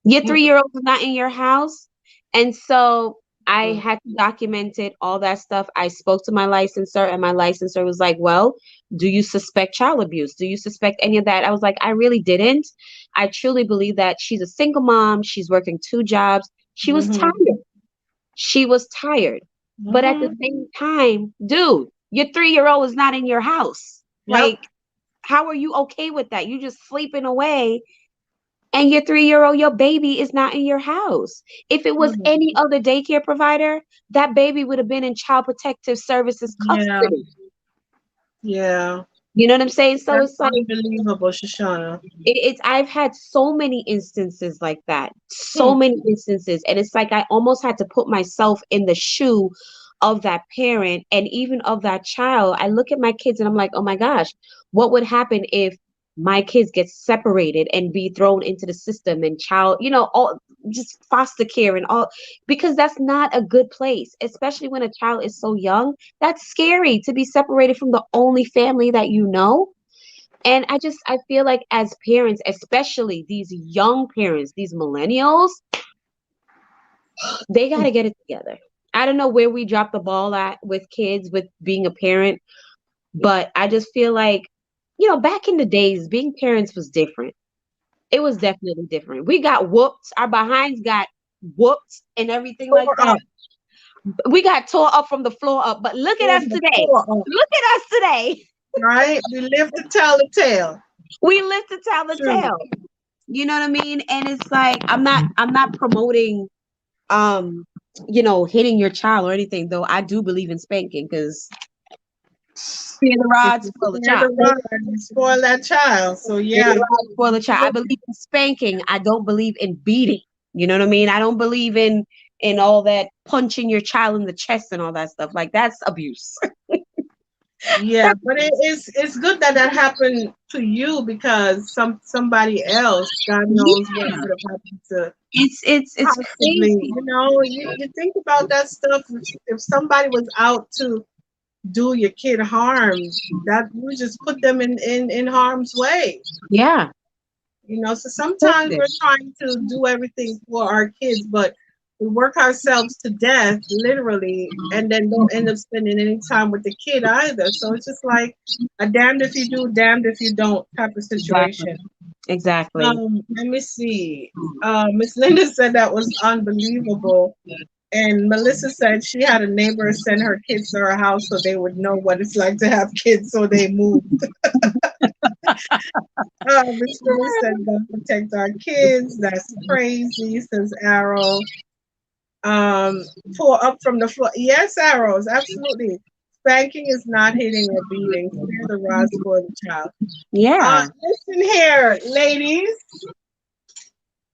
Your Mm-mm. 3 year old is not in your house. And so I had to document it, all that stuff. I spoke to my licensor, and my licensor was like, well, do you suspect child abuse? Do you suspect any of that? I was like, I really didn't. I truly believe that she's a single mom. She's working 2 jobs. She was tired. Mm-hmm. She was tired. But at the Mm-hmm. same time, dude, your 3 year old is not in your house. Yep. Like, how are you okay with that? You just sleeping away and your 3 year old, your baby is not in your house. If it was Mhm. any other daycare provider, that baby would have been in Child Protective Services Yeah. custody. Yeah. You know what I'm saying? So That's it's like unbelievable, Shoshana. it's I've had so many instances like that. So Hmm. many instances. And it's like I almost had to put myself in the shoe of that parent and even of that child. I look at my kids and I'm like, oh my gosh, what would happen if my kids get separated and be thrown into the system and child, all just foster care and all, because that's not a good place, especially when a child is so young. That's scary to be separated from the only family that you know. And I feel like as parents, especially these young parents, these millennials, they got to get it together. I don't know where we drop the ball at with kids, with being a parent, but I just feel like, back in the days, being parents was different. It was definitely different. We got whooped, our behinds got whooped and everything like Tore that. up. We got tore up from the floor up, but look at Tore us the today. floor up. Look at us today. Right? We live to tell the tale. We live to tell the True. tale. You know what I mean? And it's like I'm not promoting hitting your child or anything, though I do believe in spanking because fear the If rod, you spoil the spare child. the rod, you spoil that child. So Fear yeah. the rod, spoil the child. I believe in spanking. I don't believe in beating. You know what I mean? I don't believe in all that punching your child in the chest and all that stuff. Like that's abuse. Yeah, but it's good that that happened to you because somebody else, God knows what Yeah. would have happened to It's possibly. crazy. You think about that stuff. If somebody was out to do your kid harm, that you just put them in harm's way. Yeah. So sometimes we're trying to do everything for our kids, but we work ourselves to death, literally, and then don't end up spending any time with the kid either. So it's just like a damned if you do, damned if you don't type of Exactly. situation. Exactly. Let me see. Miss Linda said that was unbelievable. And Melissa said she had a neighbor send her kids to her house so they would know what it's like to have kids, so they moved. Miss Philly said, "God protect our kids." That's crazy, says Arrow. Pull up from the floor. Yes, Arrows, absolutely. Spanking is not hitting or beating. Spare the rod for the child. Yeah. Listen here, ladies.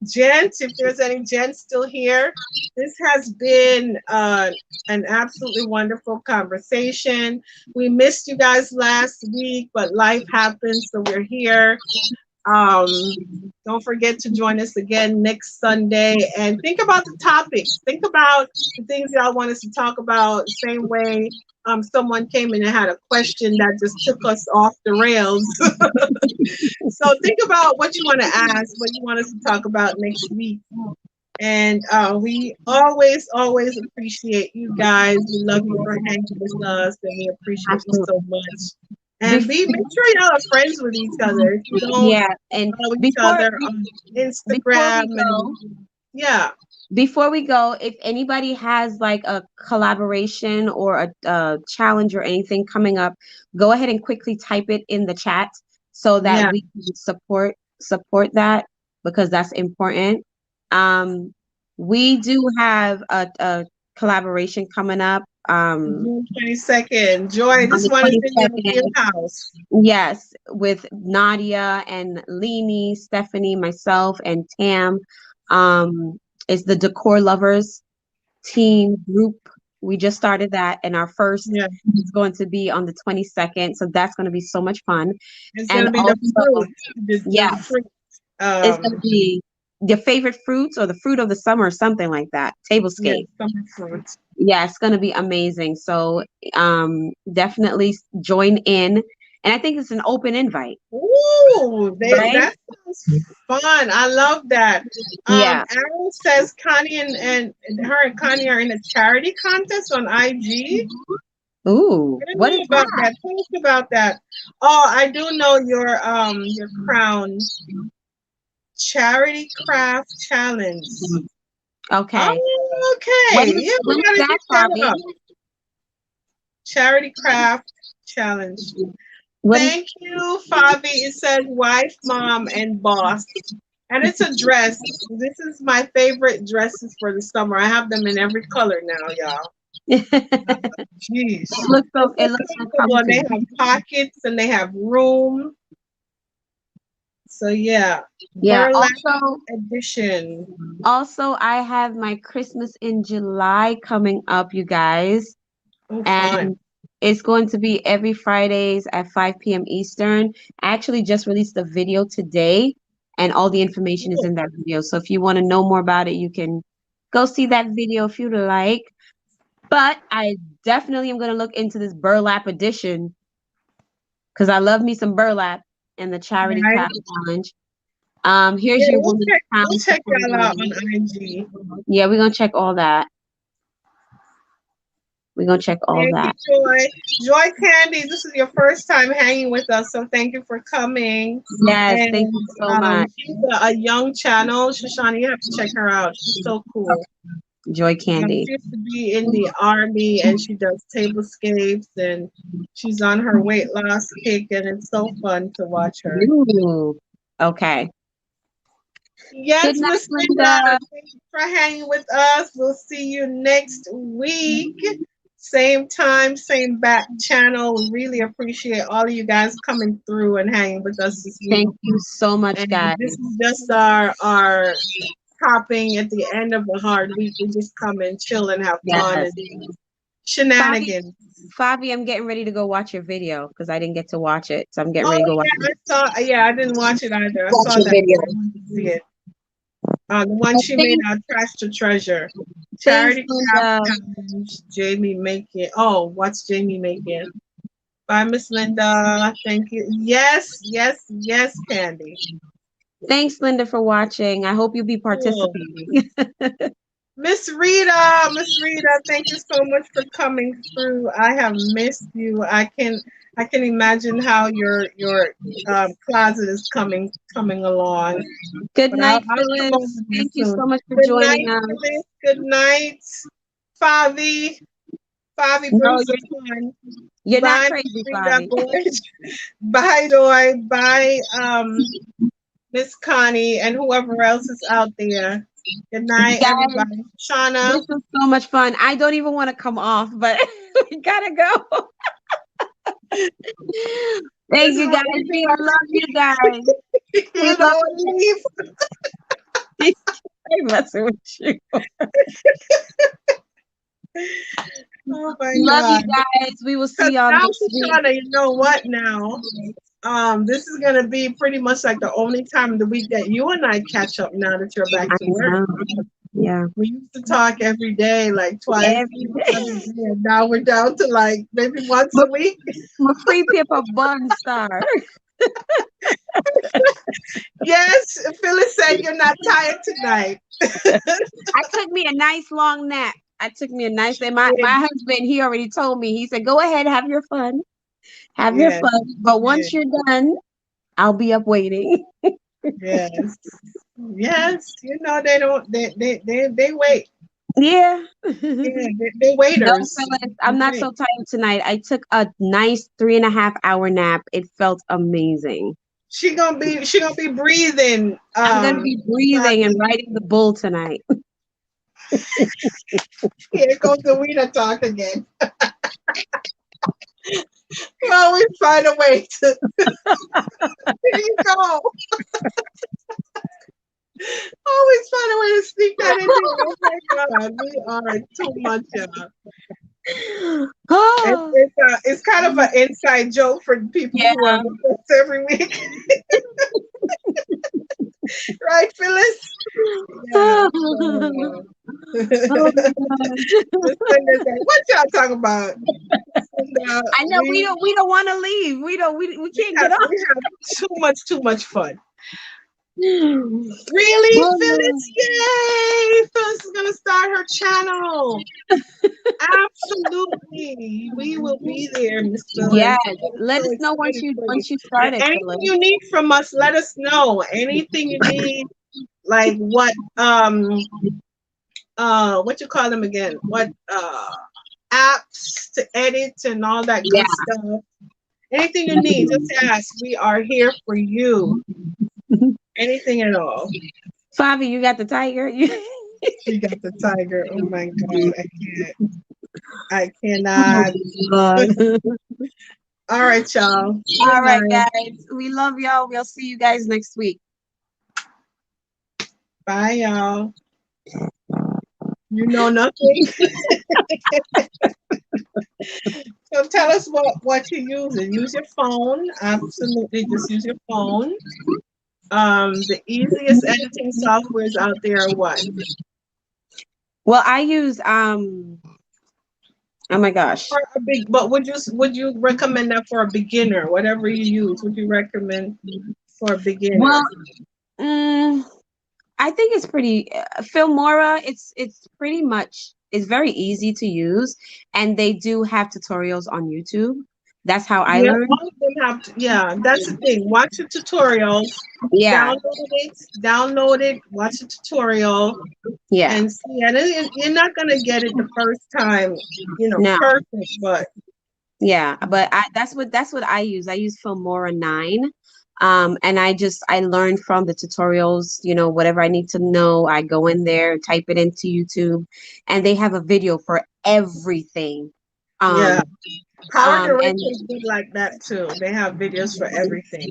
Gents, if there's any gents still here, this has been an absolutely wonderful conversation. We missed you guys last week, but life happens, so we're here. Um, don't forget to join us again next Sunday and think about the topics. Think about the things y'all want us to talk about. Same way someone came in and had a question that just took us off the rails. So think about what you want to ask, what you want us to talk about next week. And we always appreciate you guys. We love you for hanging with us, and we appreciate you so much. And make sure y'all are friends with each other. If you don't Yeah, and follow each before other on Instagram, yeah. before we go, if anybody has like a collaboration or a challenge or anything coming up, go ahead and quickly type it in the chat so that Yeah. we can support that, because that's important. We do have a collaboration coming up. June 22nd. Joy, On this the one is in your 22nd. wheelhouse. Yes, with Nadia and Leni, Stephanie, myself, and Tam. It's the Decor Lovers team group. We just started that, and our first Yeah. is going to be on the 22nd. So that's going to be so much fun. It's And gonna be also, the fruit. yes, Fruit. it's going to be your favorite fruits or the fruit of the summer or something like that. Yeah, Tablescape. summer fruit. Yeah, it's going to be amazing. So definitely join in. And I think it's an open invite. Ooh, Right? that sounds fun. I love that. Yeah. Aaron says Connie and her and Connie are in a charity contest on IG. Ooh, I didn't what know is about that? that. Tell us about that. Oh, I do know your crown charity craft challenge. Okay. Oh, okay. Yeah, we When is gotta that, get that Fabi? up. Charity craft challenge. What is Thank you, Fabi. It says wife, mom, and boss. And it's a dress. This is my favorite dresses for the summer. I have them in every color now, y'all. Jeez. it looks so Comfortable, and they comfy. have pockets and they have room. So yeah. Yeah. Burlap Also, edition. I have my Christmas in July coming up, you guys. Oh, And fun. it's going to be every Fridays at 5 p.m. Eastern. I actually just released a video today, and all the information is in that video. So if you want to know more about it, you can go see that video if you'd like. But I definitely am going to look into this burlap edition because I love me some burlap and the charity Right. craft challenge. Here's Yeah, your we'll woman check y'all out on IG. Yeah, we're gonna check all that. We're gonna check all Thank that. you, Joy. Joy Candy, this is your first time hanging with us, so thank you for coming. Yes, And, thank you so much. She's a young channel. Shoshana, you have to check her out. She's so cool. Joy Candy. She used to be in the army, and she does tablescapes, and she's on her weight loss kick, and it's so fun to watch her. Ooh, okay. Yes, Good night, Miss Linda. Linda. Thank you for hanging with us. We'll see you next week. Same time, same back channel. We really appreciate all of you guys coming through and hanging with us this week. Thank you so much, And guys. this is just our topping at the end of a hard week. We just come and chill and have fun Yes. and shenanigans. Fabi, I'm getting ready to go watch your video because I didn't get to watch it. So I'm getting ready to go watch it. I didn't watch it either. I Watch saw your that video. I wanted to see it. The one she made out Trash to Treasure. Charity Craft Challenge, Jamie making. Oh, what's Jamie making? Bye, Miss Linda. Thank you. Yes, Candy. Thanks, Linda, for watching. I hope you'll be participating. Miss Rita, thank you so much for coming through. I have missed you. I can imagine how your closet is coming along. Good But night, I'll come Phyllis. over there Thank you soon. so much for Good joining night, us. Phyllis. Good night, Favi. Favi, No, bring some fun. You're not Bye, crazy, Rita, Fabi. boy. Bye, Joy. Bye, Miss Connie, and whoever else is out there. Good night, Guys, everybody. Shauna. This was so much fun. I don't even want to come off, but we gotta go. Thank you, guys. We love you guys. You don't want to leave. ain't messing with you. Oh my Love you God. guys. We will see Because y'all now, next week. Shoshana, you know what now? This is gonna be pretty much like the only time of the week that you and I catch up now that you're back I to work. know. Yeah. We used to talk every day, like twice Every every day. And now we're down to like maybe once a week. My free paper bun star. Yes, Phyllis said you're not tired tonight. I took me a nice long nap. I took me a nice nap. My husband, he already told me. He said, "Go ahead, have your fun. Have your Yes, fun. But once you're done, I'll be up waiting." yes, yes. You know they don't. They wait. Yeah. Yeah, they No, waiters. Phyllis, They I'm not wait. so tired tonight. I took a nice 3.5 hour nap. It felt amazing. She gonna be breathing. I'm gonna be breathing and riding the bull tonight. Here goes the Weena talk again. You always find a way to. Here you go. Always find a way to sneak that in there. Oh my God, we are too much. Oh, It's kind of an inside joke for people yeah. who are with us every week, right, Phyllis? Yeah. Oh, Just God. send us that. What y'all talking about? I know we don't want to leave. We can't get off. We have too much fun. Really, Oh, Phyllis? Yay! Phyllis is gonna start her channel. Absolutely, we will be there, Miss Phyllis. yes. I'm Let so us know excited for you. once you And start it, anything Phyllis. you need from us, let us know. Anything you need, like what you call them again? What apps to edit and all that Yeah. good stuff. Anything you need, just ask. We are here for you. Anything at all. Fabi, you got the tiger. She got the tiger. Oh my God, I can't. I cannot. God. All right, y'all. Good All right, night. guys. We love y'all. We'll see you guys next week. Bye, y'all. You know nothing. So tell us what you're using. Use your phone. Absolutely, just use your phone. The easiest editing softwares out there are what? Well, I use oh my gosh. But would you recommend that for a beginner? Whatever you use, would you recommend for a beginner? Well, I think it's pretty Filmora. It's pretty much it's very easy to use, and they do have tutorials on YouTube. That's how I Yeah, learned. all of them have to, yeah, that's the thing. Watch the tutorials, Yeah, download it, watch the tutorial, yeah. and see. And you're not gonna get it the first time, No. perfect, but Yeah, but that's what I use. I use Filmora 9. And I learn from the tutorials, whatever I need to know, I go in there, type it into YouTube, and they have a video for everything. yeah, Power and Director is good like that too. They have videos for everything.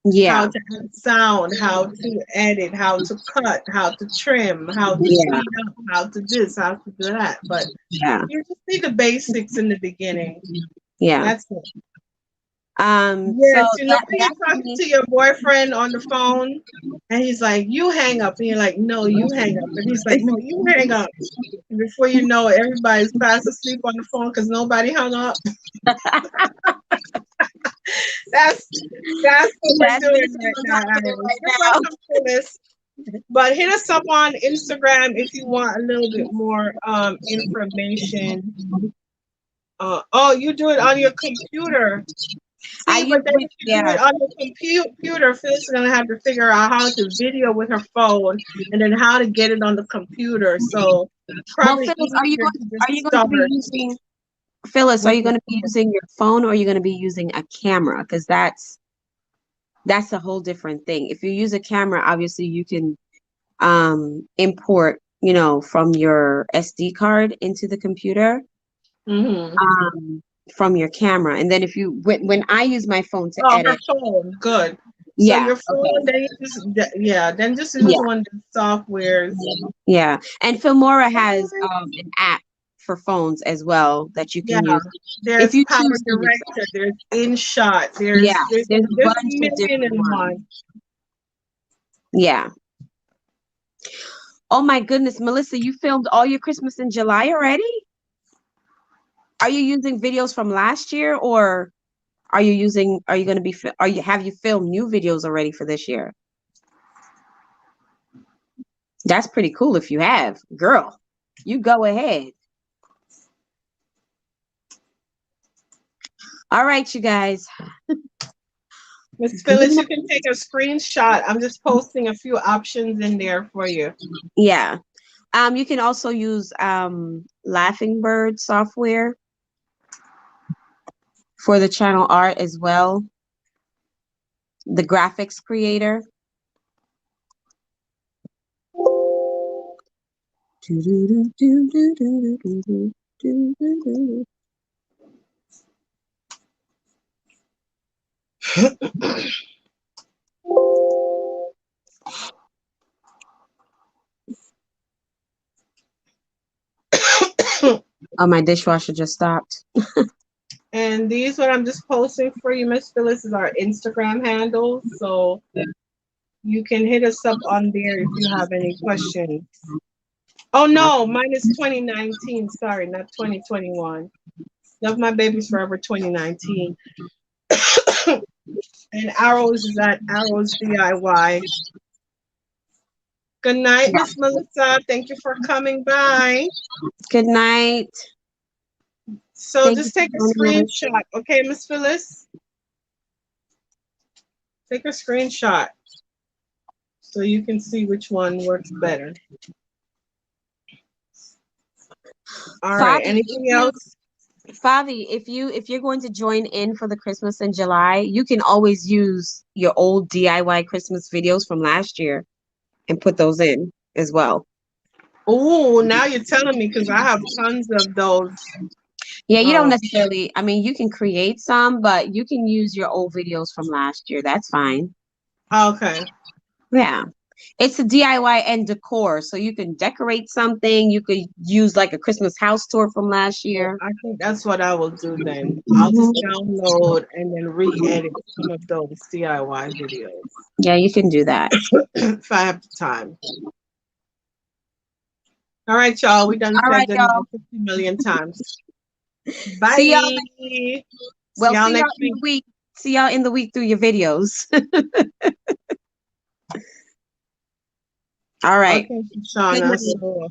yeah, How to add sound, how to edit, how to cut, how to trim, how to yeah, speed up, how to this, how to do that. But yeah, you just need the basics in the beginning. yeah. That's it. So Yes, when you're that's talking to your boyfriend on the phone and he's like, you hang up. And you're like, no, you hang up. And he's like, no, you hang up. And before you know it, everybody's fast asleep on the phone because nobody hung up. That's what we're doing right now. You're welcome to this. But hit us up on Instagram if you want a little bit more information. Oh, you do it on your computer. See, but then if you do it on your computer, Phyllis is gonna have to figure out how to video with her phone and then how to get it on the computer. So probably Phyllis, are you going to be using Phyllis, are you going to be using your phone or are you going to be using a camera? Because that's a whole different thing. If you use a camera, obviously you can import, from your SD card into the computer. From your camera. And then when I use my phone to edit. Her phone, good. So Yeah. your phone, then you then just use Yeah. one of the softwares. Yeah. And Filmora has an app for phones as well that you Yeah, can use if there's you Power choose to use it. Director, there's InShot, Yeah. There's a there's a bunch of million different and ones. one. Yeah. Oh my goodness, Melissa, you filmed all your Christmas in July already? Are you using videos from last year, or are you going to be, have you filmed new videos already for this year? That's pretty cool if you have. Girl, you go ahead. All right, you guys. Miss Phyllis, you can take a screenshot. I'm just posting a few options in there for you. Yeah. You can also use Laughing Bird software for the channel art as well. The graphics creator. Oh, my dishwasher just stopped. And these what I'm just posting for you, Miss Phyllis, is our Instagram handles. So you can hit us up on there if you have any questions. Oh no, mine is 2019. Sorry, not 2021. Love My Babies Forever 2019. And Arrows is at Arrows DIY. Good night, Miss Melissa. Thank you for coming by. Good night. So Thank just you take a for joining us. screenshot, okay, Miss Phyllis? Take a screenshot so you can see which one works better. All right. Anything else? Favi, if you're going to join in for the Christmas in July, you can always use your old DIY Christmas videos from last year and put those in as well. Oh, now you're telling me because I have tons of those. Yeah, you don't necessarily, I mean, you can create some, but you can use your old videos from last year. That's fine. Okay. Yeah. It's a DIY and decor. So you can decorate something. You could use like a Christmas house tour from last year. I think that's what I will do then. I'll just download and then re-edit some of those DIY videos Yeah, you can do that. if I have the time. All right, y'all. We done All said right, good y'all. night 50 million times. Bye. See y'all. Well, See y'all see y'all next in the week. See y'all in the week through your videos. All right. Okay, Shauna. So